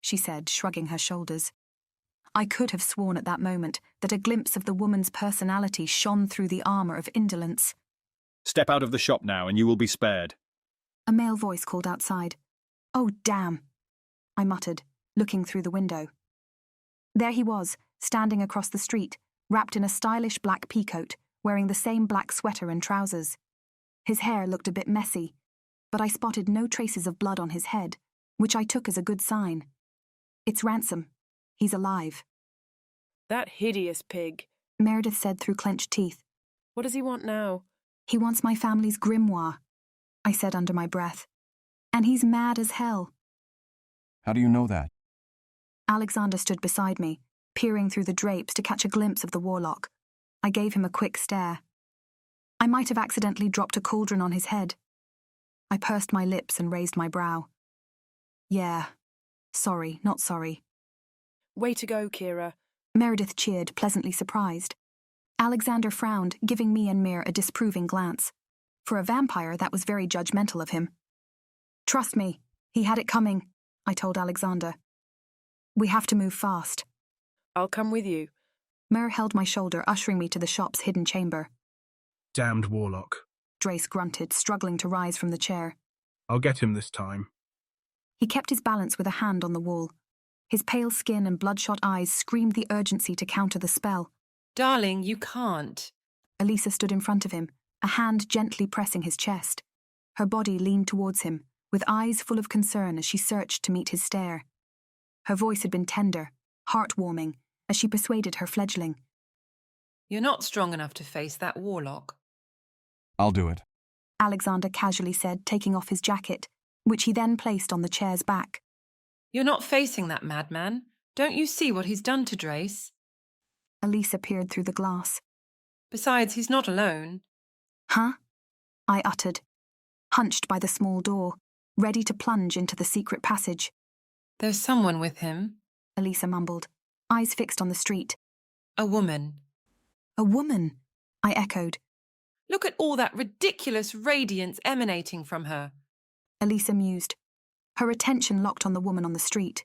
she said, shrugging her shoulders. I could have sworn at that moment that a glimpse of the woman's personality shone through the armour of indolence. Step out of the shop now and you will be spared. A male voice called outside. Oh, damn, I muttered, looking through the window. There he was, standing across the street, wrapped in a stylish black peacoat, wearing the same black sweater and trousers. His hair looked a bit messy, but I spotted no traces of blood on his head, which I took as a good sign. It's Ransom. He's alive. That hideous pig, Meredith said through clenched teeth. What does he want now? He wants my family's grimoire, I said under my breath. And he's mad as hell. How do you know that? Alexander stood beside me, peering through the drapes to catch a glimpse of the warlock. I gave him a quick stare. I might have accidentally dropped a cauldron on his head. I pursed my lips and raised my brow. Yeah. Sorry, not sorry. Way to go, Kira. Meredith cheered, pleasantly surprised. Alexander frowned, giving me and Mir a disapproving glance. For a vampire, that was very judgmental of him. Trust me, he had it coming, I told Alexander. We have to move fast. I'll come with you. Mir held my shoulder, ushering me to the shop's hidden chamber. Damned warlock, Drace grunted, struggling to rise from the chair. I'll get him this time. He kept his balance with a hand on the wall. His pale skin and bloodshot eyes screamed the urgency to counter the spell. Darling, you can't. Elisa stood in front of him, a hand gently pressing his chest. Her body leaned towards him, with eyes full of concern as she searched to meet his stare. Her voice had been tender, heartwarming, as she persuaded her fledgling. You're not strong enough to face that warlock. I'll do it, Alexander casually said, taking off his jacket, which he then placed on the chair's back. You're not facing that madman. Don't you see what he's done to Drace? Elisa peered through the glass. Besides, he's not alone. Huh? I uttered, hunched by the small door, ready to plunge into the secret passage. There's someone with him, Elisa mumbled, eyes fixed on the street. A woman. A woman, I echoed. Look at all that ridiculous radiance emanating from her. Elisa mused, her attention locked on the woman on the street.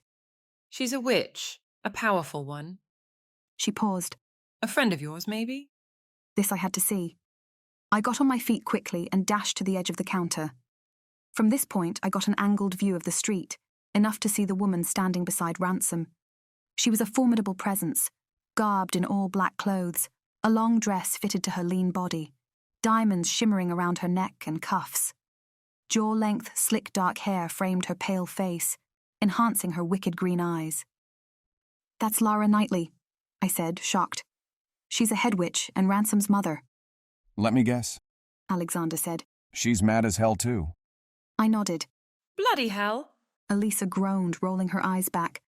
She's a witch, a powerful one. She paused. A friend of yours, maybe? This I had to see. I got on my feet quickly and dashed to the edge of the counter. From this point, I got an angled view of the street, enough to see the woman standing beside Ransom. She was a formidable presence, garbed in all black clothes, a long dress fitted to her lean body, diamonds shimmering around her neck and cuffs. Jaw-length, slick dark hair framed her pale face, enhancing her wicked green eyes. That's Lara Knightley, I said, shocked. She's a head witch and Ransom's mother. Let me guess, Alexander said. She's mad as hell too. I nodded. Bloody hell! Elisa groaned, rolling her eyes back.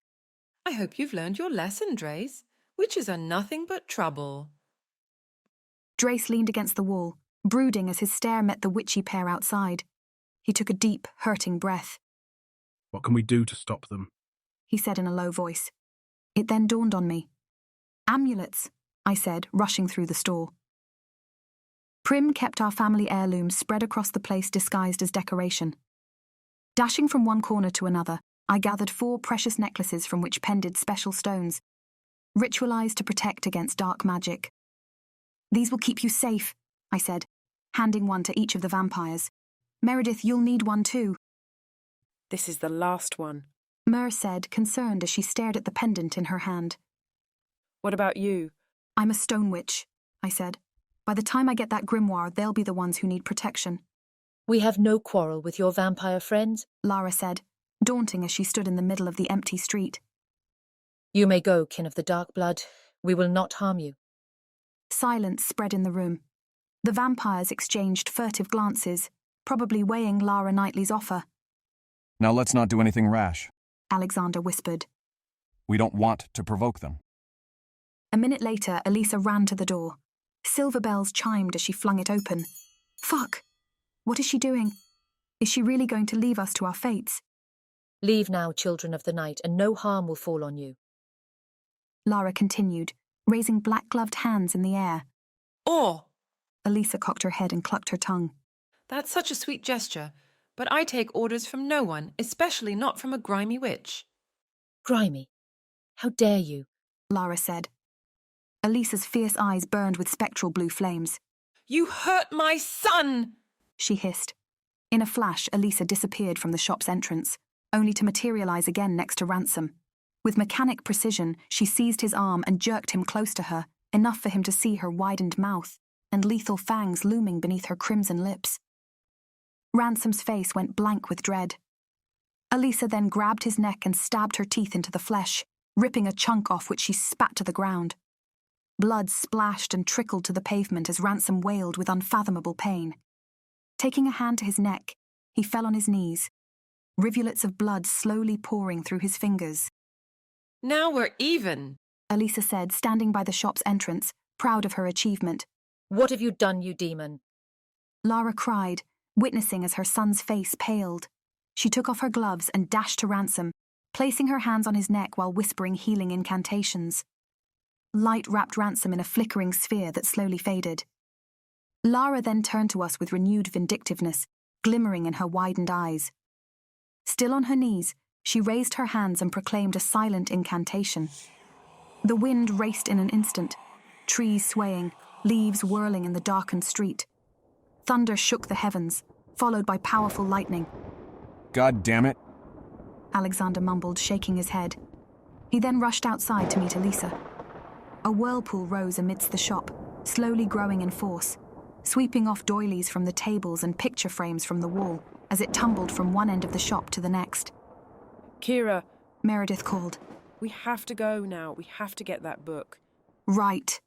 I hope you've learned your lesson, Drace. Witches are nothing but trouble. Drace leaned against the wall, brooding as his stare met the witchy pair outside. He took a deep, hurting breath. What can we do to stop them? He said in a low voice. It then dawned on me. Amulets, I said, rushing through the store. Prim kept our family heirlooms spread across the place disguised as decoration. Dashing from one corner to another, I gathered 4 precious necklaces from which pended special stones, ritualized to protect against dark magic. "These will keep you safe," I said, handing one to each of the vampires. "Meredith, you'll need one too." This is the last one. Mer said, concerned as she stared at the pendant in her hand. What about you? "I'm a stone witch," I said. "By the time I get that grimoire, they'll be the ones who need protection." "We have no quarrel with your vampire friends," Lara said, daunting as she stood in the middle of the empty street. "You may go, kin of the dark blood. We will not harm you." Silence spread in the room. The vampires exchanged furtive glances, probably weighing Lara Knightley's offer. Now let's not do anything rash. Alexander whispered. We don't want to provoke them. A minute later, Elisa ran to the door. Silver bells chimed as she flung it open. Fuck! What is she doing? Is she really going to leave us to our fates? "Leave now, children of the night, and no harm will fall on you." Lara continued, raising black-gloved hands in the air. "Oh!" Elisa cocked her head and clucked her tongue. "That's such a sweet gesture, but I take orders from no one, especially not from a grimy witch." "Grimy? How dare you?" Lara said. Elisa's fierce eyes burned with spectral blue flames. "You hurt my son!" she hissed. In a flash, Elisa disappeared from the shop's entrance, only to materialize again next to Ransom. With mechanic precision, she seized his arm and jerked him close to her, enough for him to see her widened mouth and lethal fangs looming beneath her crimson lips. Ransom's face went blank with dread. Elisa then grabbed his neck and stabbed her teeth into the flesh, ripping a chunk off which she spat to the ground. Blood splashed and trickled to the pavement as Ransom wailed with unfathomable pain. Taking a hand to his neck, he fell on his knees, rivulets of blood slowly pouring through his fingers. "Now we're even," Elisa said, standing by the shop's entrance, proud of her achievement. "What have you done, you demon?" Lara cried, witnessing as her son's face paled. She took off her gloves and dashed to Ransom, placing her hands on his neck while whispering healing incantations. Light wrapped Ransom in a flickering sphere that slowly faded. Lara then turned to us with renewed vindictiveness, glimmering in her widened eyes. Still on her knees, she raised her hands and proclaimed a silent incantation. The wind raced in an instant, trees swaying, leaves whirling in the darkened street. Thunder shook the heavens, followed by powerful lightning. God damn it, Alexander mumbled, shaking his head. He then rushed outside to meet Elisa. A whirlpool rose amidst the shop, slowly growing in force, sweeping off doilies from the tables and picture frames from the wall as it tumbled from one end of the shop to the next. Kira, Meredith called. we have to go now. We have to get that book. Right,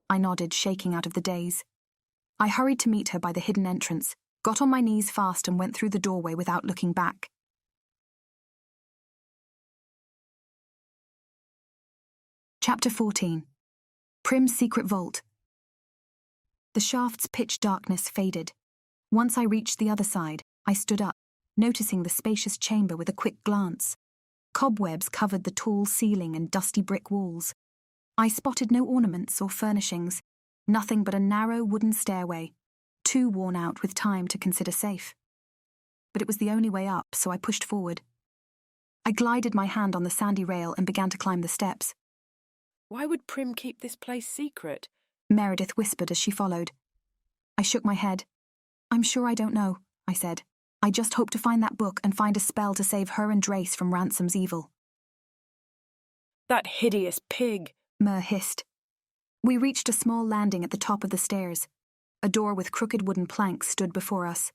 I nodded, shaking out of the daze. I hurried to meet her by the hidden entrance, got on my knees fast and went through the doorway without looking back. Chapter 14. Prim's Secret Vault. The shaft's pitch darkness faded. Once I reached the other side, I stood up, noticing the spacious chamber with a quick glance. Cobwebs covered the tall ceiling and dusty brick walls. I spotted no ornaments or furnishings, nothing but a narrow wooden stairway, too worn out with time to consider safe. But it was the only way up, so I pushed forward. I glided my hand on the sandy rail and began to climb the steps. Why would Prim keep this place secret? Meredith whispered as she followed. I shook my head. I'm sure I don't know, I said. I just hope to find that book and find a spell to save her and Drace from Ransom's evil. That hideous pig, Mer hissed. We reached a small landing at the top of the stairs. A door with crooked wooden planks stood before us.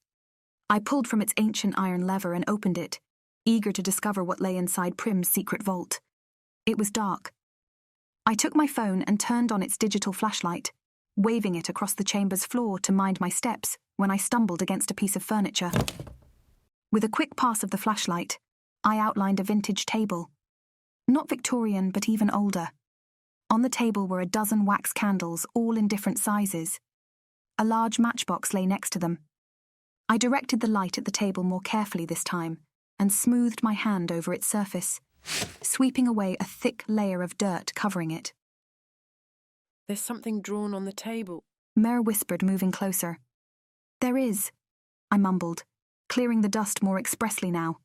I pulled from its ancient iron lever and opened it, eager to discover what lay inside Prim's secret vault. It was dark. I took my phone and turned on its digital flashlight, waving it across the chamber's floor to mind my steps when I stumbled against a piece of furniture. With a quick pass of the flashlight, I outlined a vintage table. Not Victorian, but even older. On the table were a dozen wax candles, all in different sizes. A large matchbox lay next to them. I directed the light at the table more carefully this time and smoothed my hand over its surface, sweeping away a thick layer of dirt covering it. There's something drawn on the table, Mer whispered, moving closer. There is, I mumbled, clearing the dust more expressly now.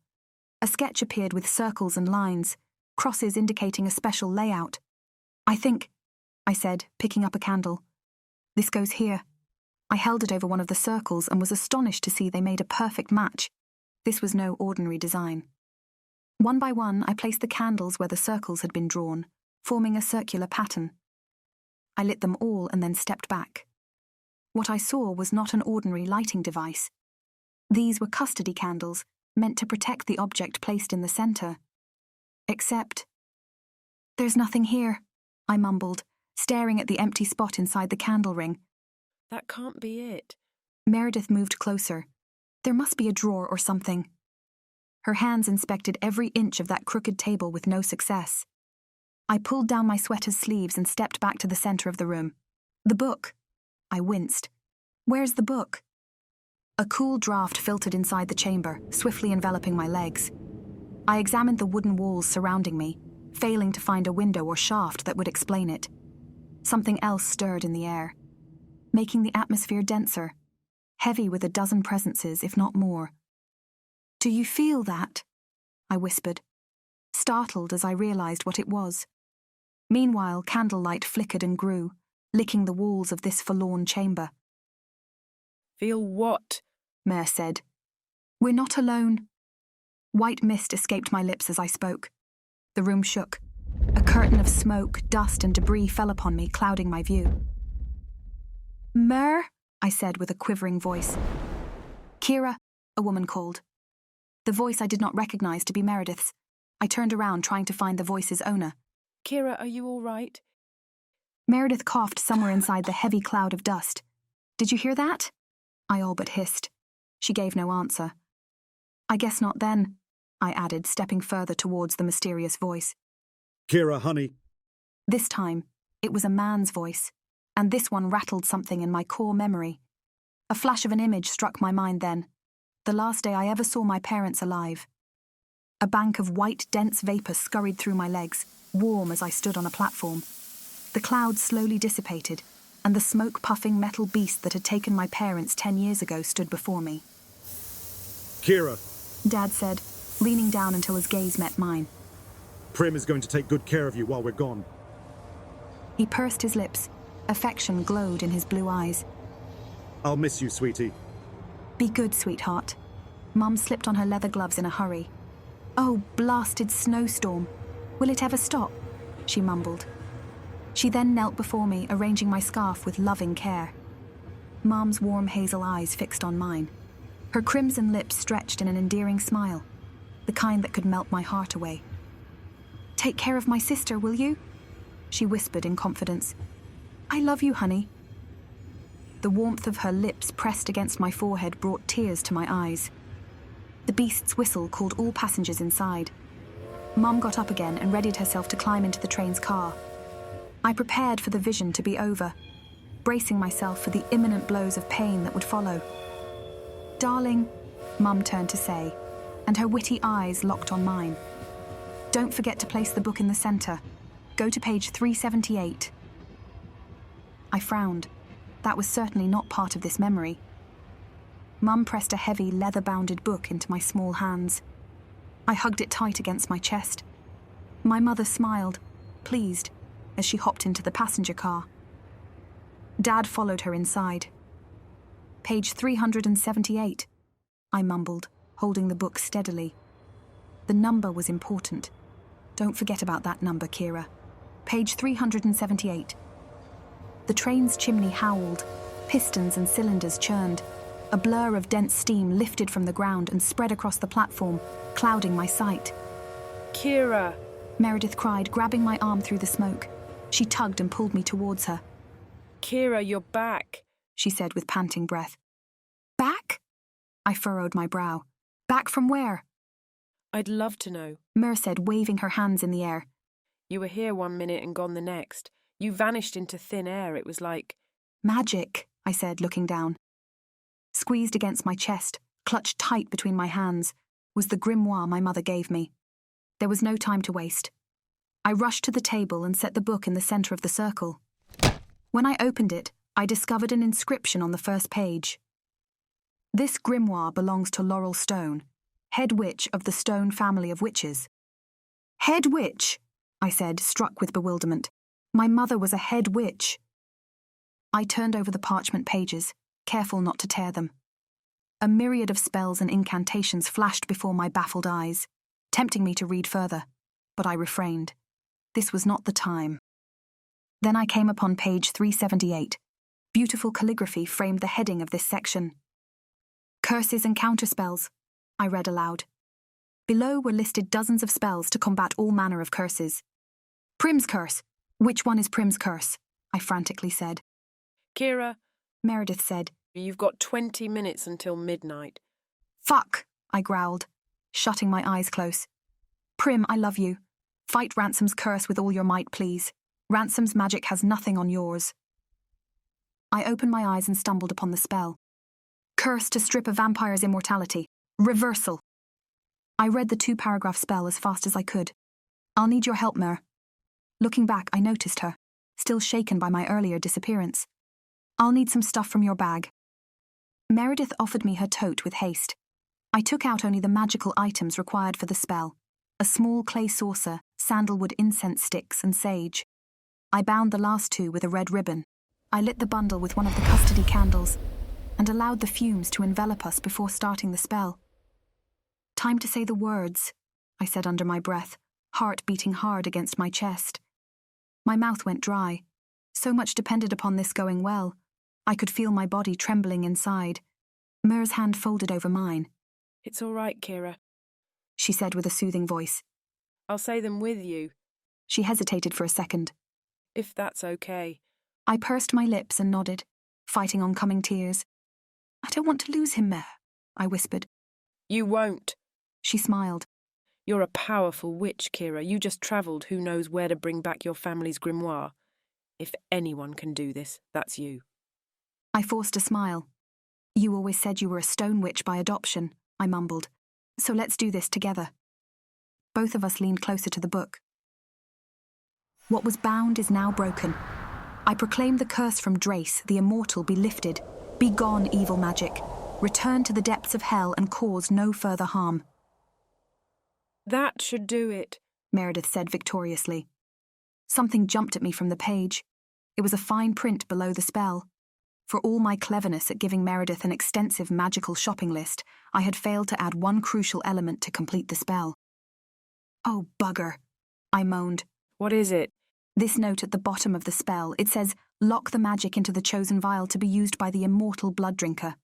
A sketch appeared with circles and lines, crosses indicating a special layout. I think, I said, picking up a candle. This goes here. I held it over one of the circles and was astonished to see they made a perfect match. This was no ordinary design. One by one, I placed the candles where the circles had been drawn, forming a circular pattern. I lit them all and then stepped back. What I saw was not an ordinary lighting device. These were custody candles, meant to protect the object placed in the centre. Except... "There's nothing here," I mumbled, staring at the empty spot inside the candle ring. That can't be it. Meredith moved closer. There must be a drawer or something. Her hands inspected every inch of that crooked table with no success. I pulled down my sweater's sleeves and stepped back to the centre of the room. The book. I winced. Where's the book? A cool draft filtered inside the chamber, swiftly enveloping my legs. I examined the wooden walls surrounding me, failing to find a window or shaft that would explain it. Something else stirred in the air, making the atmosphere denser, heavy with a dozen presences, if not more. "Do you feel that?" I whispered, startled as I realised what it was. Meanwhile, candlelight flickered and grew, licking the walls of this forlorn chamber. Feel what? Mare said. "We're not alone." White mist escaped my lips as I spoke. The room shook. A curtain of smoke, dust and debris fell upon me, clouding my view. "Mare?" I said with a quivering voice. "Kira," a woman called. The voice I did not recognise to be Meredith's. I turned around, trying to find the voice's owner. "Kira, are you all right?" Meredith coughed somewhere inside the heavy cloud of dust. "Did you hear that?" I all but hissed. She gave no answer. "I guess not then," I added, stepping further towards the mysterious voice. "Kira, honey." This time, it was a man's voice, and this one rattled something in my core memory. A flash of an image struck my mind then, the last day I ever saw my parents alive. A bank of white, dense vapour scurried through my legs, warm as I stood on a platform. The clouds slowly dissipated, and the smoke-puffing metal beast that had taken my parents 10 years ago stood before me. "Kira," Dad said, leaning down until his gaze met mine. "Prim is going to take good care of you while we're gone." He pursed his lips. Affection glowed in his blue eyes. "I'll miss you, sweetie." "Be good, sweetheart." Mum slipped on her leather gloves in a hurry. "Oh, blasted snowstorm. Will it ever stop?" she mumbled. She then knelt before me, arranging my scarf with loving care. Mum's warm hazel eyes fixed on mine. Her crimson lips stretched in an endearing smile, the kind that could melt my heart away. "Take care of my sister, will you?" she whispered in confidence. "I love you, honey." The warmth of her lips pressed against my forehead brought tears to my eyes. The beast's whistle called all passengers inside. Mum got up again and readied herself to climb into the train's car. I prepared for the vision to be over, bracing myself for the imminent blows of pain that would follow. "Darling," Mum turned to say, and her witty eyes locked on mine. "Don't forget to place the book in the centre. Go to page 378. I frowned. That was certainly not part of this memory. Mum pressed a heavy, leather-bounded book into my small hands. I hugged it tight against my chest. My mother smiled, pleased, as she hopped into the passenger car. Dad followed her inside. "Page 378, I mumbled, holding the book steadily. The number was important. "Don't forget about that number, Kira. Page 378. The train's chimney howled, pistons and cylinders churned. A blur of dense steam lifted from the ground and spread across the platform, clouding my sight. "Kira!" Meredith cried, grabbing my arm through the smoke. She tugged and pulled me towards her. "Kira, you're back," she said with panting breath. "Back?" I furrowed my brow. "Back from where?" "I'd love to know." Mer said, waving her hands in the air. "You were here one minute and gone the next. You vanished into thin air. It was like..." "Magic," I said, looking down. Squeezed against my chest, clutched tight between my hands, was the grimoire my mother gave me. There was no time to waste. I rushed to the table and set the book in the centre of the circle. When I opened it, I discovered an inscription on the first page. "This grimoire belongs to Laurel Stone, head witch of the Stone family of witches. Head witch, I said, struck with bewilderment. My mother was a head witch. I turned over the parchment pages, careful not to tear them. A myriad of spells and incantations flashed before my baffled eyes, tempting me to read further, but I refrained. This was not the time. Then I came upon page 378. Beautiful calligraphy framed the heading of this section. Curses and counterspells, I read aloud. Below were listed dozens of spells to combat all manner of curses. Prim's curse. Which one is Prim's curse? I frantically said. Kira, Meredith said. You've got 20 minutes until midnight. Fuck, I growled, shutting my eyes close. Prim, I love you. Fight Ransom's curse with all your might, please. Ransom's magic has nothing on yours. I opened my eyes and stumbled upon the spell. Curse to strip a vampire's immortality. Reversal. I read the 2-paragraph spell as fast as I could. I'll need your help, Mer. Looking back, I noticed her, still shaken by my earlier disappearance. I'll need some stuff from your bag. Meredith offered me her tote with haste. I took out only the magical items required for the spell. A small clay saucer, sandalwood incense sticks, and sage. I bound the last 2 with a red ribbon. I lit the bundle with one of the custody candles and allowed the fumes to envelop us before starting the spell. Time to say the words, I said under my breath, heart beating hard against my chest. My mouth went dry. So much depended upon this going well. I could feel my body trembling inside. Mer's hand folded over mine. It's all right, Kira, she said with a soothing voice. I'll say them with you. She hesitated for a second. If that's okay. I pursed my lips and nodded, fighting oncoming tears. I don't want to lose him, Mer, I whispered. You won't. She smiled. You're a powerful witch, Kira. You just travelled who knows where to bring back your family's grimoire. If anyone can do this, that's you. I forced a smile. You always said you were a stone witch by adoption, I mumbled. So let's do this together. Both of us leaned closer to the book. What was bound is now broken. I proclaim the curse from Drace, the immortal, be lifted. Be gone, evil magic. Return to the depths of hell and cause no further harm. That should do it, Meredith said victoriously. Something jumped at me from the page. It was a fine print below the spell. For all my cleverness at giving Meredith an extensive magical shopping list, I had failed to add one crucial element to complete the spell. Oh, bugger, I moaned. What is it? This note at the bottom of the spell, it says, lock the magic into the chosen vial to be used by the immortal blood drinker.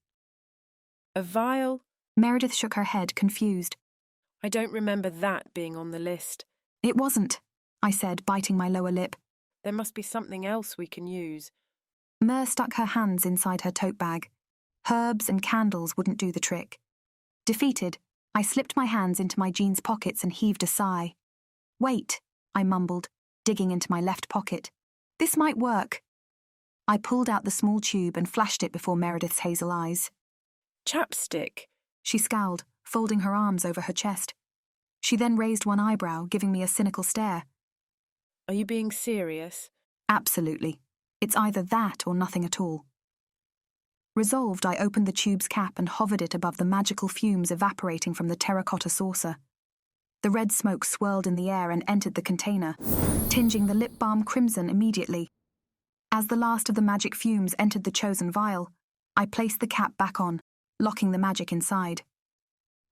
A vial? Meredith shook her head, confused. I don't remember that being on the list. It wasn't, I said, biting my lower lip. There must be something else we can use. Mer stuck her hands inside her tote bag. Herbs and candles wouldn't do the trick. Defeated, I slipped my hands into my jeans pockets and heaved a sigh. Wait, I mumbled, digging into my left pocket. This might work. I pulled out the small tube and flashed it before Meredith's hazel eyes. Chapstick, she scowled, folding her arms over her chest. She then raised one eyebrow, giving me a cynical stare. Are you being serious? Absolutely. It's either that or nothing at all. Resolved, I opened the tube's cap and hovered it above the magical fumes evaporating from the terracotta saucer. The red smoke swirled in the air and entered the container, tinging the lip balm crimson immediately. As the last of the magic fumes entered the chosen vial, I placed the cap back on, locking the magic inside.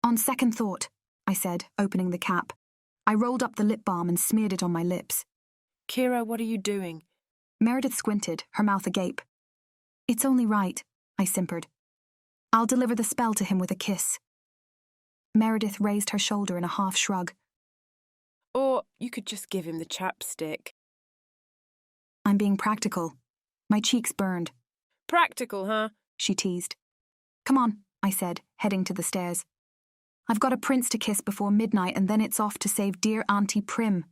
On second thought, I said, opening the cap. I rolled up the lip balm and smeared it on my lips. Kira, what are you doing? Meredith squinted, her mouth agape. It's only right, I simpered. I'll deliver the spell to him with a kiss. Meredith raised her shoulder in a half shrug. Or you could just give him the chapstick. I'm being practical. My cheeks burned. Practical, huh? She teased. Come on, I said, heading to the stairs. I've got a prince to kiss before midnight and then it's off to save dear Auntie Prim.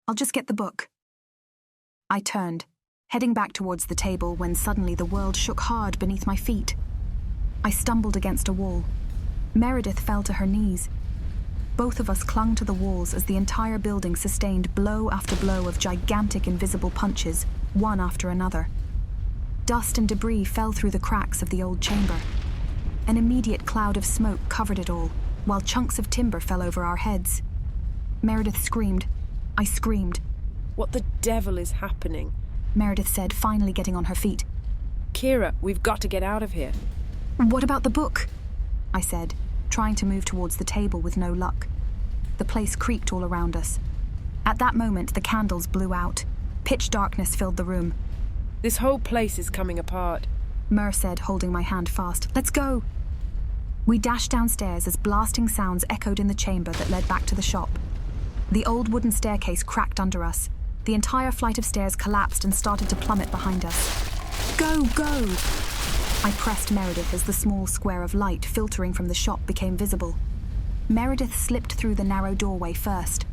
I'll just get the book. I turned, heading back towards the table when suddenly the world shook hard beneath my feet. I stumbled against a wall. Meredith fell to her knees. Both of us clung to the walls as the entire building sustained blow after blow of gigantic invisible punches, one after another. Dust and debris fell through the cracks of the old chamber. An immediate cloud of smoke covered it all, while chunks of timber fell over our heads. Meredith screamed. I screamed. What the devil is happening? Meredith said, finally getting on her feet. Kira, we've got to get out of here. What about the book? I said, trying to move towards the table with no luck. The place creaked all around us. At that moment, the candles blew out. Pitch darkness filled the room. This whole place is coming apart. Mer said, holding my hand fast. Let's go. We dashed downstairs as blasting sounds echoed in the chamber that led back to the shop. The old wooden staircase cracked under us. The entire flight of stairs collapsed and started to plummet behind us. Go, go! I pressed Meredith as the small square of light filtering from the shop became visible. Meredith slipped through the narrow doorway first.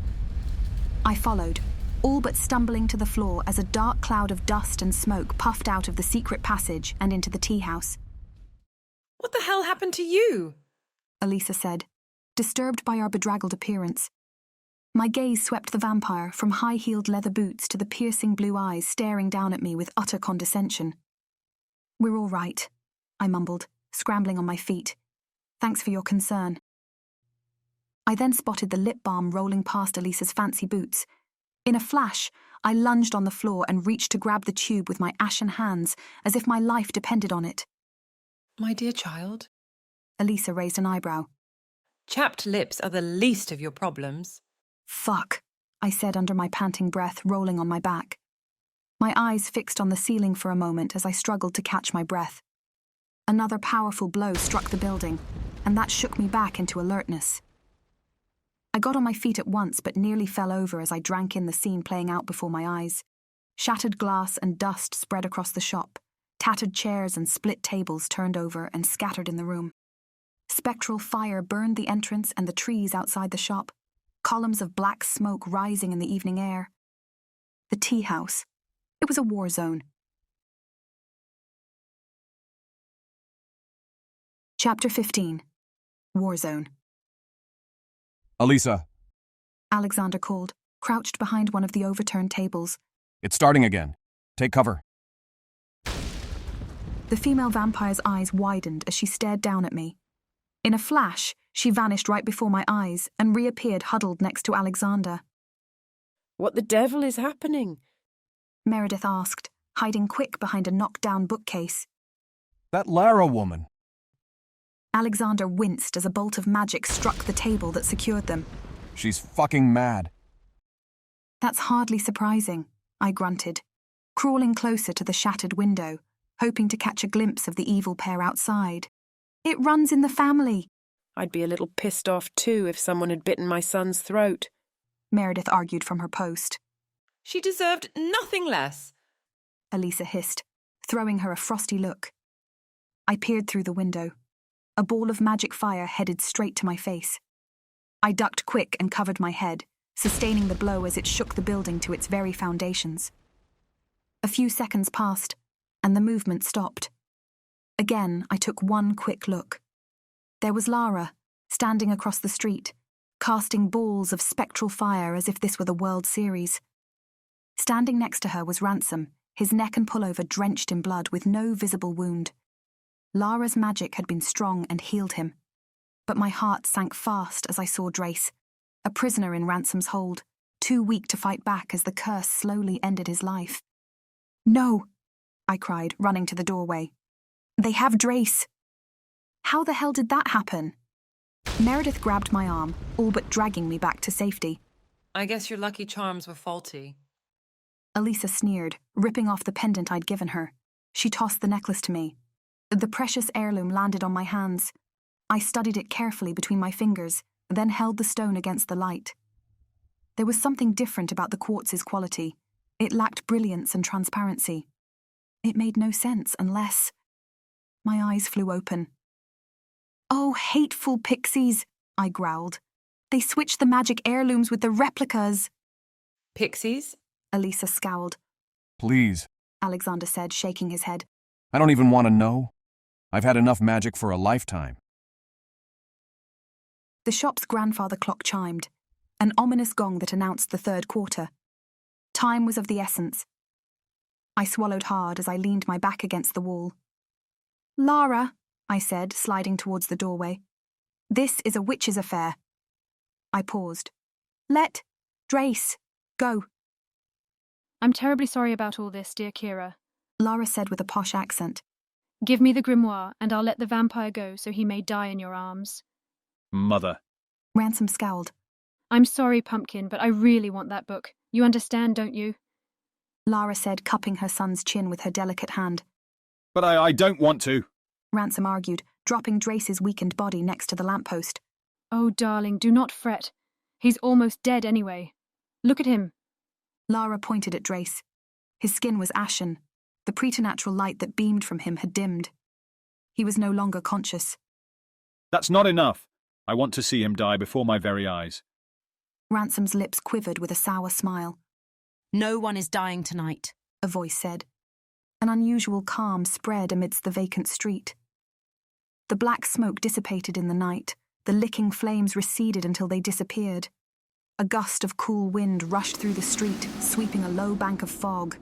I followed, all but stumbling to the floor as a dark cloud of dust and smoke puffed out of the secret passage and into the tea house. What the hell happened to you? Elisa said, disturbed by our bedraggled appearance. My gaze swept the vampire from high-heeled leather boots to the piercing blue eyes staring down at me with utter condescension. We're all right, I mumbled, scrambling on my feet. Thanks for your concern. I then spotted the lip balm rolling past Elisa's fancy boots. In a flash, I lunged on the floor and reached to grab the tube with my ashen hands as if my life depended on it. My dear child. Elisa raised an eyebrow. Chapped lips are the least of your problems. Fuck, I said under my panting breath, rolling on my back. My eyes fixed on the ceiling for a moment as I struggled to catch my breath. Another powerful blow struck the building, and that shook me back into alertness. I got on my feet at once but nearly fell over as I drank in the scene playing out before my eyes. Shattered glass and dust spread across the shop. Tattered chairs and split tables turned over and scattered in the room. Spectral fire burned the entrance and the trees outside the shop, columns of black smoke rising in the evening air. The tea house. It was a war zone. Chapter 15. War Zone. Elisa. Alexander called, crouched behind one of the overturned tables. It's starting again. Take cover. The female vampire's eyes widened as she stared down at me. In a flash, she vanished right before my eyes and reappeared huddled next to Alexander. What the devil is happening? Meredith asked, hiding quick behind a knocked-down bookcase. That Lara woman. Alexander winced as a bolt of magic struck the table that secured them. She's fucking mad. That's hardly surprising, I grunted, crawling closer to the shattered window, hoping to catch a glimpse of the evil pair outside. It runs in the family. I'd be a little pissed off too if someone had bitten my son's throat. Meredith argued from her post. She deserved nothing less, Elisa hissed, throwing her a frosty look. I peered through the window. A ball of magic fire headed straight to my face. I ducked quick and covered my head, sustaining the blow as it shook the building to its very foundations. A few seconds passed, and the movement stopped. Again, I took one quick look. There was Lara, standing across the street, casting balls of spectral fire as if this were the World Series. Standing next to her was Ransom, his neck and pullover drenched in blood with no visible wound. Lara's magic had been strong and healed him. But my heart sank fast as I saw Drace, a prisoner in Ransom's hold, too weak to fight back as the curse slowly ended his life. No, I cried, running to the doorway. They have Drace. How the hell did that happen? Meredith grabbed my arm, all but dragging me back to safety. I guess your lucky charms were faulty. Elisa sneered, ripping off the pendant I'd given her. She tossed the necklace to me. The precious heirloom landed on my hands. I studied it carefully between my fingers, then held the stone against the light. There was something different about the quartz's quality. It lacked brilliance and transparency. It made no sense unless... My eyes flew open. Oh, hateful pixies, I growled. They switched the magic heirlooms with the replicas. Pixies? Elisa scowled. Please. Alexander said, shaking his head. I don't even want to know. I've had enough magic for a lifetime. The shop's grandfather clock chimed, an ominous gong that announced the third quarter. Time was of the essence. I swallowed hard as I leaned my back against the wall. Lara, I said, sliding towards the doorway. This is a witch's affair. I paused. Let Drace go, I'm terribly sorry about all this, dear Kira. Lara said with a posh accent. Give me the grimoire, and I'll let the vampire go so he may die in your arms. Mother. Ransom scowled. I'm sorry, Pumpkin, but I really want that book. You understand, don't you? Lara said, cupping her son's chin with her delicate hand. But I don't want to. Ransom argued, dropping Drace's weakened body next to the lamppost. Oh, darling, do not fret. He's almost dead anyway. Look at him. Lara pointed at Drace. His skin was ashen. The preternatural light that beamed from him had dimmed. He was no longer conscious. That's not enough. I want to see him die before my very eyes. Ransom's lips quivered with a sour smile. No one is dying tonight, a voice said. An unusual calm spread amidst the vacant street. The black smoke dissipated in the night. The licking flames receded until they disappeared. A gust of cool wind rushed through the street, sweeping a low bank of fog.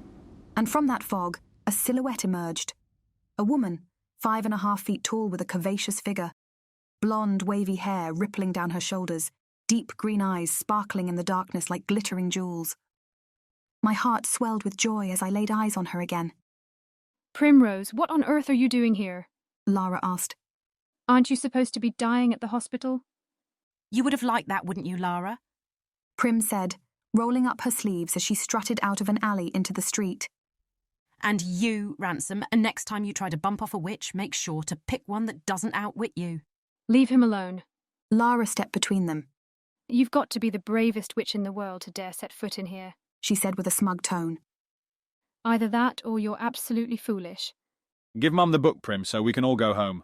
And from that fog, a silhouette emerged. A woman, 5.5 feet tall with a curvaceous figure. Blonde, wavy hair rippling down her shoulders, deep green eyes sparkling in the darkness like glittering jewels. My heart swelled with joy as I laid eyes on her again. Primrose, what on earth are you doing here? Lara asked. Aren't you supposed to be dying at the hospital? You would have liked that, wouldn't you, Lara? Prim said, rolling up her sleeves as she strutted out of an alley into the street. And you, Ransom, and next time you try to bump off a witch, make sure to pick one that doesn't outwit you. Leave him alone. Lara stepped between them. You've got to be the bravest witch in the world to dare set foot in here, she said with a smug tone. Either that or you're absolutely foolish. Give Mum the book, Prim, so we can all go home.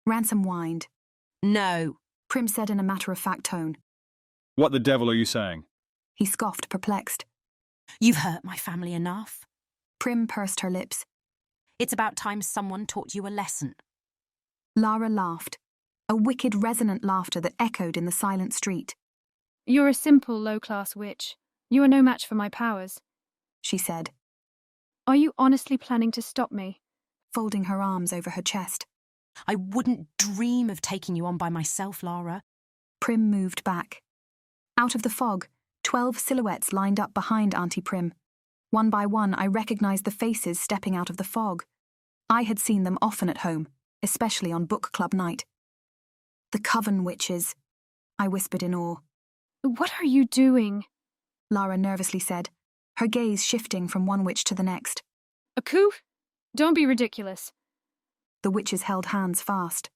Ransom whined. No, Prim said in a matter-of-fact tone. What the devil are you saying? He scoffed, perplexed. You've hurt my family enough. Prim pursed her lips. It's about time someone taught you a lesson. Lara laughed, a wicked, resonant laughter that echoed in the silent street. You're a simple, low-class witch. You are no match for my powers, she said. Are you honestly planning to stop me? Folding her arms over her chest. I wouldn't dream of taking you on by myself, Lara. Prim moved back. Out of the fog, 12 silhouettes lined up behind Auntie Prim. One by one, I recognized the faces stepping out of the fog. I had seen them often at home, especially on book club night. The Coven witches, I whispered in awe. What are you doing? Lara nervously said, her gaze shifting from one witch to the next. A coup? Don't be ridiculous. The witches held hands fast.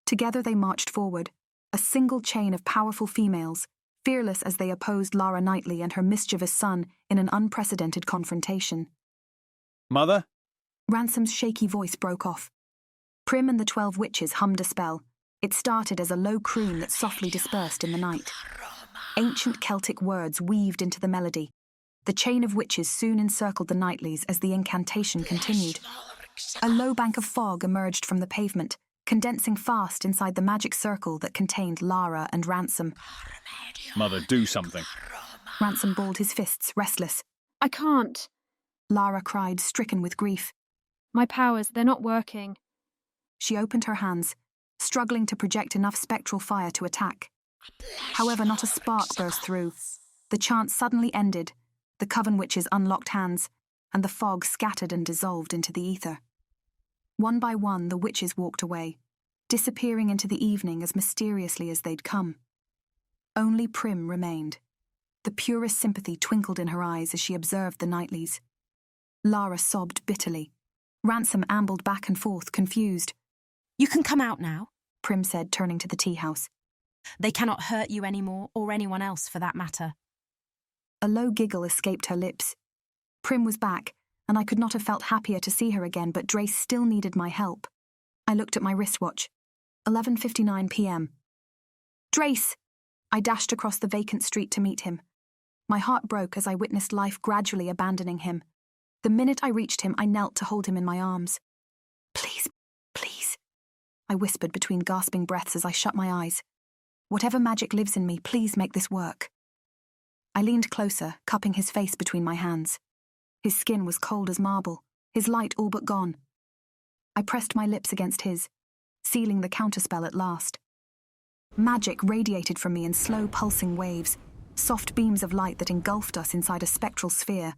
Together they marched forward, a single chain of powerful females, fearless as they opposed Lara Knightley and her mischievous son in an unprecedented confrontation. Mother? Ransom's shaky voice broke off. Prim and the 12 witches hummed a spell. It started as a low croon that softly dispersed in the night. Ancient Celtic words weaved into the melody. The chain of witches soon encircled the Knightleys as the incantation continued. A low bank of fog emerged from the pavement, condensing fast inside the magic circle that contained Lara and Ransom. Mother, do something. Ransom balled his fists, restless. I can't. Lara cried, stricken with grief. My powers, they're not working. She opened her hands, struggling to project enough spectral fire to attack. However, not a spark burst through. The chant suddenly ended. The Coven witches unlocked hands, and the fog scattered and dissolved into the ether. One by one, the witches walked away, disappearing into the evening as mysteriously as they'd come. Only Prim remained. The purest sympathy twinkled in her eyes as she observed the Knightleys. Lara sobbed bitterly. Ransom ambled back and forth, confused. You can come out now, Prim said, turning to the Teahouse. They cannot hurt you anymore, or anyone else for that matter. A low giggle escaped her lips. Prim was back, and I could not have felt happier to see her again, but Drace still needed my help. I looked at my wristwatch. 11:59 p.m. Drace! I dashed across the vacant street to meet him. My heart broke as I witnessed life gradually abandoning him. The minute I reached him, I knelt to hold him in my arms. Please, please, I whispered between gasping breaths as I shut my eyes. Whatever magic lives in me, please make this work. I leaned closer, cupping his face between my hands. His skin was cold as marble, his light all but gone. I pressed my lips against his, sealing the counterspell at last. Magic radiated from me in slow pulsing waves, soft beams of light that engulfed us inside a spectral sphere.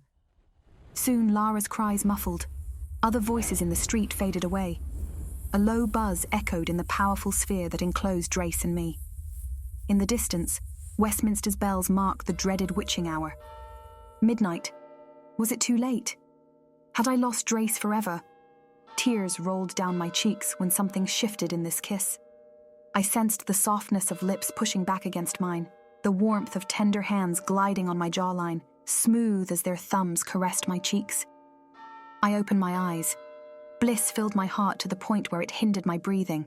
Soon Lara's cries muffled. Other voices in the street faded away. A low buzz echoed in the powerful sphere that enclosed Drace and me. In the distance, Westminster's bells marked the dreaded witching hour. Midnight. Was it too late? Had I lost Drace forever? Tears rolled down my cheeks when something shifted in this kiss. I sensed the softness of lips pushing back against mine, the warmth of tender hands gliding on my jawline, smooth as their thumbs caressed my cheeks. I opened my eyes. Bliss filled my heart to the point where it hindered my breathing.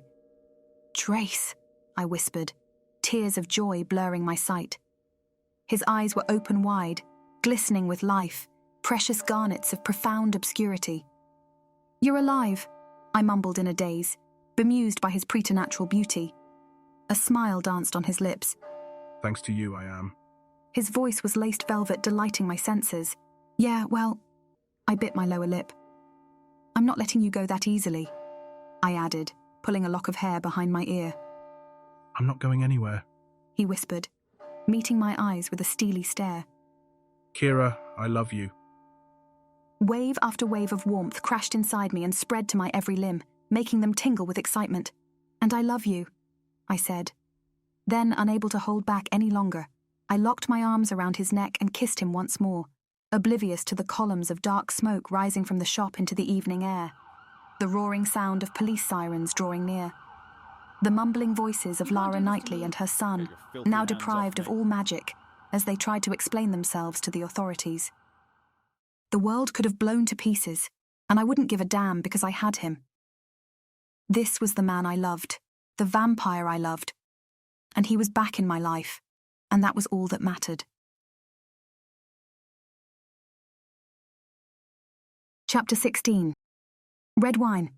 "Drace," I whispered, tears of joy blurring my sight. His eyes were open wide, glistening with life, precious garnets of profound obscurity. "You're alive," I mumbled in a daze, bemused by his preternatural beauty. A smile danced on his lips. Thanks to you, I am. His voice was laced velvet, delighting my senses. "Yeah, well," I bit my lower lip. "I'm not letting you go that easily," I added, pulling a lock of hair behind my ear. I'm not going anywhere. He whispered, meeting my eyes with a steely stare. Kira, I love you. Wave after wave of warmth crashed inside me and spread to my every limb, making them tingle with excitement. "And I love you," I said. Then, unable to hold back any longer, I locked my arms around his neck and kissed him once more, oblivious to the columns of dark smoke rising from the shop into the evening air, the roaring sound of police sirens drawing near, the mumbling voices of Lara Knightley and her son, now deprived of all magic, as they tried to explain themselves to the authorities. The world could have blown to pieces, and I wouldn't give a damn because I had him. This was the man I loved, the vampire I loved, and he was back in my life, and that was all that mattered. Chapter 16. Red Wine.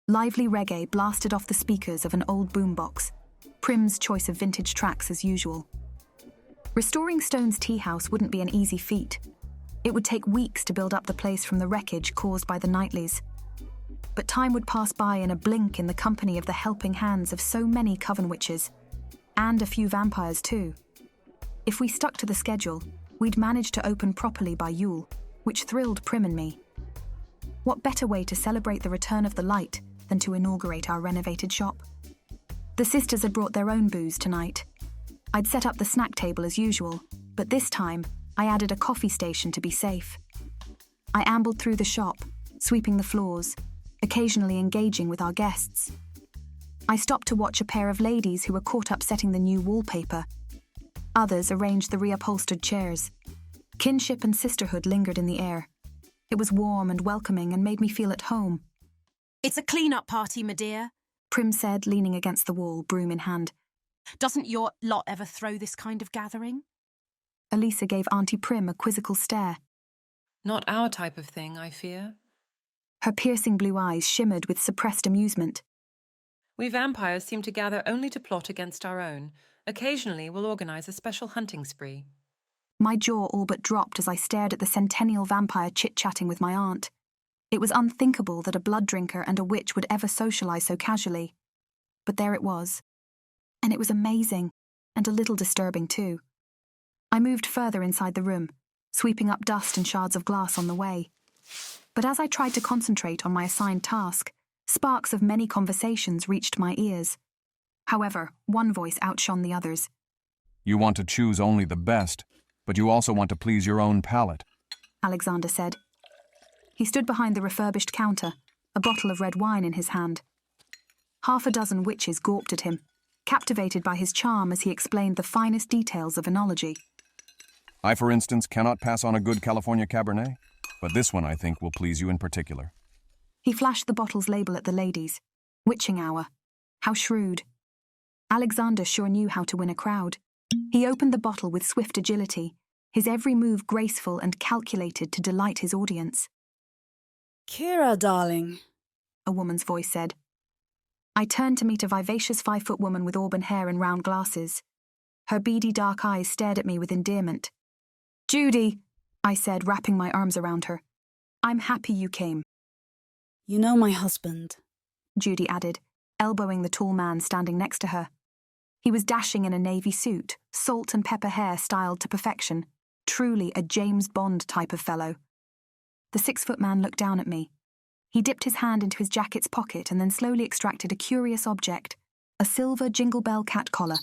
Lively reggae blasted off the speakers of an old boombox, Prim's choice of vintage tracks as usual. Restoring Stone's Teahouse wouldn't be an easy feat. It would take weeks to build up the place from the wreckage caused by the Knightleys. But time would pass by in a blink in the company of the helping hands of so many coven witches, and a few vampires too. If we stuck to the schedule, we'd manage to open properly by Yule, which thrilled Prim and me. What better way to celebrate the return of the light than to inaugurate our renovated shop? The sisters had brought their own booze tonight. I'd set up the snack table as usual, but this time I added a coffee station to be safe. I ambled through the shop, sweeping the floors, occasionally engaging with our guests. I stopped to watch a pair of ladies who were caught up setting the new wallpaper. Others arranged the reupholstered chairs. Kinship and sisterhood lingered in the air. It was warm and welcoming and made me feel at home. "It's a clean-up party, my dear," Prim said, leaning against the wall, broom in hand. "Doesn't your lot ever throw this kind of gathering?" Elisa gave Auntie Prim a quizzical stare. Not our type of thing, I fear. Her piercing blue eyes shimmered with suppressed amusement. We vampires seem to gather only to plot against our own. Occasionally we'll organise a special hunting spree. My jaw all but dropped as I stared at the centennial vampire chit-chatting with my aunt. It was unthinkable that a blood drinker and a witch would ever socialise so casually. But there it was. And it was amazing, and a little disturbing too. I moved further inside the room, sweeping up dust and shards of glass on the way. But as I tried to concentrate on my assigned task, sparks of many conversations reached my ears. However, one voice outshone the others. "You want to choose only the best, but you also want to please your own palate," Alexander said. He stood behind the refurbished counter, a bottle of red wine in his hand. Half a dozen witches gawped at him, captivated by his charm as he explained the finest details of enology. "I, for instance, cannot pass on a good California Cabernet, but this one, I think, will please you in particular." He flashed the bottle's label at the ladies. Witching hour. How shrewd. Alexander sure knew how to win a crowd. He opened the bottle with swift agility, his every move graceful and calculated to delight his audience. "Kira, darling," a woman's voice said. I turned to meet a vivacious 5-foot woman with auburn hair and round glasses. Her beady dark eyes stared at me with endearment. "Judy," I said, wrapping my arms around her. "I'm happy you came." "You know my husband," Judy added, elbowing the tall man standing next to her. He was dashing in a navy suit, salt and pepper hair styled to perfection, truly a James Bond type of fellow. The 6-foot man looked down at me. He dipped his hand into his jacket's pocket and then slowly extracted a curious object, a silver Jingle Bell cat collar.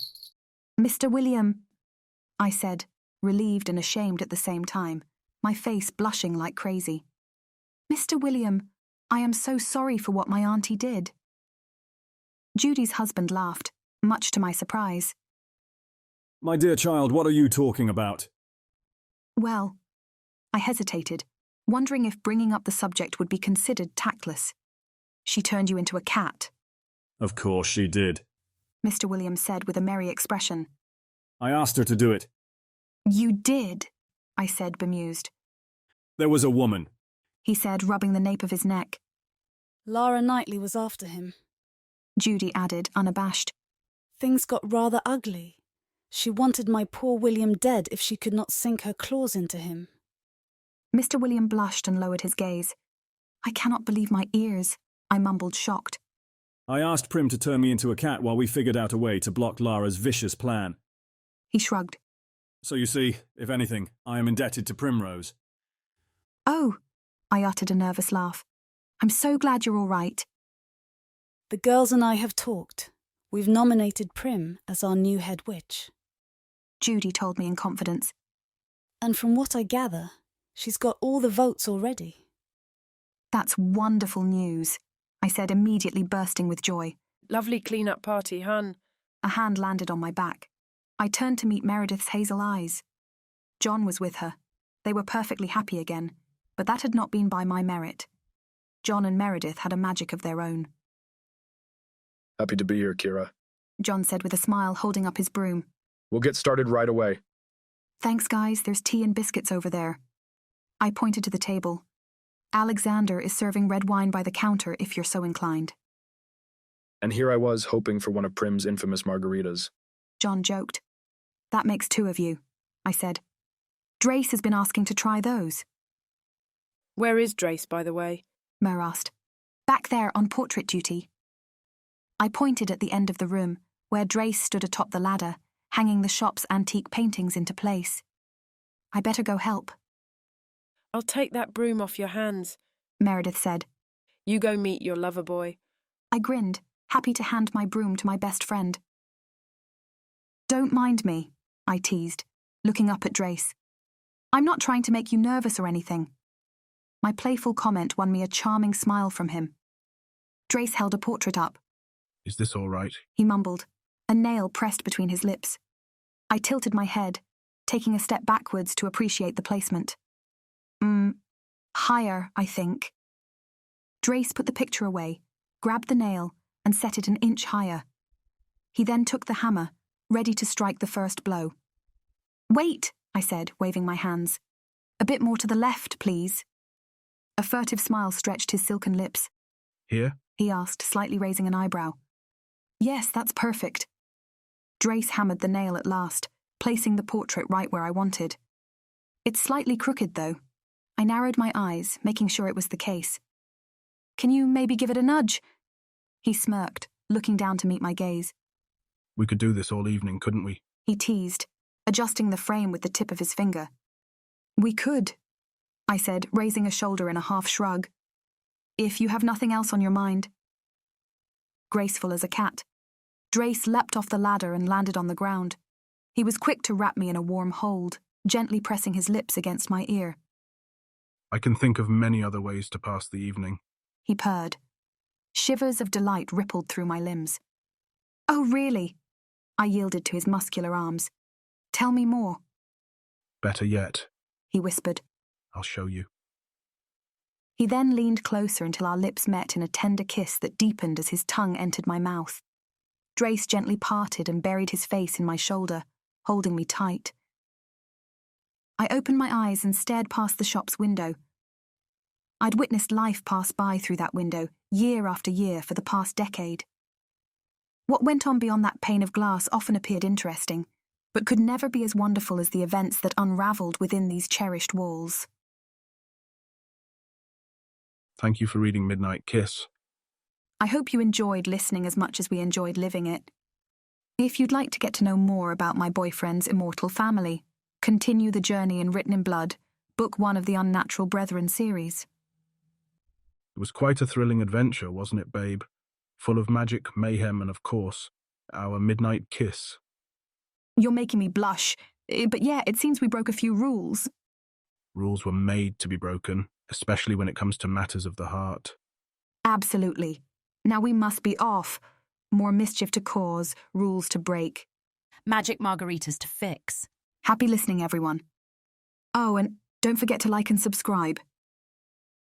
"Mr. William," I said, relieved and ashamed at the same time, my face blushing like crazy. "Mr. William, I am so sorry for what my auntie did." Judy's husband laughed, much to my surprise. "My dear child, what are you talking about?" "Well," I hesitated, wondering if bringing up the subject would be considered tactless. "She turned you into a cat." "Of course she did," Mr. Williams said with a merry expression. "I asked her to do it." "You did," I said, bemused. "There was a woman," he said, rubbing the nape of his neck. Lara Knightley was after him, Judy added, unabashed. "Things got rather ugly. She wanted my poor William dead if she could not sink her claws into him." Mr. William blushed and lowered his gaze. "I cannot believe my ears," I mumbled, shocked. "I asked Prim to turn me into a cat while we figured out a way to block Lara's vicious plan." He shrugged. "So you see, if anything, I am indebted to Primrose." "Oh," I uttered a nervous laugh. "I'm so glad you're all right." "The girls and I have talked. We've nominated Prim as our new head witch," Judy told me in confidence. "And from what I gather, she's got all the votes already." "That's wonderful news," I said, immediately bursting with joy. "Lovely clean-up party, hun." A hand landed on my back. I turned to meet Meredith's hazel eyes. John was with her. They were perfectly happy again, but that had not been by my merit. John and Meredith had a magic of their own. "Happy to be here, Kira," John said with a smile, holding up his broom. "We'll get started right away." "Thanks, guys. There's tea and biscuits over there." I pointed to the table. "Alexander is serving red wine by the counter if you're so inclined." "And here I was hoping for one of Prim's infamous margaritas." John joked. "That makes 2 of you," I said. "Drace has been asking to try those." "Where is Drace, by the way?" Mer asked. "Back there on portrait duty." I pointed at the end of the room, where Drace stood atop the ladder, hanging the shop's antique paintings into place. "I better go help." "I'll take that broom off your hands," Meredith said. "You go meet your lover boy." I grinned, happy to hand my broom to my best friend. "Don't mind me," I teased, looking up at Drace. "I'm not trying to make you nervous or anything." My playful comment won me a charming smile from him. Drace held a portrait up. "Is this all right?" He mumbled, a nail pressed between his lips. I tilted my head, taking a step backwards to appreciate the placement. Higher, I think." Drace put the picture away, grabbed the nail, and set it an inch higher. He then took the hammer, ready to strike the first blow. "Wait," I said, waving my hands. "A bit more to the left, please." A furtive smile stretched his silken lips. "Here?" he asked, slightly raising an eyebrow. "Yes, that's perfect." Drace hammered the nail at last, placing the portrait right where I wanted. "It's slightly crooked, though." I narrowed my eyes, making sure it was the case. "Can you maybe give it a nudge?" He smirked, looking down to meet my gaze. "We could do this all evening, couldn't we?" He teased, adjusting the frame with the tip of his finger. "We could," I said, raising a shoulder in a half shrug. "If you have nothing else on your mind." Graceful as a cat, Drace leapt off the ladder and landed on the ground. He was quick to wrap me in a warm hold, gently pressing his lips against my ear. "I can think of many other ways to pass the evening," he purred. Shivers of delight rippled through my limbs. "Oh, really?" I yielded to his muscular arms. "Tell me more." "Better yet," he whispered. "I'll show you." He then leaned closer until our lips met in a tender kiss that deepened as his tongue entered my mouth. Drace gently parted and buried his face in my shoulder, holding me tight. I opened my eyes and stared past the shop's window. I'd witnessed life pass by through that window, year after year for the past decade. What went on beyond that pane of glass often appeared interesting, but could never be as wonderful as the events that unravelled within these cherished walls. Thank you for reading Midnight Kiss. I hope you enjoyed listening as much as we enjoyed living it. If you'd like to get to know more about my boyfriend's immortal family, continue the journey in Written in Blood, Book 1 of the Unnatural Brethren series. It was quite a thrilling adventure, wasn't it, babe? Full of magic, mayhem, and of course, our midnight kiss. You're making me blush, but yeah, it seems we broke a few rules. Rules were made to be broken, especially when it comes to matters of the heart. Absolutely. Now we must be off. More mischief to cause, rules to break. Magic margaritas to fix. Happy listening, everyone. Oh, and don't forget to like and subscribe.